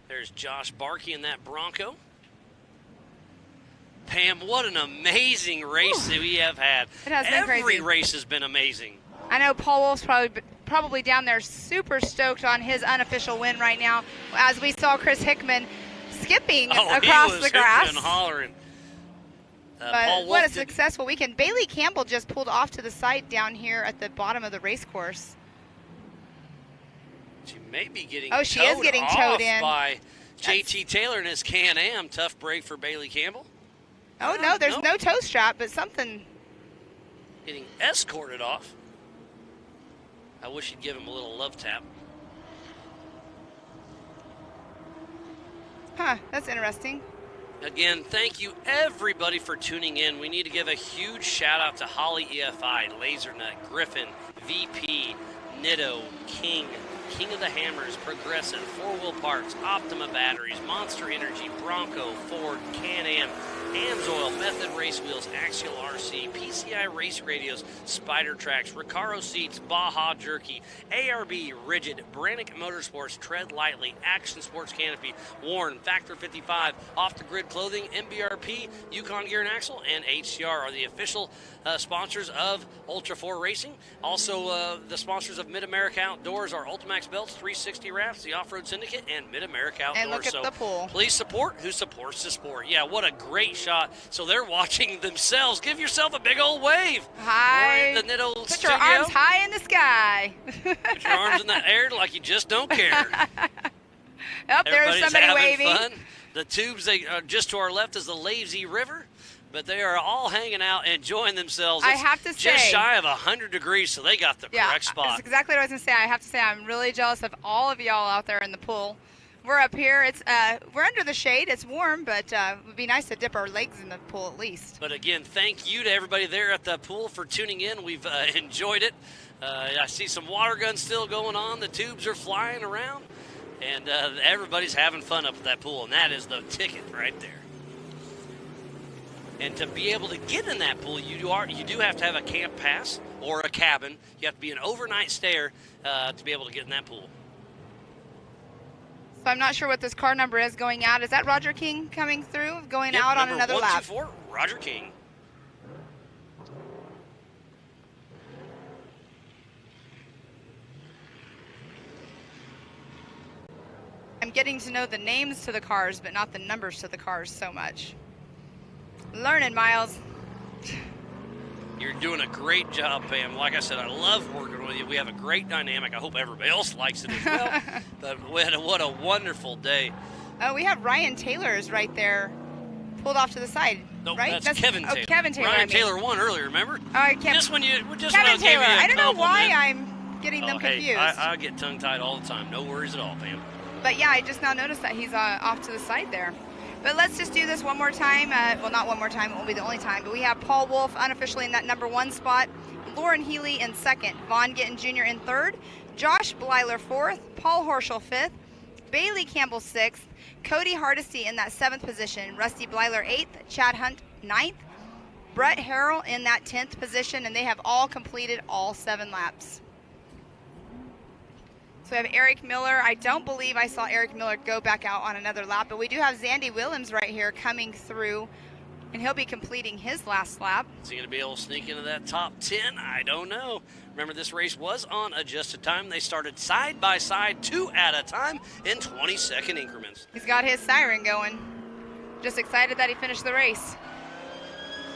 There's Josh Barkey in that Bronco. Pam, what an amazing race that we have had. It has been crazy. Every race has been amazing. I know Paul Wolf's probably down there super stoked on his unofficial win right now, as we saw Chris Hickman skipping across the grass. And hollering. But what a successful weekend. Bailey Campbell just pulled off to the side down here at the bottom of the race course. She may be getting towed in by JT Taylor and his Can-Am. Tough break for Bailey Campbell. Oh, no, there's no toe strap, but something. Getting escorted off. I wish you'd give him a little love tap. Huh, that's interesting. Again, thank you everybody for tuning in. We need to give a huge shout out to Holly EFI, Lasernut, Griffin, VP, Nitto, King of the Hammers, Progressive, 4 Wheel Parts, Optima Batteries, Monster Energy, Bronco, Ford, Can-Am, Amsoil, Method Race Wheels, Axial RC, PCI Race Radios, Spider Tracks, Recaro Seats, Baja Jerky, ARB, Rigid, Brannick Motorsports, Tread Lightly, Action Sports Canopy, Warren, Factor 55, Off the Grid Clothing, MBRP, Yukon Gear and Axle, and HCR are the official sponsors of Ultra 4 Racing. Also, the sponsors of Mid-America Outdoors are Ultimax Belts, 360 Rafts, the Off-Road Syndicate, and Mid-America Outdoors. And look at the pool. Please support who supports the sport. Yeah, what a great shot. So they're watching themselves. Give yourself a big old wave. Hi. The Nitto Put studio. your arms high in the sky. Put your arms in the air like you just don't care. There's somebody waving. Fun. The tubes just to our left is the Lazy River. But they are all hanging out, enjoying themselves. I have to say, just shy of 100 degrees, so they got the correct spot. That's exactly what I was going to say. I have to say I'm really jealous of all of y'all out there in the pool. We're up here. It's we're under the shade. It's warm, but it would be nice to dip our legs in the pool at least. But again, thank you to everybody there at the pool for tuning in. We've enjoyed it. I see some water guns still going on. The tubes are flying around, and everybody's having fun up at that pool, and that is the ticket right there. And to be able to get in that pool, you do have to have a camp pass or a cabin. You have to be an overnight stayer to be able to get in that pool. So I'm not sure what this car number is going out. Is that Roger King coming through, going out on another lap? 124, Roger King. getting to know the names to the cars, but not the numbers to the cars so much. Learning, Miles. You're doing a great job, Pam. Like I said, I love working with you. We have a great dynamic. I hope everybody else likes it as well. But what a wonderful day. Oh, we have Ryan Taylor's right there, pulled off to the side. No, right? that's Kevin Taylor. Oh, Kevin Taylor. Ryan Taylor won earlier, remember? Kevin Taylor. Taylor. I don't know why I'm getting them confused. Hey, I get tongue-tied all the time. No worries at all, Pam. But yeah, I just now noticed that he's off to the side there. But let's just do this one more time. Well, not one more time. It won't be the only time. But we have Paul Wolf unofficially in that number 1 spot. Lauren Healy in 2nd. Vaughn Gittin Jr. in 3rd. Josh Bleiler 4th. Paul Horschel 5th. Bailey Campbell 6th. Cody Hardesty in that 7th position. Rusty Bleiler 8th. Chad Hunt 9th. Brett Harrell in that 10th position. And they have all completed all 7 laps. So we have Eric Miller. I don't believe I saw Eric Miller go back out on another lap, but we do have Zandy Willems right here coming through, and he'll be completing his last lap. Is he going to be able to sneak into that top 10? I don't know. Remember, this race was on adjusted time. They started side by side, 2 at a time in 20-second increments. He's got his siren going. Just excited that he finished the race.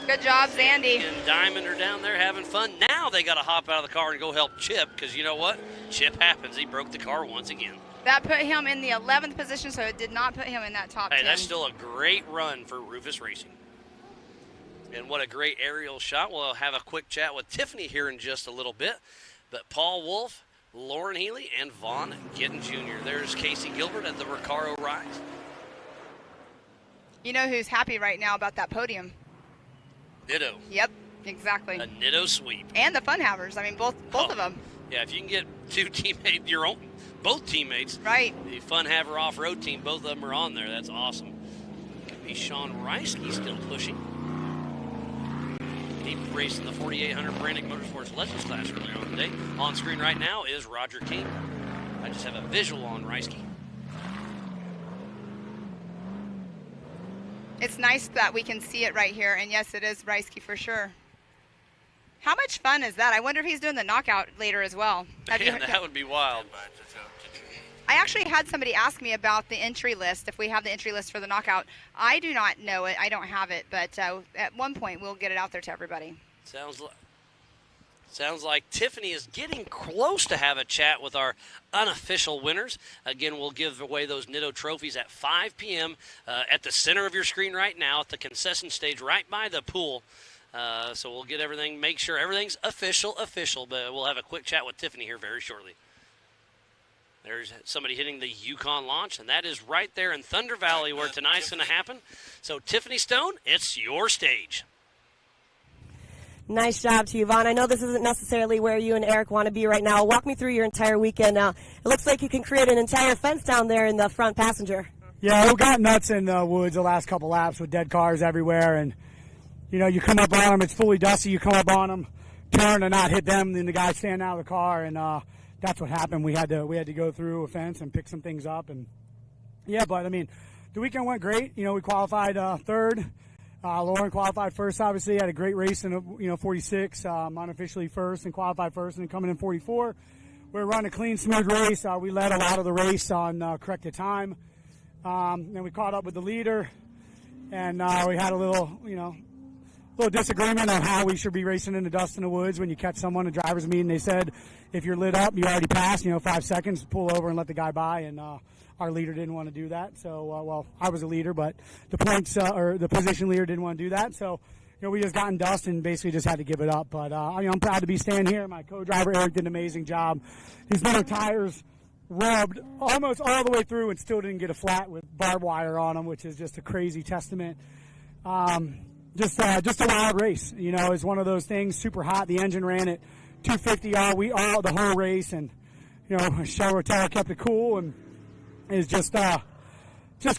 Good job, Zandy. And Diamond are down there having fun. Now they got to hop out of the car and go help Chip, because you know what? Chip happens. He broke the car once again. That put him in the 11th position, so it did not put him in that top 10. Hey, that's still a great run for Rufus Racing. And what a great aerial shot. We'll have a quick chat with Tiffany here in just a little bit. But Paul Wolf, Lauren Healy, and Vaughn Gittin Jr. There's Casey Gilbert at the Recaro Rise. You know who's happy right now about that podium? Ditto. Yep, exactly. A ditto sweep. And the Fun Havers. I mean, both of them. Yeah, if you can get 2 teammates, both teammates. Right. The Fun Haver off-road team, both of them are on there. That's awesome. Could be Sean Reisky still pushing. He raced in the 4800 Brannick Motorsports Legends class earlier on today. On screen right now is Roger King. I just have a visual on Reisky. It's nice that we can see it right here, and yes, it is Reisky for sure. How much fun is that? I wonder if he's doing the knockout later as well. That would be wild. I actually had somebody ask me about the entry list, if we have the entry list for the knockout. I do not know it. I don't have it, but at one point we'll get it out there to everybody. Sounds like Tiffany is getting close to have a chat with our unofficial winners. Again, we'll give away those Nitto trophies at 5 p.m. At the center of your screen right now at the concession stage right by the pool. So we'll get everything, make sure everything's official, but we'll have a quick chat with Tiffany here very shortly. There's somebody hitting the Yukon launch, and that is right there in Thunder Valley where tonight's going to happen. So Tiffany Stone, it's your stage. Nice job to you, Vaughn. I know this isn't necessarily where you and Eric want to be right now. Walk me through your entire weekend. It looks like you can create an entire fence down there in the front passenger. Yeah, we got nuts in the woods the last couple laps with dead cars everywhere. And, you know, you come up on them, it's fully dusty. You come up on them, turn and not hit them, then the guy stand out of the car. And that's what happened. We had to go through a fence and pick some things up. And, yeah, but, I mean, the weekend went great. You know, we qualified third. Lauren qualified first, obviously. Had a great race in 46, unofficially first and qualified first, and then coming in 44. We're running a clean, smooth race. We led a lot of the race on corrected time. Then we caught up with the leader, and we had a little disagreement on how we should be racing in the dust in the woods. When you catch someone at driver's meeting, they said if you're lit up, you already passed. 5 seconds, pull over and let the guy by, and our leader didn't want to do that. So, I was a leader, but the points or the position leader didn't want to do that. So, we just got in dust and basically just had to give it up. But I'm proud to be staying here. My co-driver Eric did an amazing job. His motor tires rubbed almost all the way through and still didn't get a flat with barbed wire on them, which is just a crazy testament. Just a wild race. It's one of those things. Super hot. The engine ran at 250 all the whole race, and Shell Rotel kept it cool, and it's just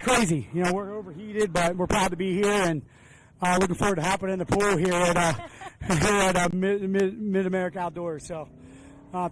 crazy. We're overheated, but we're proud to be here, and looking forward to hopping in the pool here at Mid-America Outdoors. So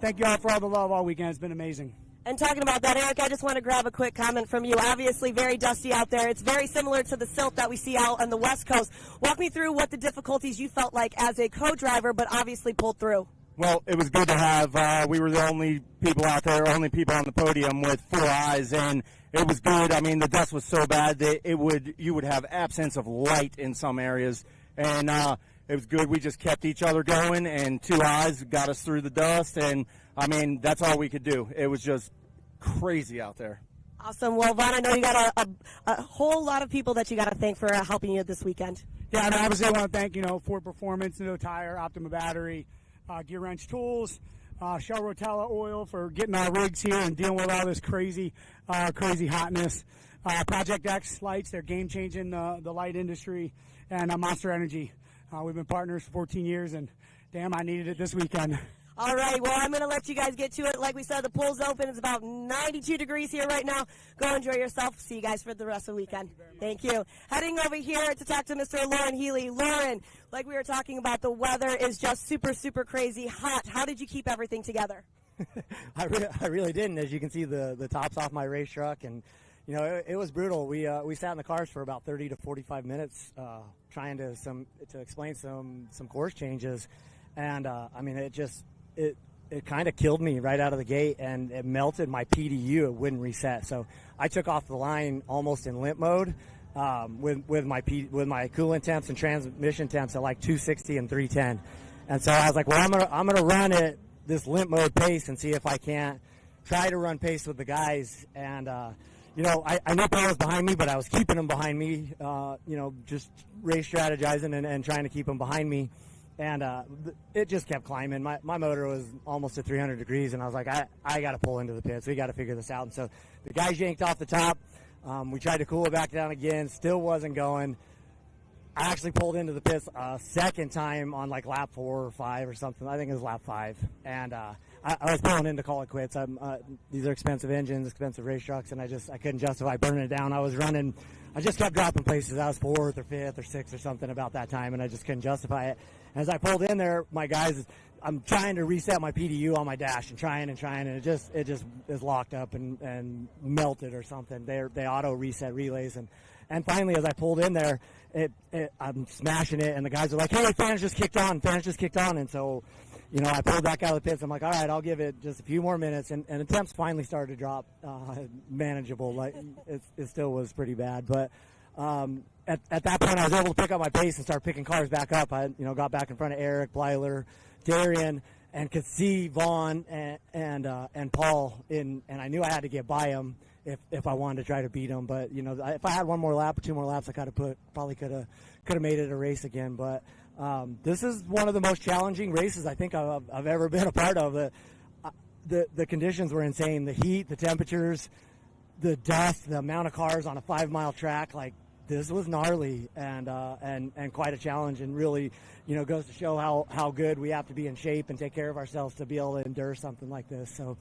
thank you all for all the love all weekend. It's been amazing. And talking about that, Eric, I just want to grab a quick comment from you. Obviously very dusty out there. It's very similar to the silt that we see out on the West Coast. Walk me through what the difficulties you felt like as a co-driver, but obviously pulled through. Well, it was good to have. We were the only people out there, only people on the podium with 4 eyes, and it was good. I mean, the dust was so bad that you would have absence of light in some areas, and it was good. We just kept each other going, and 2 eyes got us through the dust, and I mean, that's all we could do. It was just crazy out there. Awesome. Well, Vaughn, I know you got a whole lot of people that you got to thank for helping you this weekend. Yeah, I mean, obviously I want to thank, Ford Performance, No Tire, Optima Battery, Gear Wrench Tools, Shell Rotella Oil for getting our rigs here and dealing with all this crazy hotness. Project X lights, they're game-changing the light industry, and Monster Energy. We've been partners for 14 years, and damn, I needed it this weekend. All right, well, I'm going to let you guys get to it. Like we said, the pool's open. It's about 92 degrees here right now. Go enjoy yourself. See you guys for the rest of the weekend. Thank you. Heading over here to talk to Mr. Lauren Healy. Lauren, like we were talking about, the weather is just super, super crazy hot. How did you keep everything together? I really didn't. As you can see, the top's off my race truck, and it was brutal. We sat in the cars for about 30 to 45 minutes trying to explain some course changes, and I mean, it kind of killed me right out of the gate, and it melted my PDU. It wouldn't reset, so I took off the line almost in limp mode with my coolant temps and transmission temps at like 260 and 310, and so I was like, well, I'm gonna run at this limp mode pace and see if I can't try to run pace with the guys. And I knew Paul was behind me, but I was keeping him behind me, just race strategizing and trying to keep him behind me. And it just kept climbing. My motor was almost at 300 degrees, and I was like, I got to pull into the pits. We got to figure this out. And so the guys yanked off the top. We tried to cool it back down again. Still wasn't going. I actually pulled into the pits a second time on like lap 4 or 5 or something. I think it was lap 5. And I was pulling in to call it quits. These are expensive engines, expensive race trucks, and I couldn't justify burning it down. I just kept dropping places. I was 4th or 5th or 6th or something about that time, and I just couldn't justify it. As I pulled in there, my guys, I'm trying to reset my PDU on my dash and trying, and it just is locked up and melted or something. They auto reset relays, and finally, as I pulled in there, I'm smashing it, and the guys are like, "Hey, fans just kicked on," and so, I pulled back out of the pits. I'm like, "All right, I'll give it just a few more minutes," and the temps finally started to drop, manageable. Like it still was pretty bad, but at that point, I was able to pick up my pace and start picking cars back up. I got back in front of Eric, Blyler, Darian, and could see Vaughn and Paul and I knew I had to get by them if I wanted to try to beat them. But if I had one more lap or 2 more laps, I probably could have made it a race again. But this is one of the most challenging races I think I've ever been a part of. The conditions were insane. The heat, the temperatures, the dust, the amount of cars on a 5-mile track. Like, this was gnarly and quite a challenge, and really goes to show how good we have to be in shape and take care of ourselves to be able to endure something like this. So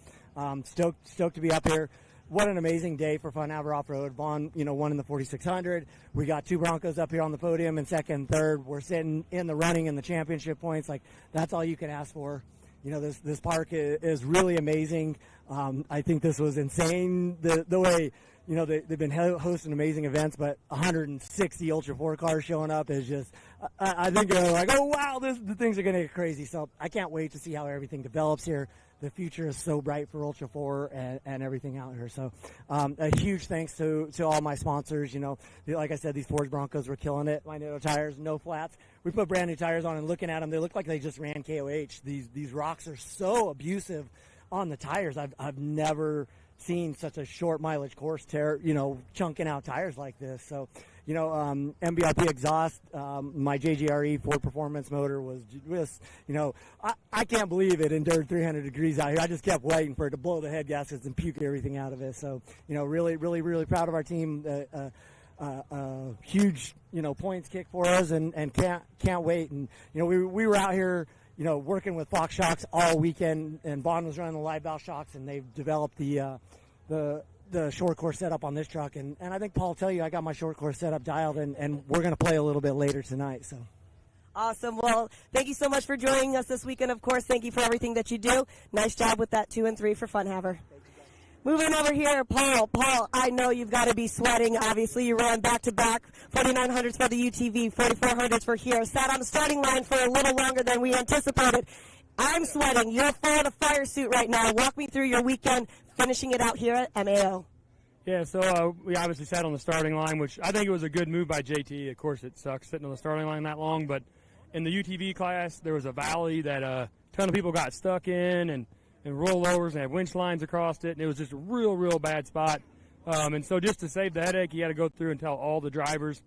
stoked to be up here. What an amazing day for Funhaver Off-Road. Vaughn, won in the 4600. We got 2 Broncos up here on the podium in second and third. We're sitting in the running in the championship points. Like, that's all you can ask for. This park is really amazing. I think this was insane. The way, they've been hosting amazing events, but 160 Ultra 4 cars showing up is just, I think they're like, oh, wow, the things are going to get crazy. So I can't wait to see how everything develops here. The future is so bright for Ultra 4 and everything out here. So a huge thanks to all my sponsors. Like I said, these Ford Broncos were killing it. Magneto tires, no flats. We put brand new tires on, and looking at them, they look like they just ran KOH. These rocks are so abusive on the tires. I've never seen such a short mileage course tear, chunking out tires like this. So, MBRP exhaust, my JGRE Ford Performance motor was just, I can't believe it endured 300 degrees out here. I just kept waiting for it to blow the head gaskets and puke everything out of it. So, really, really, really proud of our team. Huge, points kick for us, and can't wait. And, we were out here, working with Fox Shocks all weekend, and Bond was running the live valve shocks, and they've developed the short course setup on this truck, and I think Paul will tell you I got my short course setup dialed, and we're going to play a little bit later tonight. So awesome. Well, thank you so much for joining us this weekend. Of course, thank you for everything that you do. Nice job with that 2 and 3 for Funhaver. Moving over here, Paul. Paul, I know you've got to be sweating. Obviously, you ran back-to-back 4900s for the UTV, 4400s for here. Sat on the starting line for a little longer than we anticipated. I'm sweating. You're full in a fire suit right now. Walk me through your weekend, finishing it out here at MAO. Yeah, so we obviously sat on the starting line, which I think it was a good move by JT. Of course, it sucks sitting on the starting line that long, but in the UTV class, there was a valley that a ton of people got stuck in and rollovers and had winch lines across it, and it was just a real bad spot. And so just to save the headache, you had to go through and tell all the drivers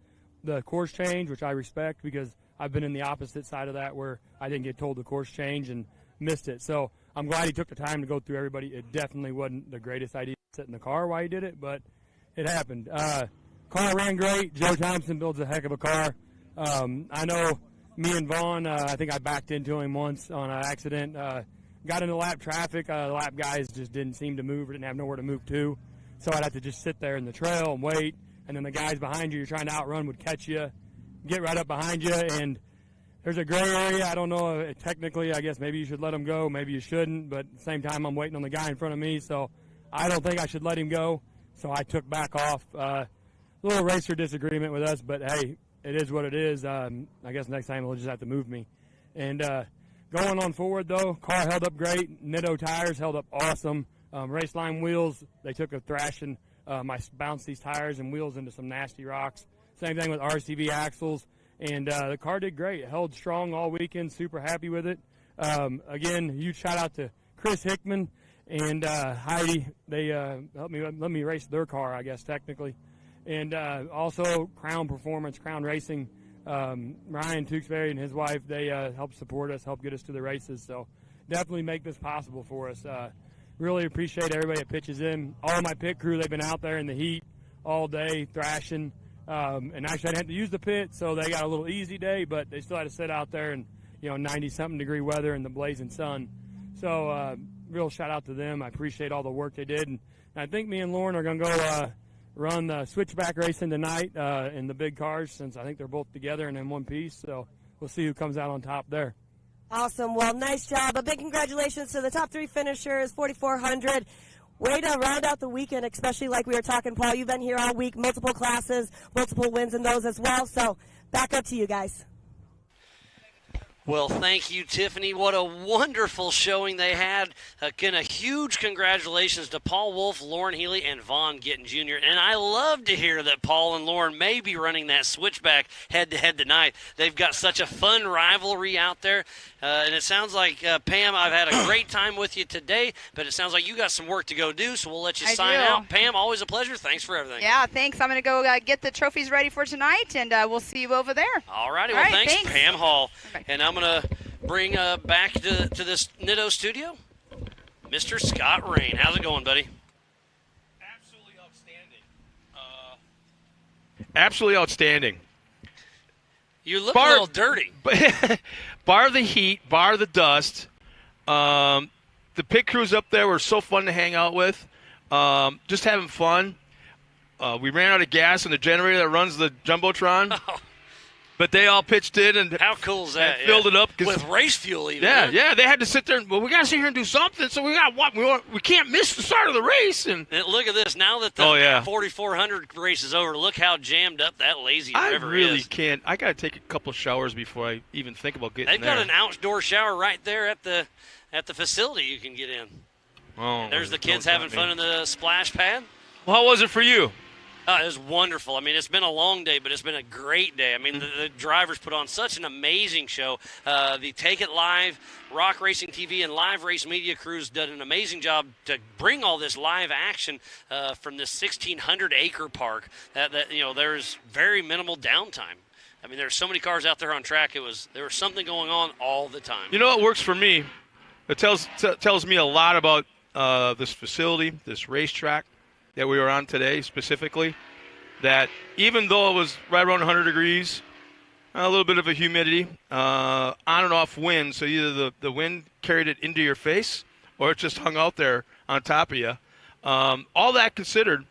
the course change, which I respect because I've been in the opposite side of that where I didn't get told the course change and missed it. So I'm glad he took the time to go through everybody. It definitely wasn't the greatest idea to sit in the car while he did it, but it happened. Car ran great. Joe Thompson builds a heck of a car. I know me and Vaughn, I think I backed into him once on an accident. Got into lap traffic. The lap guys just didn't seem to move or didn't have nowhere to move to. So I'd have to just sit there in the trail and wait. And then the guys behind you you're trying to outrun would catch you, get right up behind you. And there's a gray area. I don't know. Technically, I guess maybe you should let him go. Maybe you shouldn't. But at the same time, I'm waiting on the guy in front of me. So I don't think I should let him go. So I took back off. A little racer disagreement with us. But, hey, it is what it is. I guess next time they'll just have to move me. And going on forward, though, car held up great. Nitto tires held up awesome. Race line wheels, they took a thrashing. I bounced these tires and wheels into some nasty rocks. Same thing with RCV axles. And the car did great. It held strong all weekend. Super happy with it. Again, huge shout out to Chris Hickman and Heidi. They helped me let me race their car, I guess, technically. And also Crown Performance, Crown Racing, Ryan Tewksbury and his wife, they help support us, help get us to the races. So definitely make this possible for us. Really appreciate everybody that pitches in. All my pit crew, they've been out there in the heat all day thrashing. And actually I didn't have to use the pit, so they got a little easy day, but they still had to sit out there in 90-something degree weather in the blazing sun. So real shout out to them. I appreciate all the work they did. And I think me and Lauren are going to go run the switchback racing tonight in the big cars, since I think they're both together and in one piece. So we'll see who comes out on top there. Awesome. Well, nice job. A big congratulations to the top 3 finishers, 4,400. Way to round out the weekend, especially like we were talking, Paul. You've been here all week, multiple classes, multiple wins in those as well. So back up to you guys. Well, thank you, Tiffany. What a wonderful showing they had. Again, a huge congratulations to Paul Wolf, Lauren Healy, and Vaughn Gittin Jr. And I love to hear that Paul and Lauren may be running that switchback head-to-head tonight. They've got such a fun rivalry out there. And it sounds like, Pam, I've had a great time with you today, but it sounds like you got some work to go do, so we'll let you sign out. Pam, always a pleasure. Thanks for everything. Yeah, thanks. I'm going to go get the trophies ready for tonight, and we'll see you over there. All righty. Well, thanks, Pam Hall. Okay. And I'm going to bring back to this Nitto studio Mr. Scott Rain. How's it going, buddy? Absolutely outstanding. Absolutely outstanding. You look a little dirty. Bar the heat, bar the dust. The pit crews up there were so fun to hang out with. Just having fun. We ran out of gas in the generator that runs the Jumbotron. Oh. But they all pitched in and how cool is that? Filled it up with race fuel, even. Yeah. They had to sit there. And, well, we got to sit here and do something. So we got what? We can't miss the start of the race. And look at this. Now that the 4,400 race is over, look how jammed up that lazy river is. I really can't. I got to take a couple of showers before I even think about getting there. They've got an outdoor shower right there at the facility you can get in. Oh, and there's the kids having fun in the splash pad. Well, how was it for you? It was wonderful. I mean, it's been a long day, but it's been a great day. I mean, the drivers put on such an amazing show. The Take It Live, Rock Racing TV, and Live Race Media crews did an amazing job to bring all this live action from this 1,600-acre park. There's very minimal downtime. I mean, there's so many cars out there on track. There was something going on all the time. You know what works for me? It tells me a lot about this facility, this racetrack that we were on today specifically, that even though it was right around 100 degrees, a little bit of a humidity, on and off wind, so either the wind carried it into your face or it just hung out there on top of you. All that considered,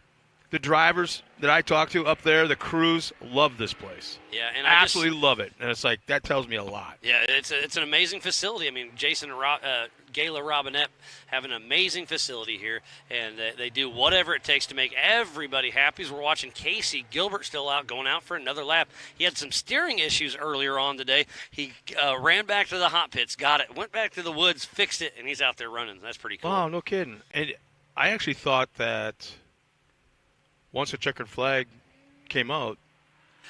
the drivers that I talked to up there, the crews, love this place. Yeah, and absolutely love it. And it's like, that tells me a lot. Yeah, it's an amazing facility. I mean, Jason and Gayla Robinette have an amazing facility here, and they do whatever it takes to make everybody happy. As we're watching Casey Gilbert still going out for another lap. He had some steering issues earlier on today. He ran back to the hot pits, got it, went back to the woods, fixed it, and he's out there running. That's pretty cool. Oh, no kidding. And I actually thought that once the checkered flag came out,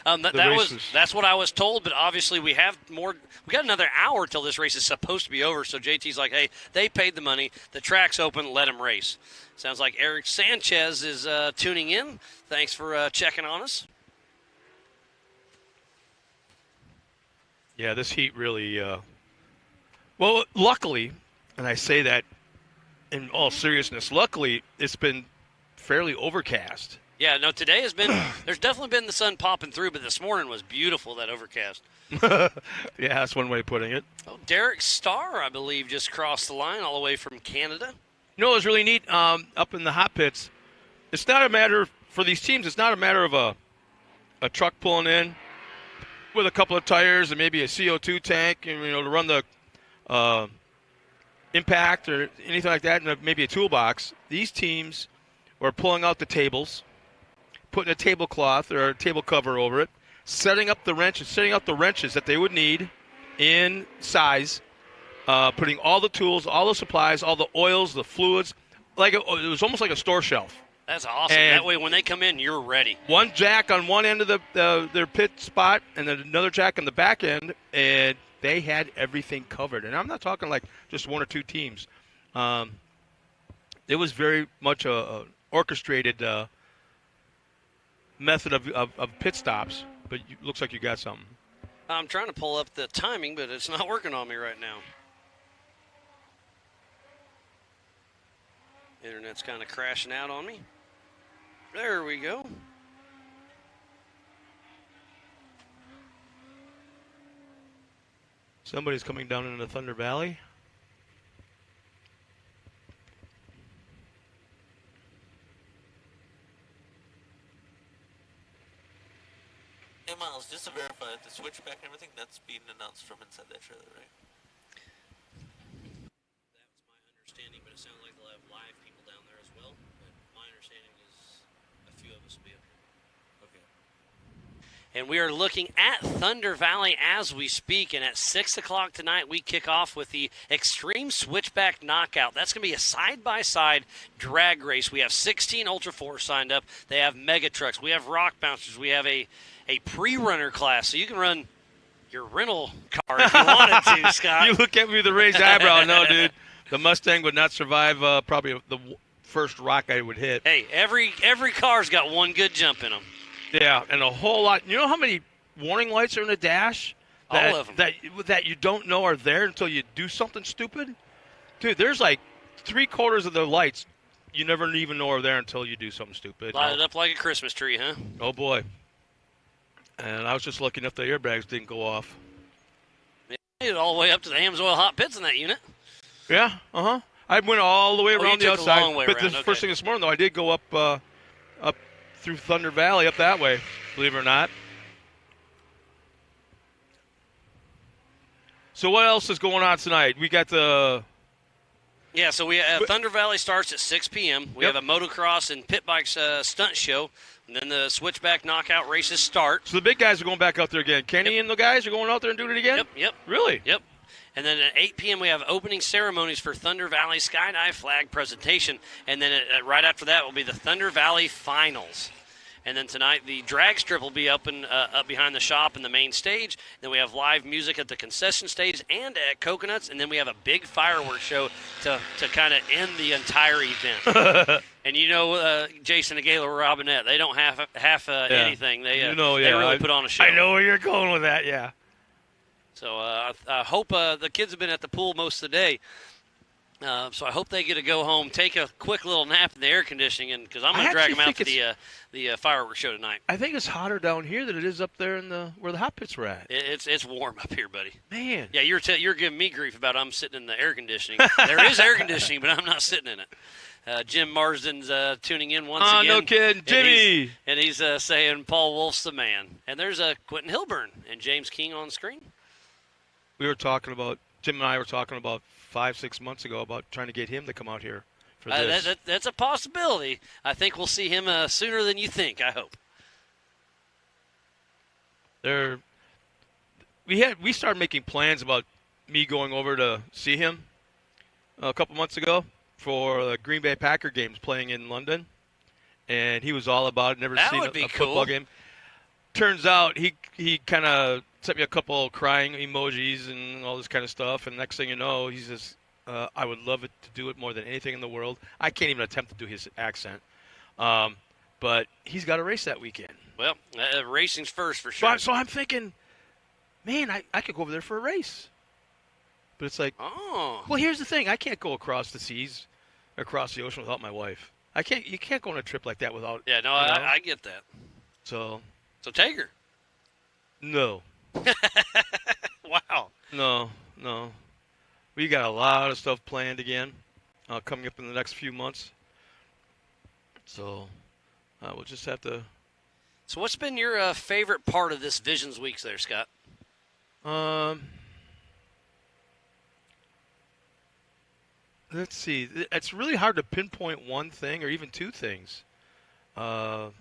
that's what I was told, but obviously we got another hour till this race is supposed to be over, so JT's like, hey, they paid the money, the track's open, let them race. Sounds like Eric Sanchez is tuning in. Thanks for checking on us. Yeah, this heat really well, luckily, and I say that in all seriousness, luckily it's been fairly overcast. Yeah, no, today has been – there's definitely been the sun popping through, but this morning was beautiful, that overcast. Yeah, that's one way of putting it. Oh, Derek Starr, I believe, just crossed the line all the way from Canada. You know, it was really neat up in the hot pits. It's not a matter – for these teams, it's not a matter of a truck pulling in with a couple of tires and maybe a CO2 tank, and, to run the impact or anything like that, and maybe a toolbox. These teams were pulling out the tables, putting a tablecloth or a table cover over it, setting up the wrenches that they would need in size, putting all the tools, all the supplies, all the oils, the fluids. It was almost like a store shelf. That's awesome. And that way when they come in, you're ready. One jack on one end of their pit spot and then another jack on the back end, and they had everything covered. And I'm not talking like just one or two teams. It was very much a orchestrated method of pit stops, but it looks like you got something. I'm trying to pull up the timing, but it's not working on me right now. Internet's kind of crashing out on me. There we go. Somebody's coming down into Thunder Valley. Hey, Miles, just to verify, the switchback and everything, that's being announced from inside that trailer, right? That was my understanding, but it sounds like they'll have live people down there as well. But my understanding is a few of us will be up here. Okay. And we are looking at Thunder Valley as we speak. And at 6 o'clock tonight, we kick off with the Extreme Switchback Knockout. That's going to be a side-by-side drag race. We have 16 Ultra 4 signed up. They have mega trucks. We have rock bouncers. We have a pre-runner class. So you can run your rental car if you wanted to, Scott. You look at me with a raised eyebrow. No, dude. The Mustang would not survive probably the first rock I would hit. Hey, every car's got one good jump in them. Yeah, and a whole lot. You know how many warning lights are in the dash? All of them. That you don't know are there until you do something stupid? Dude, there's like 3/4 of the lights you never even know are there until you do something stupid. Light it up like a Christmas tree, huh? Oh, boy. And I was just looking if the airbags didn't go off. Yeah, made it all the way up to the Amsoil hot pits in that unit. Yeah, uh-huh. I went all the way around the outside. Long way but around. First thing this morning, though, I did go up through Thunder Valley, up that way, believe it or not. So what else is going on tonight? We got the... Yeah, so we Thunder Valley starts at 6 p.m. We have a motocross and pit bikes stunt show, and then the switchback knockout races start. So the big guys are going back out there again. Kenny and the guys are going out there and doing it again? Yep. Really? Yep. And then at 8 p.m. we have opening ceremonies for Thunder Valley Skydive flag presentation, and then right after that will be the Thunder Valley Finals. And then tonight, the drag strip will be up behind the shop in the main stage. Then we have live music at the concession stage and at Coconuts. And then we have a big fireworks show to kind of end the entire event. And Jason and Gayla Robinette, they don't half anything. They really put on a show. I know where you're going with that, yeah. So I hope the kids have been at the pool most of the day. So I hope they get to go home, take a quick little nap in the air conditioning, because I'm going to drag them out to the fireworks show tonight. I think it's hotter down here than it is up there where the hot pits were at. It's warm up here, buddy. Man. Yeah, you're giving me grief about I'm sitting in the air conditioning. There is air conditioning, but I'm not sitting in it. Jim Marsden's tuning in once again. Oh, no kidding. Jimmy! And he's saying Paul Wolf's the man. And there's Quentin Hilburn and James King on screen. Jim and I were talking about 5-6 months ago about trying to get him to come out here for this. That's a possibility. I think we'll see him sooner than you think, I hope. We started making plans about me going over to see him a couple months ago for the Green Bay Packer games playing in London, and he was all about it. Never seen a football game. Turns out he kind of sent me a couple crying emojis and all this kind of stuff, and next thing you know, he says, I would love it to do it more than anything in the world. I can't even attempt to do his accent, but he's got a race that weekend. Well, racing's first for sure. So I'm thinking, man, I could go over there for a race. But it's like, well, here's the thing. I can't go across the seas, across the ocean without my wife. You can't go on a trip like that without. Yeah, no, I get that. So take her. No. Wow. No. We got a lot of stuff planned again, coming up in the next few months. So we'll just have to. So what's been your favorite part of this Visions Week there, Scott? Let's see. It's really hard to pinpoint one thing or even two things. I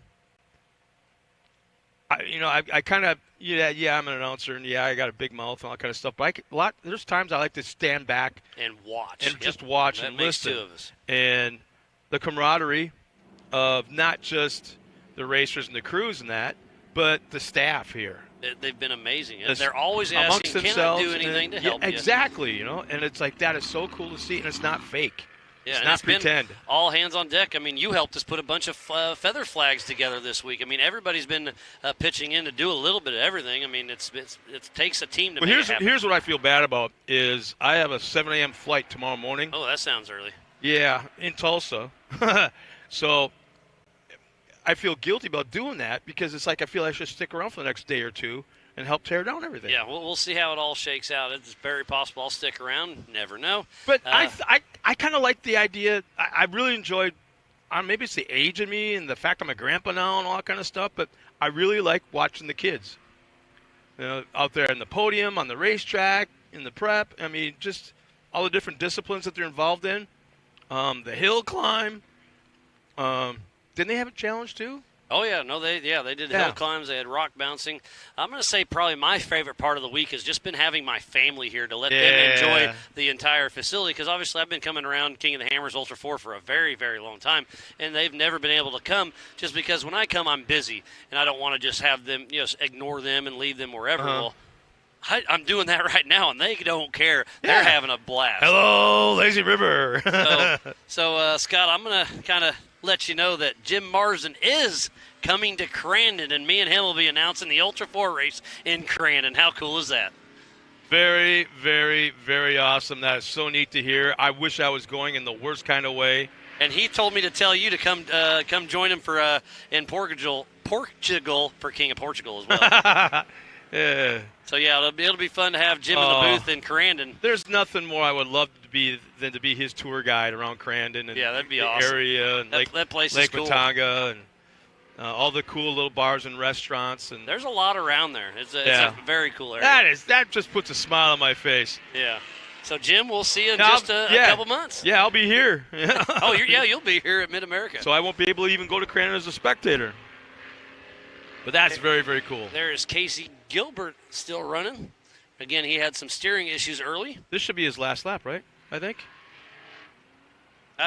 kind of, I'm an announcer, and I got a big mouth and all that kind of stuff. But there's times I like to stand back and watch, and just watch that and makes listen. Two of us. And the camaraderie of not just the racers and the crews and that, but the staff here. They've been amazing. They're always asking, can I do anything to help you? Exactly, and it's like, that is so cool to see, and it's not fake. Yeah, it's not pretend. All hands on deck. I mean, you helped us put a bunch of feather flags together this week. I mean, everybody's been pitching in to do a little bit of everything. I mean, it takes a team to make it happen. Here's what I feel bad about is I have a 7 a.m. flight tomorrow morning. Oh, that sounds early. Yeah, in Tulsa. So I feel guilty about doing that because it's like I feel I should stick around for the next day or two and help tear down everything. Yeah, we'll see how it all shakes out. It's very possible I'll stick around. Never know. But I kind of like the idea. I really enjoyed, maybe it's the age of me and the fact I'm a grandpa now and all that kind of stuff, but I really like watching the kids. Out there in the podium, on the racetrack, in the prep. I mean, just all the different disciplines that they're involved in. The hill climb. Didn't they have a challenge too? Oh, yeah. No, they did hill climbs. They had rock bouncing. I'm going to say probably my favorite part of the week has just been having my family here to let them enjoy the entire facility because obviously I've been coming around King of the Hammers Ultra 4 for a very, very long time, and they've never been able to come just because when I come I'm busy, and I don't want to just have them, ignore them and leave them wherever. Well, I'm doing that right now, and they don't care. They're having a blast. Hello, Lazy River. So Scott, I'm going to kind of let you know that Jim Marsden is coming to Crandon, and me and him will be announcing the Ultra 4 race in Crandon. How cool is that? Very, very, very awesome. That is so neat to hear. I wish I was going in the worst kind of way. And he told me to tell you to come join him for in Portugal for King of Portugal as well. Yeah. So yeah, it'll be fun to have Jim in the booth in Crandon. There's nothing more I would love to be than to be his tour guide around Crandon and that'd be the awesome. area and that place Lake is cool. Watauga and all the cool little bars and restaurants and there's a lot around there. It's a very cool area. That just puts a smile on my face. Yeah. So Jim, we'll see you in just a couple months. Yeah, I'll be here. You'll be here at Mid-America. So I won't be able to even go to Crandon as a spectator. But that's very, very cool. There is Casey Gilbert still running. Again, he had some steering issues early. This should be his last lap, right? I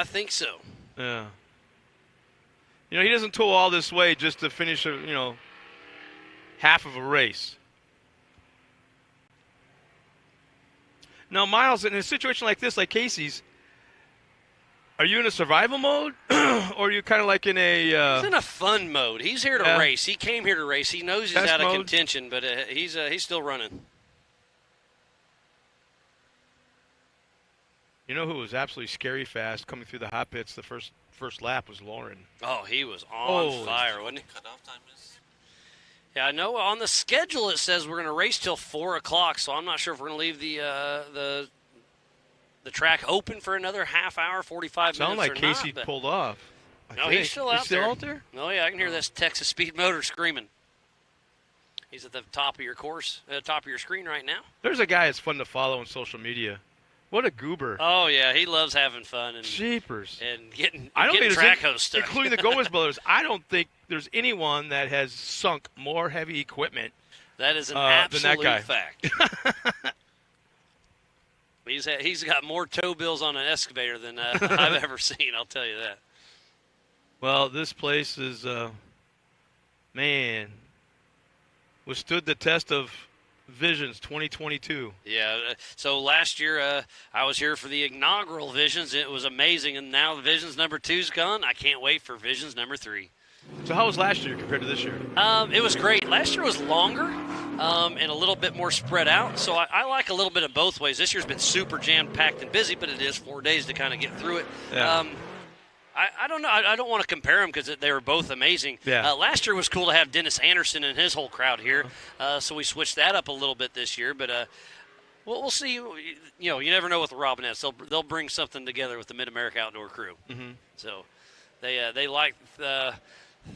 think so. Yeah. He doesn't tow all this way just to finish half of a race. Now, Miles, in a situation like this, like Casey's, are you in a survival mode, or are you kind of like in a? He's in a fun mode. He's here to race. He came here to race. He knows he's out of contention, but he's still running. You know who was absolutely scary fast coming through the hot pits the first lap was Lauren. Oh, he was on fire, wasn't he? Cutoff time is? Yeah, I know. On the schedule it says we're going to race till 4 o'clock, so I'm not sure if we're going to leave the track open for another half hour, 45 minutes. Sound like Casey pulled off. He's still out there. He's still out there? Oh, yeah, I can hear this Texas Speed Motor screaming. He's at the top of your course, top of your screen right now. There's a guy that's fun to follow on social media. What a goober. Oh, yeah, he loves having fun and Jeepers. And getting track host stuff. Including the Gomez brothers. I don't think there's anyone that has sunk more heavy equipment that is an than that guy. fact. He's got more tow bills on an excavator than I've ever seen, I'll tell you that. Well, this place is, withstood the test of Visions 2022. Yeah, so last year I was here for the inaugural Visions. It was amazing, and now the Visions number 2's gone. I can't wait for Visions number 3. So how was last year compared to this year? It was great. Last year was longer and a little bit more spread out, so I like a little bit of both ways. This year's been super jam-packed and busy, but it is 4 days to kind of get through it. Yeah. I don't know. I don't want to compare them because they were both amazing. Yeah. Last year was cool to have Dennis Anderson and his whole crowd here, so we switched that up a little bit this year. But we'll see. You never know with the Robinettes. They'll bring something together with the Mid-America Outdoor Crew. Mm-hmm. So they like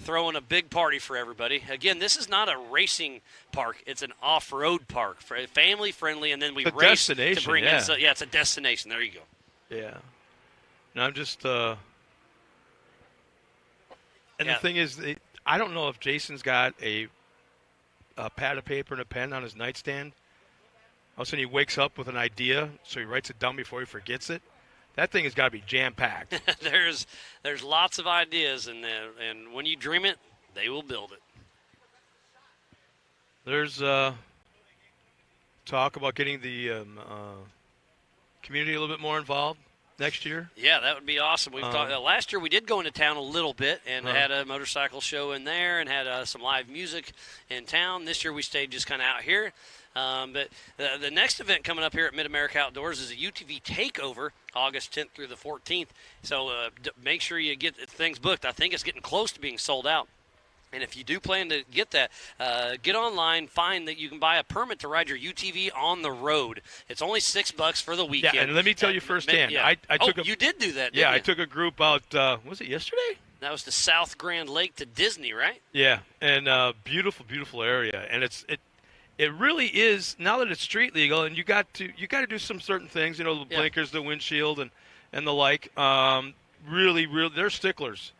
throwing a big party for everybody. Again, this is not a racing park. It's an off-road park, family friendly, and then we race to bring in. So, it's a destination. There you go. Yeah. And I'm just. And the thing is, I don't know if Jason's got a pad of paper and a pen on his nightstand. All of a sudden he wakes up with an idea, so he writes it down before he forgets it. That thing has got to be jam-packed. There's lots of ideas, and when you dream it, they will build it. There's talk about getting the community a little bit more involved next year. Yeah, that would be awesome. We've talked last year. We did go into town a little bit and had a motorcycle show in there and had some live music in town. This year we stayed just kind of out here. But the next event coming up here at Mid-America Outdoors is a UTV takeover, August 10th through the 14th. So make sure you get things booked. I think it's getting close to being sold out. And if you do plan to get that, get online, find that you can buy a permit to ride your UTV on the road. It's only $6 for the weekend. Yeah, and let me tell you firsthand. Yeah. I you did do that, didn't you? I took a group out, was it yesterday? That was to South Grand Lake to Disney, right? Yeah, and beautiful, beautiful area. And it really is, now that it's street legal, and you got to do some certain things, the blinkers, the windshield, and the like. Really, they're sticklers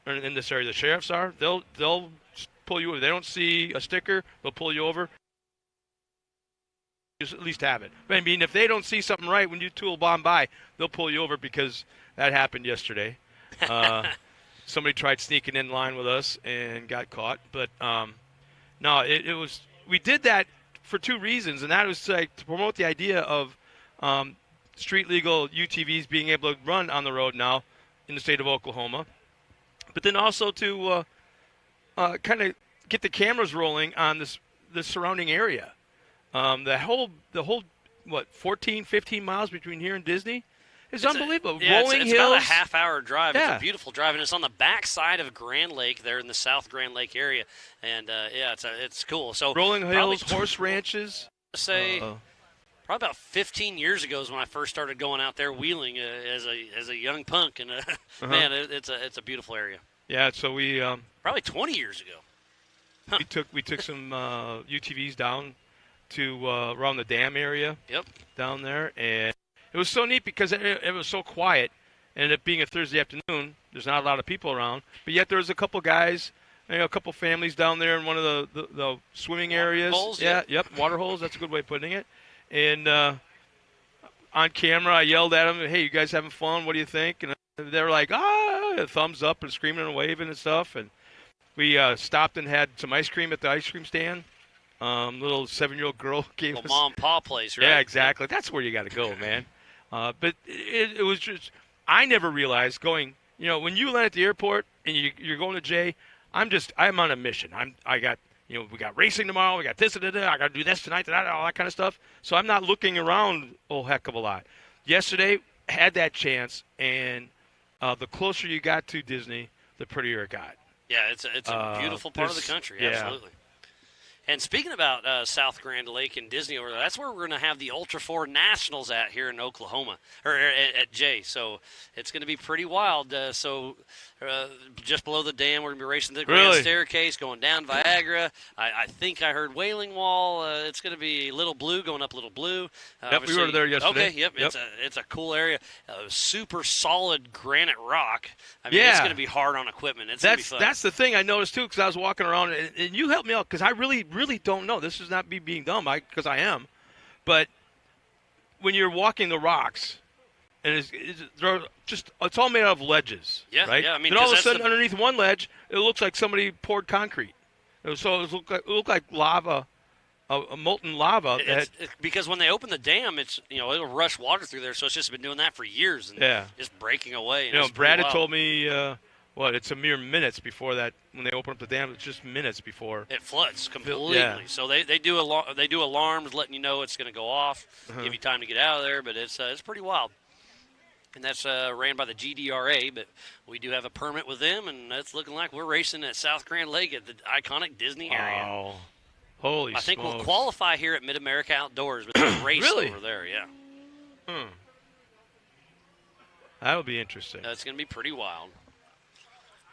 in this area. The sheriffs are. They'll pull you over. They don't see a sticker, they'll pull you over. Just at least have it. But I mean, if they don't see something right when you tool bomb by, they'll pull you over, because that happened yesterday. Somebody tried sneaking in line with us and got caught. But no, it was. We did that for two reasons, and that was to promote the idea of street legal UTVs being able to run on the road now in the state of Oklahoma. But then also to kind of get the cameras rolling on the surrounding area. The whole 14, 15 miles between here and Disney is unbelievable. Rolling it's hills. about a half-hour drive. Yeah. It's a beautiful drive, and it's on the back side of Grand Lake there in the South Grand Lake area. And, it's cool. So rolling hills, horse ranches. Say probably about 15 years ago is when I first started going out there wheeling as a young punk, and man, it's a beautiful area. Yeah, so we probably 20 years ago. Huh. We took some UTVs down to around the dam area. Yep. Down there, and it was so neat because it was so quiet, and it being a Thursday afternoon, there's not a lot of people around, but yet there was a couple guys. A couple families down there in one of the swimming areas. Holes, water holes. That's a good way of putting it. And on camera, I yelled at them, "Hey, you guys having fun? What do you think?" And they were like, thumbs up and screaming and waving and stuff. And we stopped and had some ice cream at the ice cream stand. Little 7-year-old girl gave us. Mom and pop place, right? Yeah, exactly. That's where you got to go, man. But it was just, I never realized going, when you land at the airport and you're going to Jay, I'm on a mission. We got racing tomorrow. We got this, I got to do this tonight, all that kind of stuff. So I'm not looking around a whole heck of a lot. Yesterday, had that chance, and the closer you got to Disney, the prettier it got. Yeah, it's a beautiful part of the country. Yeah. Absolutely. And speaking about South Grand Lake and Disney over there, that's where we're going to have the Ultra 4 Nationals at here in Oklahoma, or at Jay. So it's going to be pretty wild. Just below the dam, we're going to be racing the Grand Staircase, going down Viagra. I think I heard Wailing Wall. It's going to be Little Blue, going up Little Blue. Yep, we were there yesterday. Okay, yep. It's a cool area. Super solid granite rock. I mean, it's going to be hard on equipment. It's going to be fun. That's the thing I noticed, too, because I was walking around, and you helped me out, because I really don't know. This is not me being dumb, because I am. But when you're walking the rocks, and it's all made out of ledges, right? Yeah, I mean, and all of a sudden, underneath one ledge, it looks like somebody poured concrete. So it looked like lava, a molten lava. Because when they open the dam, it'll rush water through there. So it's just been doing that for years and just breaking away. And Brad had told me, it's a mere minutes before that. When they open up the dam, it's just minutes before it floods completely. Yeah. So they do alarms letting you know it's going to go off, give you time to get out of there. But it's pretty wild. And that's ran by the GDRA, but we do have a permit with them, and it's looking like we're racing at South Grand Lake at the iconic Disney area. Oh, holy I think smokes. we'll qualify here at Mid-America Outdoors, but the race over there, That'll be interesting. It's going to be pretty wild.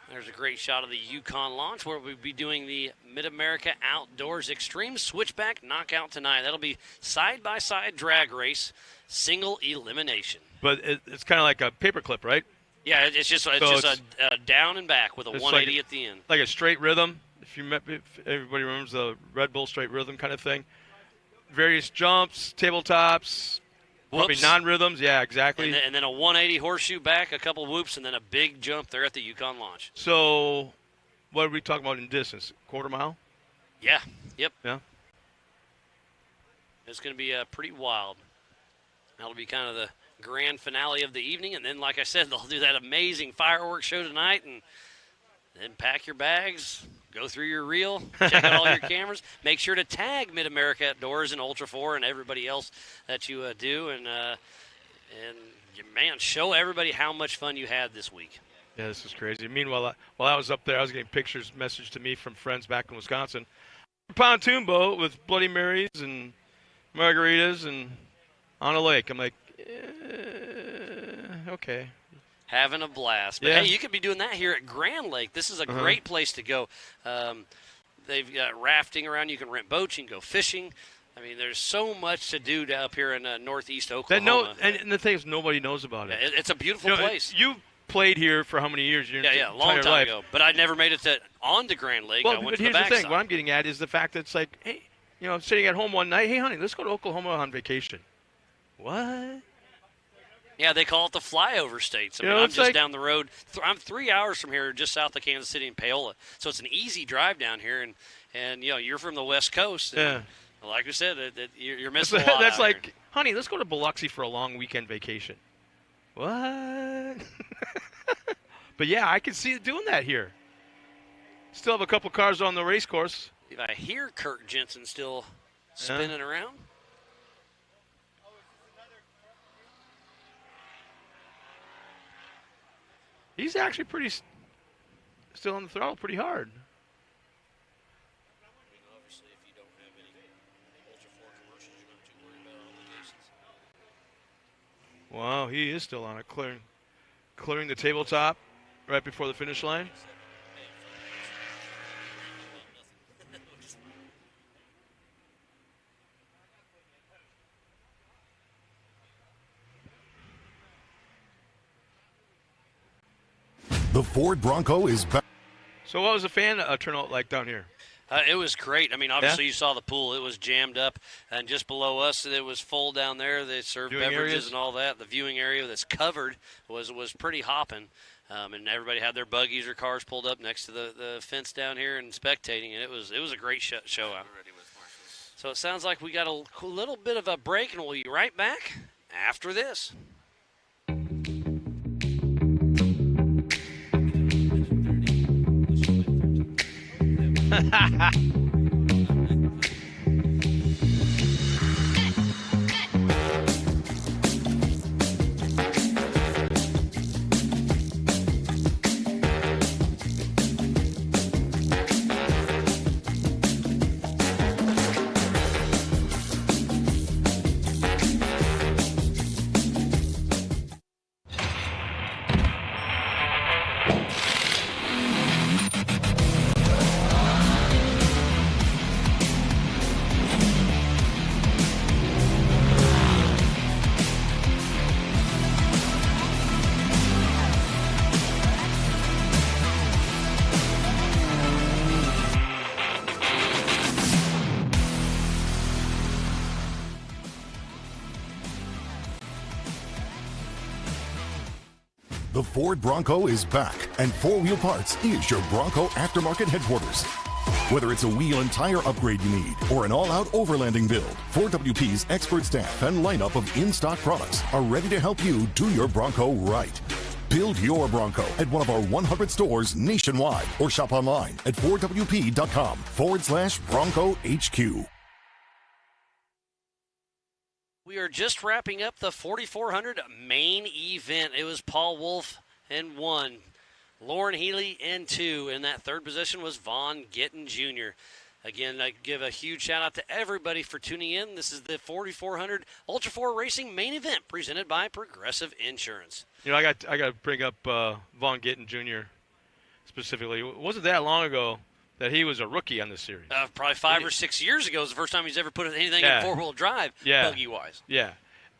There's a great shot of the Yukon launch where we'll be doing the Mid-America Outdoors Extreme Switchback Knockout tonight. That'll be side-by-side drag race, single elimination. But it's kind of like a paperclip, right? Yeah, it's just a down and back with a 180 at the end. Like a straight rhythm. If everybody remembers the Red Bull straight rhythm kind of thing. Various jumps, tabletops, probably non-rhythms. Yeah, exactly. And then a 180 horseshoe back, a couple whoops, and then a big jump there at the Yukon launch. So what are we talking about in distance? Quarter mile? Yeah. Yep. Yeah. It's going to be pretty wild. That'll be kind of the grand finale of the evening, and then, like I said, they'll do that amazing fireworks show tonight, and then pack your bags, go through your reel, check out all your cameras. Make sure to tag Mid-America Outdoors and Ultra 4 and everybody else that you do, and show everybody how much fun you had this week. Yeah, this is crazy. Meanwhile, while I was up there, I was getting pictures messaged to me from friends back in Wisconsin. Pontoon boat with Bloody Marys and margaritas and on a lake. I'm like, okay. Having a blast. But, hey, you could be doing that here at Grand Lake. This is a great place to go. They've got rafting around. You can rent boats. You can go fishing. I mean, there's so much to do up here in northeast Oklahoma. And the thing is, nobody knows about it. It's a beautiful place. You played here for how many years? A long time ago. But I never made it onto Grand Lake. Well, I went but to here's the the thing. backside. What I'm getting at is the fact that it's like, hey, sitting at home one night, hey, honey, let's go to Oklahoma on vacation. What? Yeah, they call it the flyover states. I mean, I'm just down the road. I'm 3 hours from here, just south of Kansas City and Paola. So it's an easy drive down here, and you're from the West Coast. And, like we said, you're missing a lot. That's like, here. Honey, let's go to Biloxi for a long weekend vacation. What? But yeah, I can see it doing that here. Still have a couple cars on the race course. If I hear Kirk Jensen still spinning around. He's actually still on the throttle pretty hard. Obviously, if you don't have any Ultra 4 commercials, you're not too worried about obligations. Wow, he is still on it, clearing the tabletop right before the finish line. The Ford Bronco is back. So what was the fan turnout like down here? It was great. I mean, obviously you saw the pool. It was jammed up. And just below us, it was full down there. They served Viewing beverages areas? and all that. The viewing area that's covered was pretty hopping. And everybody had their buggies or cars pulled up next to the fence down here and spectating. And it was a great show out. So it sounds like we got a little bit of a break, and we'll be right back after this. Ford Bronco is back, and 4 Wheel Parts is your Bronco aftermarket headquarters. Whether it's a wheel and tire upgrade you need or an all-out overlanding build, 4WP's expert staff and lineup of in-stock products are ready to help you do your Bronco right. Build your Bronco at one of our 100 stores nationwide or shop online at 4WP.com/Bronco HQ. We are just wrapping up the 4400 main event. It was Paul Wolf in 1, Lauren Healy in 2, and that third position was Vaughn Gittin Jr. Again, I give a huge shout out to everybody for tuning in. This is the 4400 Ultra 4 Racing main event presented by Progressive Insurance. You know, I got to bring up Vaughn Gittin Jr. specifically. It wasn't that long ago that he was a rookie on this series. Probably 5 or 6 years ago was the first time he's ever put anything in four-wheel drive, buggy-wise. Yeah,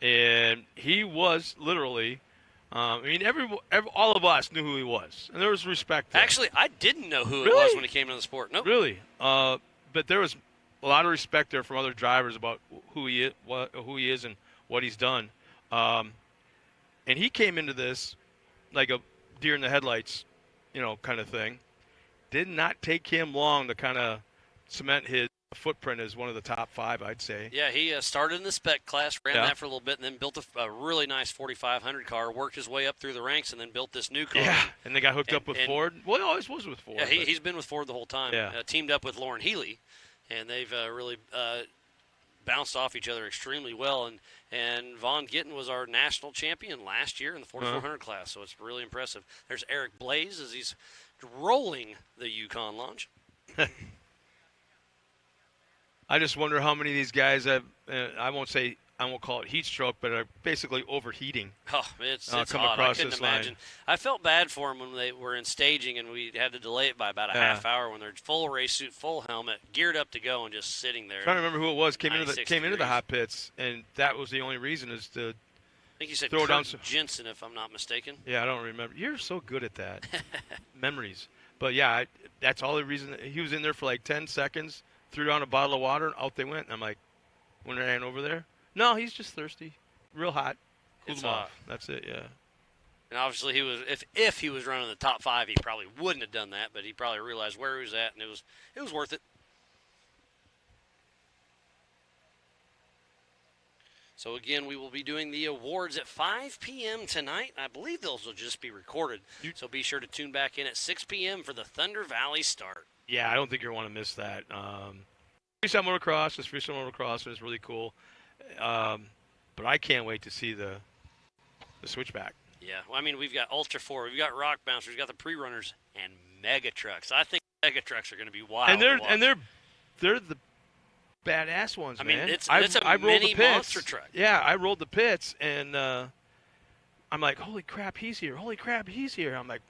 and he was literally. I mean, all of us knew who he was, and there was respect there. Actually, I didn't know who it was when he came into the sport. Nope. Really? But there was a lot of respect there from other drivers about who he is, and what he's done. And he came into this like a deer in the headlights, kind of thing. Did not take him long to kind of cement his footprint as one of the top 5, I'd say. Yeah, he started in the spec class, ran that for a little bit, and then built a really nice 4500 car, worked his way up through the ranks, and then built this new car. Yeah, and they got hooked up with Ford. Well, he always was with Ford. Yeah, he's been with Ford the whole time. Yeah. Teamed up with Lauren Healy, and they've really bounced off each other extremely well. And Vaughn Gittin was our national champion last year in the 4400 class, so it's really impressive. There's Eric Blaze as he's rolling the Yukon launch. I just wonder how many of these guys have, I won't call it heat stroke, but are basically overheating. Oh, it's come hot. across I couldn't this imagine. line. I felt bad for them when they were in staging, and we had to delay it by about a half hour when they're full race suit, full helmet, geared up to go, and just sitting there. I'm trying to remember who it was came into degrees. the hot pits, and that was the only reason is to I think you said throw Kurt down Jensen, if I'm not mistaken. Yeah, I don't remember. You're so good at that. Memories. But, yeah, that's all the reason. He was in there for like 10 seconds, threw down a bottle of water, and out they went. And I'm like, when I ran over there, no, he's just thirsty. Real hot. Cool him off. That's it, yeah. And obviously, he was if he was running the top 5, he probably wouldn't have done that, but he probably realized where he was at, and it was worth it. So, again, we will be doing the awards at 5 p.m. tonight. I believe those will just be recorded. So be sure to tune back in at 6 p.m. for the Thunder Valley start. Yeah, I don't think you're going to want to miss that. Freestyle motocross is really cool. But I can't wait to see the switchback. Yeah, well, I mean, we've got Ultra 4, we've got Rock Bouncers, we've got the pre-runners, and Mega Trucks. I think Mega Trucks are going to be wild. And they're the badass ones, I mean, man. it's a mini monster truck. Yeah, I rolled the pits, and I'm like, holy crap, he's here. Holy crap, he's here. I'm like,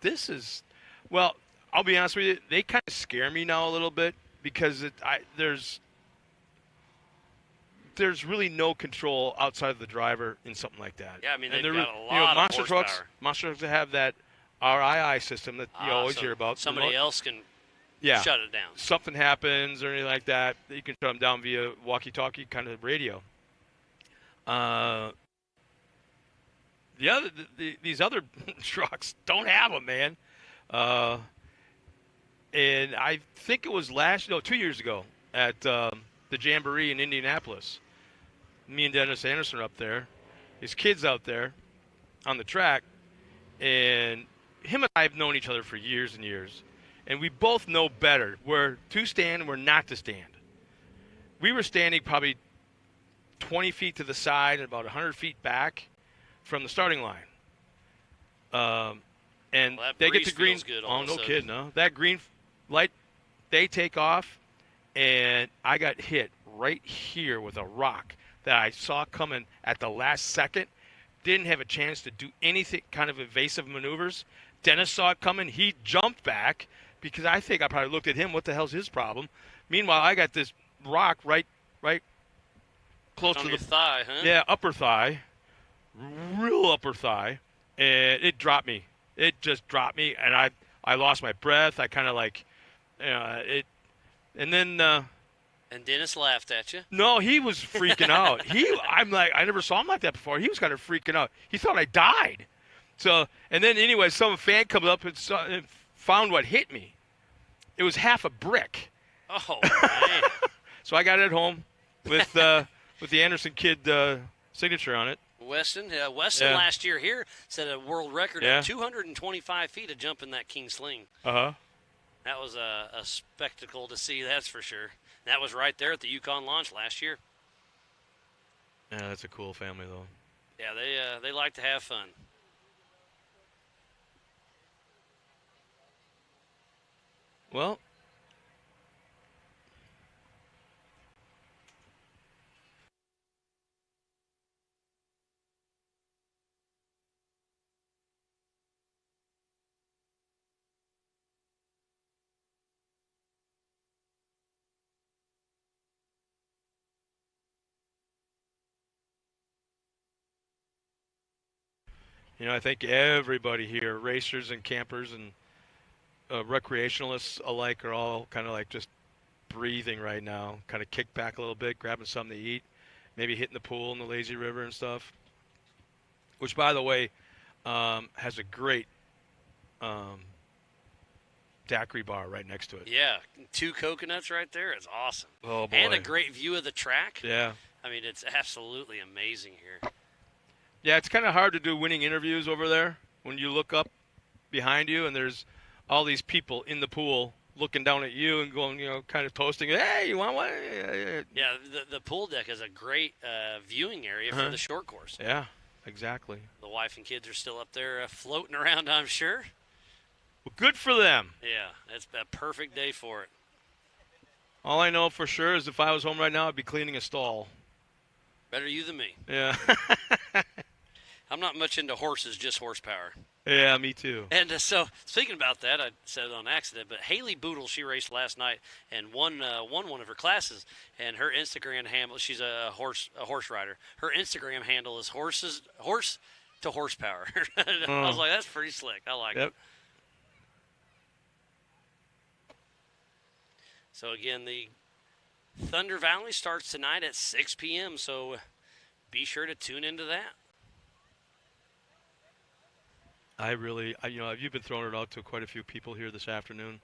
this is – well, I'll be honest with you. They kind of scare me now a little bit because there's really no control outside of the driver in something like that. Yeah, I mean, they've got a lot of monster horsepower. Monster trucks have that RII system that you always hear about. Somebody else can shut it down. Something happens or anything like that, you can shut them down via walkie-talkie kind of radio. These other trucks don't have them, man. And I think it was 2 years ago at the Jamboree in Indianapolis. Me and Dennis Anderson are up there. His kid's out there on the track. And him and I have known each other for years and years. And we both know better where to stand and where not to stand. We were standing probably 20 feet to the side and about 100 feet back from the starting line. And they get the green. Oh, no kidding, no. That green light, they take off, and I got hit right here with a rock that I saw coming at the last second. Didn't have a chance to do anything kind of evasive maneuvers. Dennis saw it coming. He jumped back because I think I probably looked at him. What the hell's his problem? Meanwhile, I got this rock right close to the thigh, huh? Yeah, upper thigh, real upper thigh, and it dropped me. It just dropped me, and I lost my breath. I kind of and then. And Dennis laughed at you. No, he was freaking out. I'm like, I never saw him like that before. He was kind of freaking out. He thought I died. So, and then anyway, some fan comes up and found what hit me. It was half a brick. Oh, man. So I got it at home with the Anderson kid signature on it. Weston last year here set a world record at 225 feet of jumping that king sling. Uh-huh. That was a spectacle to see, that's for sure. That was right there at the Yukon launch last year. Yeah, that's a cool family, though. Yeah, they like to have fun. Well, I think everybody here, racers and campers and recreationalists alike, are all kind of like just breathing right now, kind of kick back a little bit, grabbing something to eat, maybe hitting the pool in the lazy river and stuff, which, by the way, has a great daiquiri bar right next to it. Yeah, 2 coconuts right there. It's awesome. Oh, boy. And a great view of the track. Yeah. I mean, it's absolutely amazing here. Yeah, it's kind of hard to do winning interviews over there when you look up behind you and there's all these people in the pool looking down at you and going, kind of toasting, hey, you want one? Yeah, the pool deck is a great viewing area for the short course. Yeah, exactly. The wife and kids are still up there floating around, I'm sure. Well, good for them. Yeah, it's a perfect day for it. All I know for sure is if I was home right now, I'd be cleaning a stall. Better you than me. Yeah. I'm not much into horses, just horsepower. Yeah, me too. And so, speaking about that, I said it on accident, but Haley Boodle, she raced last night and won one of her classes. And her Instagram handle, she's a horse rider. Her Instagram handle is horse to horsepower. I was like, that's pretty slick. I like it. So again, the Thunder Valley starts tonight at 6 p.m. So be sure to tune into that. You've been throwing it out to quite a few people here this afternoon,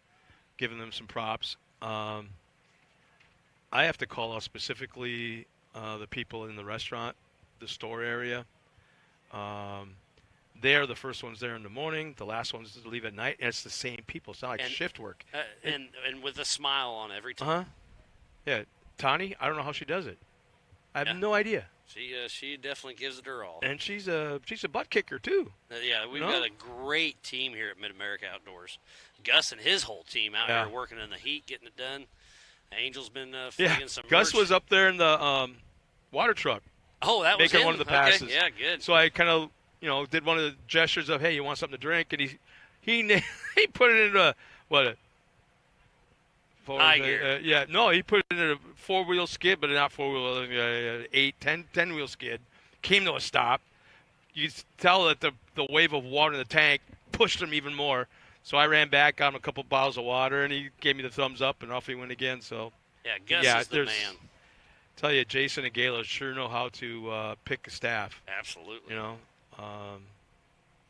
giving them some props. I have to call out specifically the people in the restaurant, the store area. They're the first ones there in the morning, the last ones to leave at night, and it's the same people. It's not like shift work. And with a smile on every time. Uh-huh. Yeah, Tani, I don't know how she does it. I have no idea. She definitely gives it her all. And she's a butt kicker, too. Yeah, we've got a great team here at Mid-America Outdoors. Gus and his whole team out here working in the heat, getting it done. Angel's been flinging some Gus merch. was up there in the water truck. Oh, that was making him? one of the passes. Okay. Yeah, good. So I kind of, did one of the gestures of, hey, you want something to drink? And he put it into high gear. He put it in a 4-wheel skid, but not 4-wheel, 10-wheel skid. Came to a stop. You could tell that the wave of water in the tank pushed him even more. So I ran back, got him a couple bottles of water, and he gave me the thumbs up, and off he went again. So Gus is the man. Tell you, Jason and Gayla sure know how to pick a staff. Absolutely.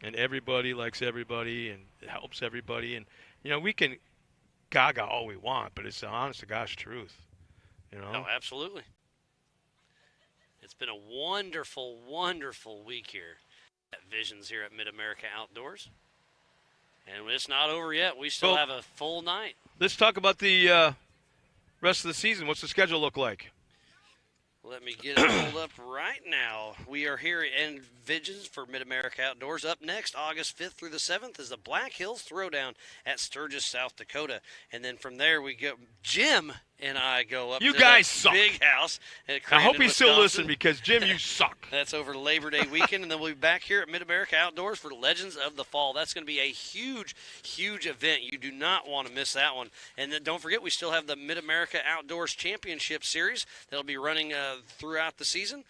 And everybody likes everybody, and it helps everybody. And we can gaga all we want, but it's the honest to gosh truth. Oh, absolutely. It's been a wonderful, wonderful week here at Visions here at Mid-America Outdoors. And it's not over yet. We still have a full night. Let's talk about the rest of the season. What's the schedule look like? Let me get it pulled up right now. We are here in Visions for Mid-America Outdoors. Up next, August 5th through the 7th, is the Black Hills Throwdown at Sturgis, South Dakota. And then from there, we go. Jim and I go up you to guys the suck. big house at I hope Crandon, you still Wisconsin. listen because, Jim, you suck. That's over Labor Day weekend, and then we'll be back here at Mid-America Outdoors for Legends of the Fall. That's going to be a huge, huge event. You do not want to miss that one. And then don't forget, we still have the Mid-America Outdoors Championship Series that'll be running throughout the season.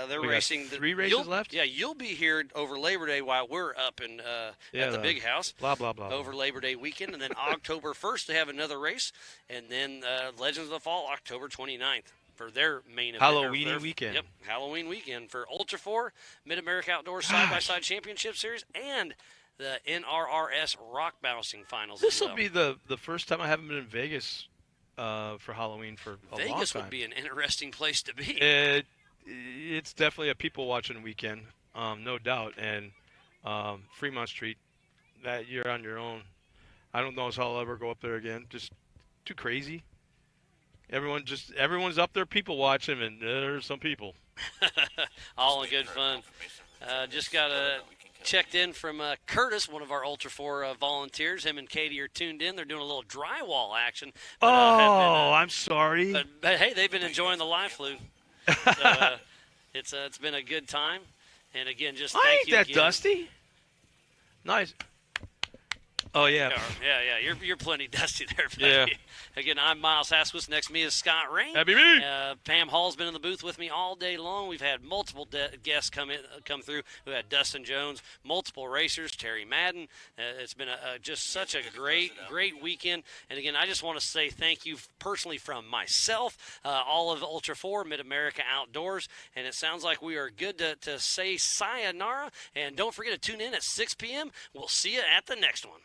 They're we racing. Got 3 races left? Yeah, you'll be here over Labor Day while we're up in at the big house. Blah, blah, blah. Over Labor Day weekend. And then October 1st, they have another race. And then Legends of the Fall, October 29th. for their main event. Halloween weekend. Yep, Halloween weekend for Ultra 4 Mid-America Outdoor Side-by-Side Championship Series and the NRRS Rock Bouncing Finals. This will be the first time I haven't been in Vegas for Halloween for a long time. Vegas would be an interesting place to be. It's definitely a people-watching weekend, no doubt. And Fremont Street, that you're on your own. I don't know if I'll ever go up there again. Just too crazy. Everyone's up there people watching, and there's some people. All in good fun. Just got checked in from Curtis, one of our Ultra 4 volunteers. Him and Katie are tuned in. They're doing a little drywall action. But, I'm sorry. But hey, they've been enjoying the live fluke. So, it's been a good time. And again, just thank ain't you that again. dusty. Nice. Oh, yeah. Yeah. You're plenty dusty there, buddy. Yeah. Again, I'm Miles Hasquist. Next to me is Scott Rain. That'd be me. Pam Hall's been in the booth with me all day long. We've had multiple guests come through. We had Dustin Jones, multiple racers, Terry Madden. It's been just such a great weekend. And again, I just want to say thank you personally from myself, all of Ultra 4 Mid-America Outdoors. And it sounds like we are good to say sayonara. And don't forget to tune in at 6 p.m. We'll see you at the next one.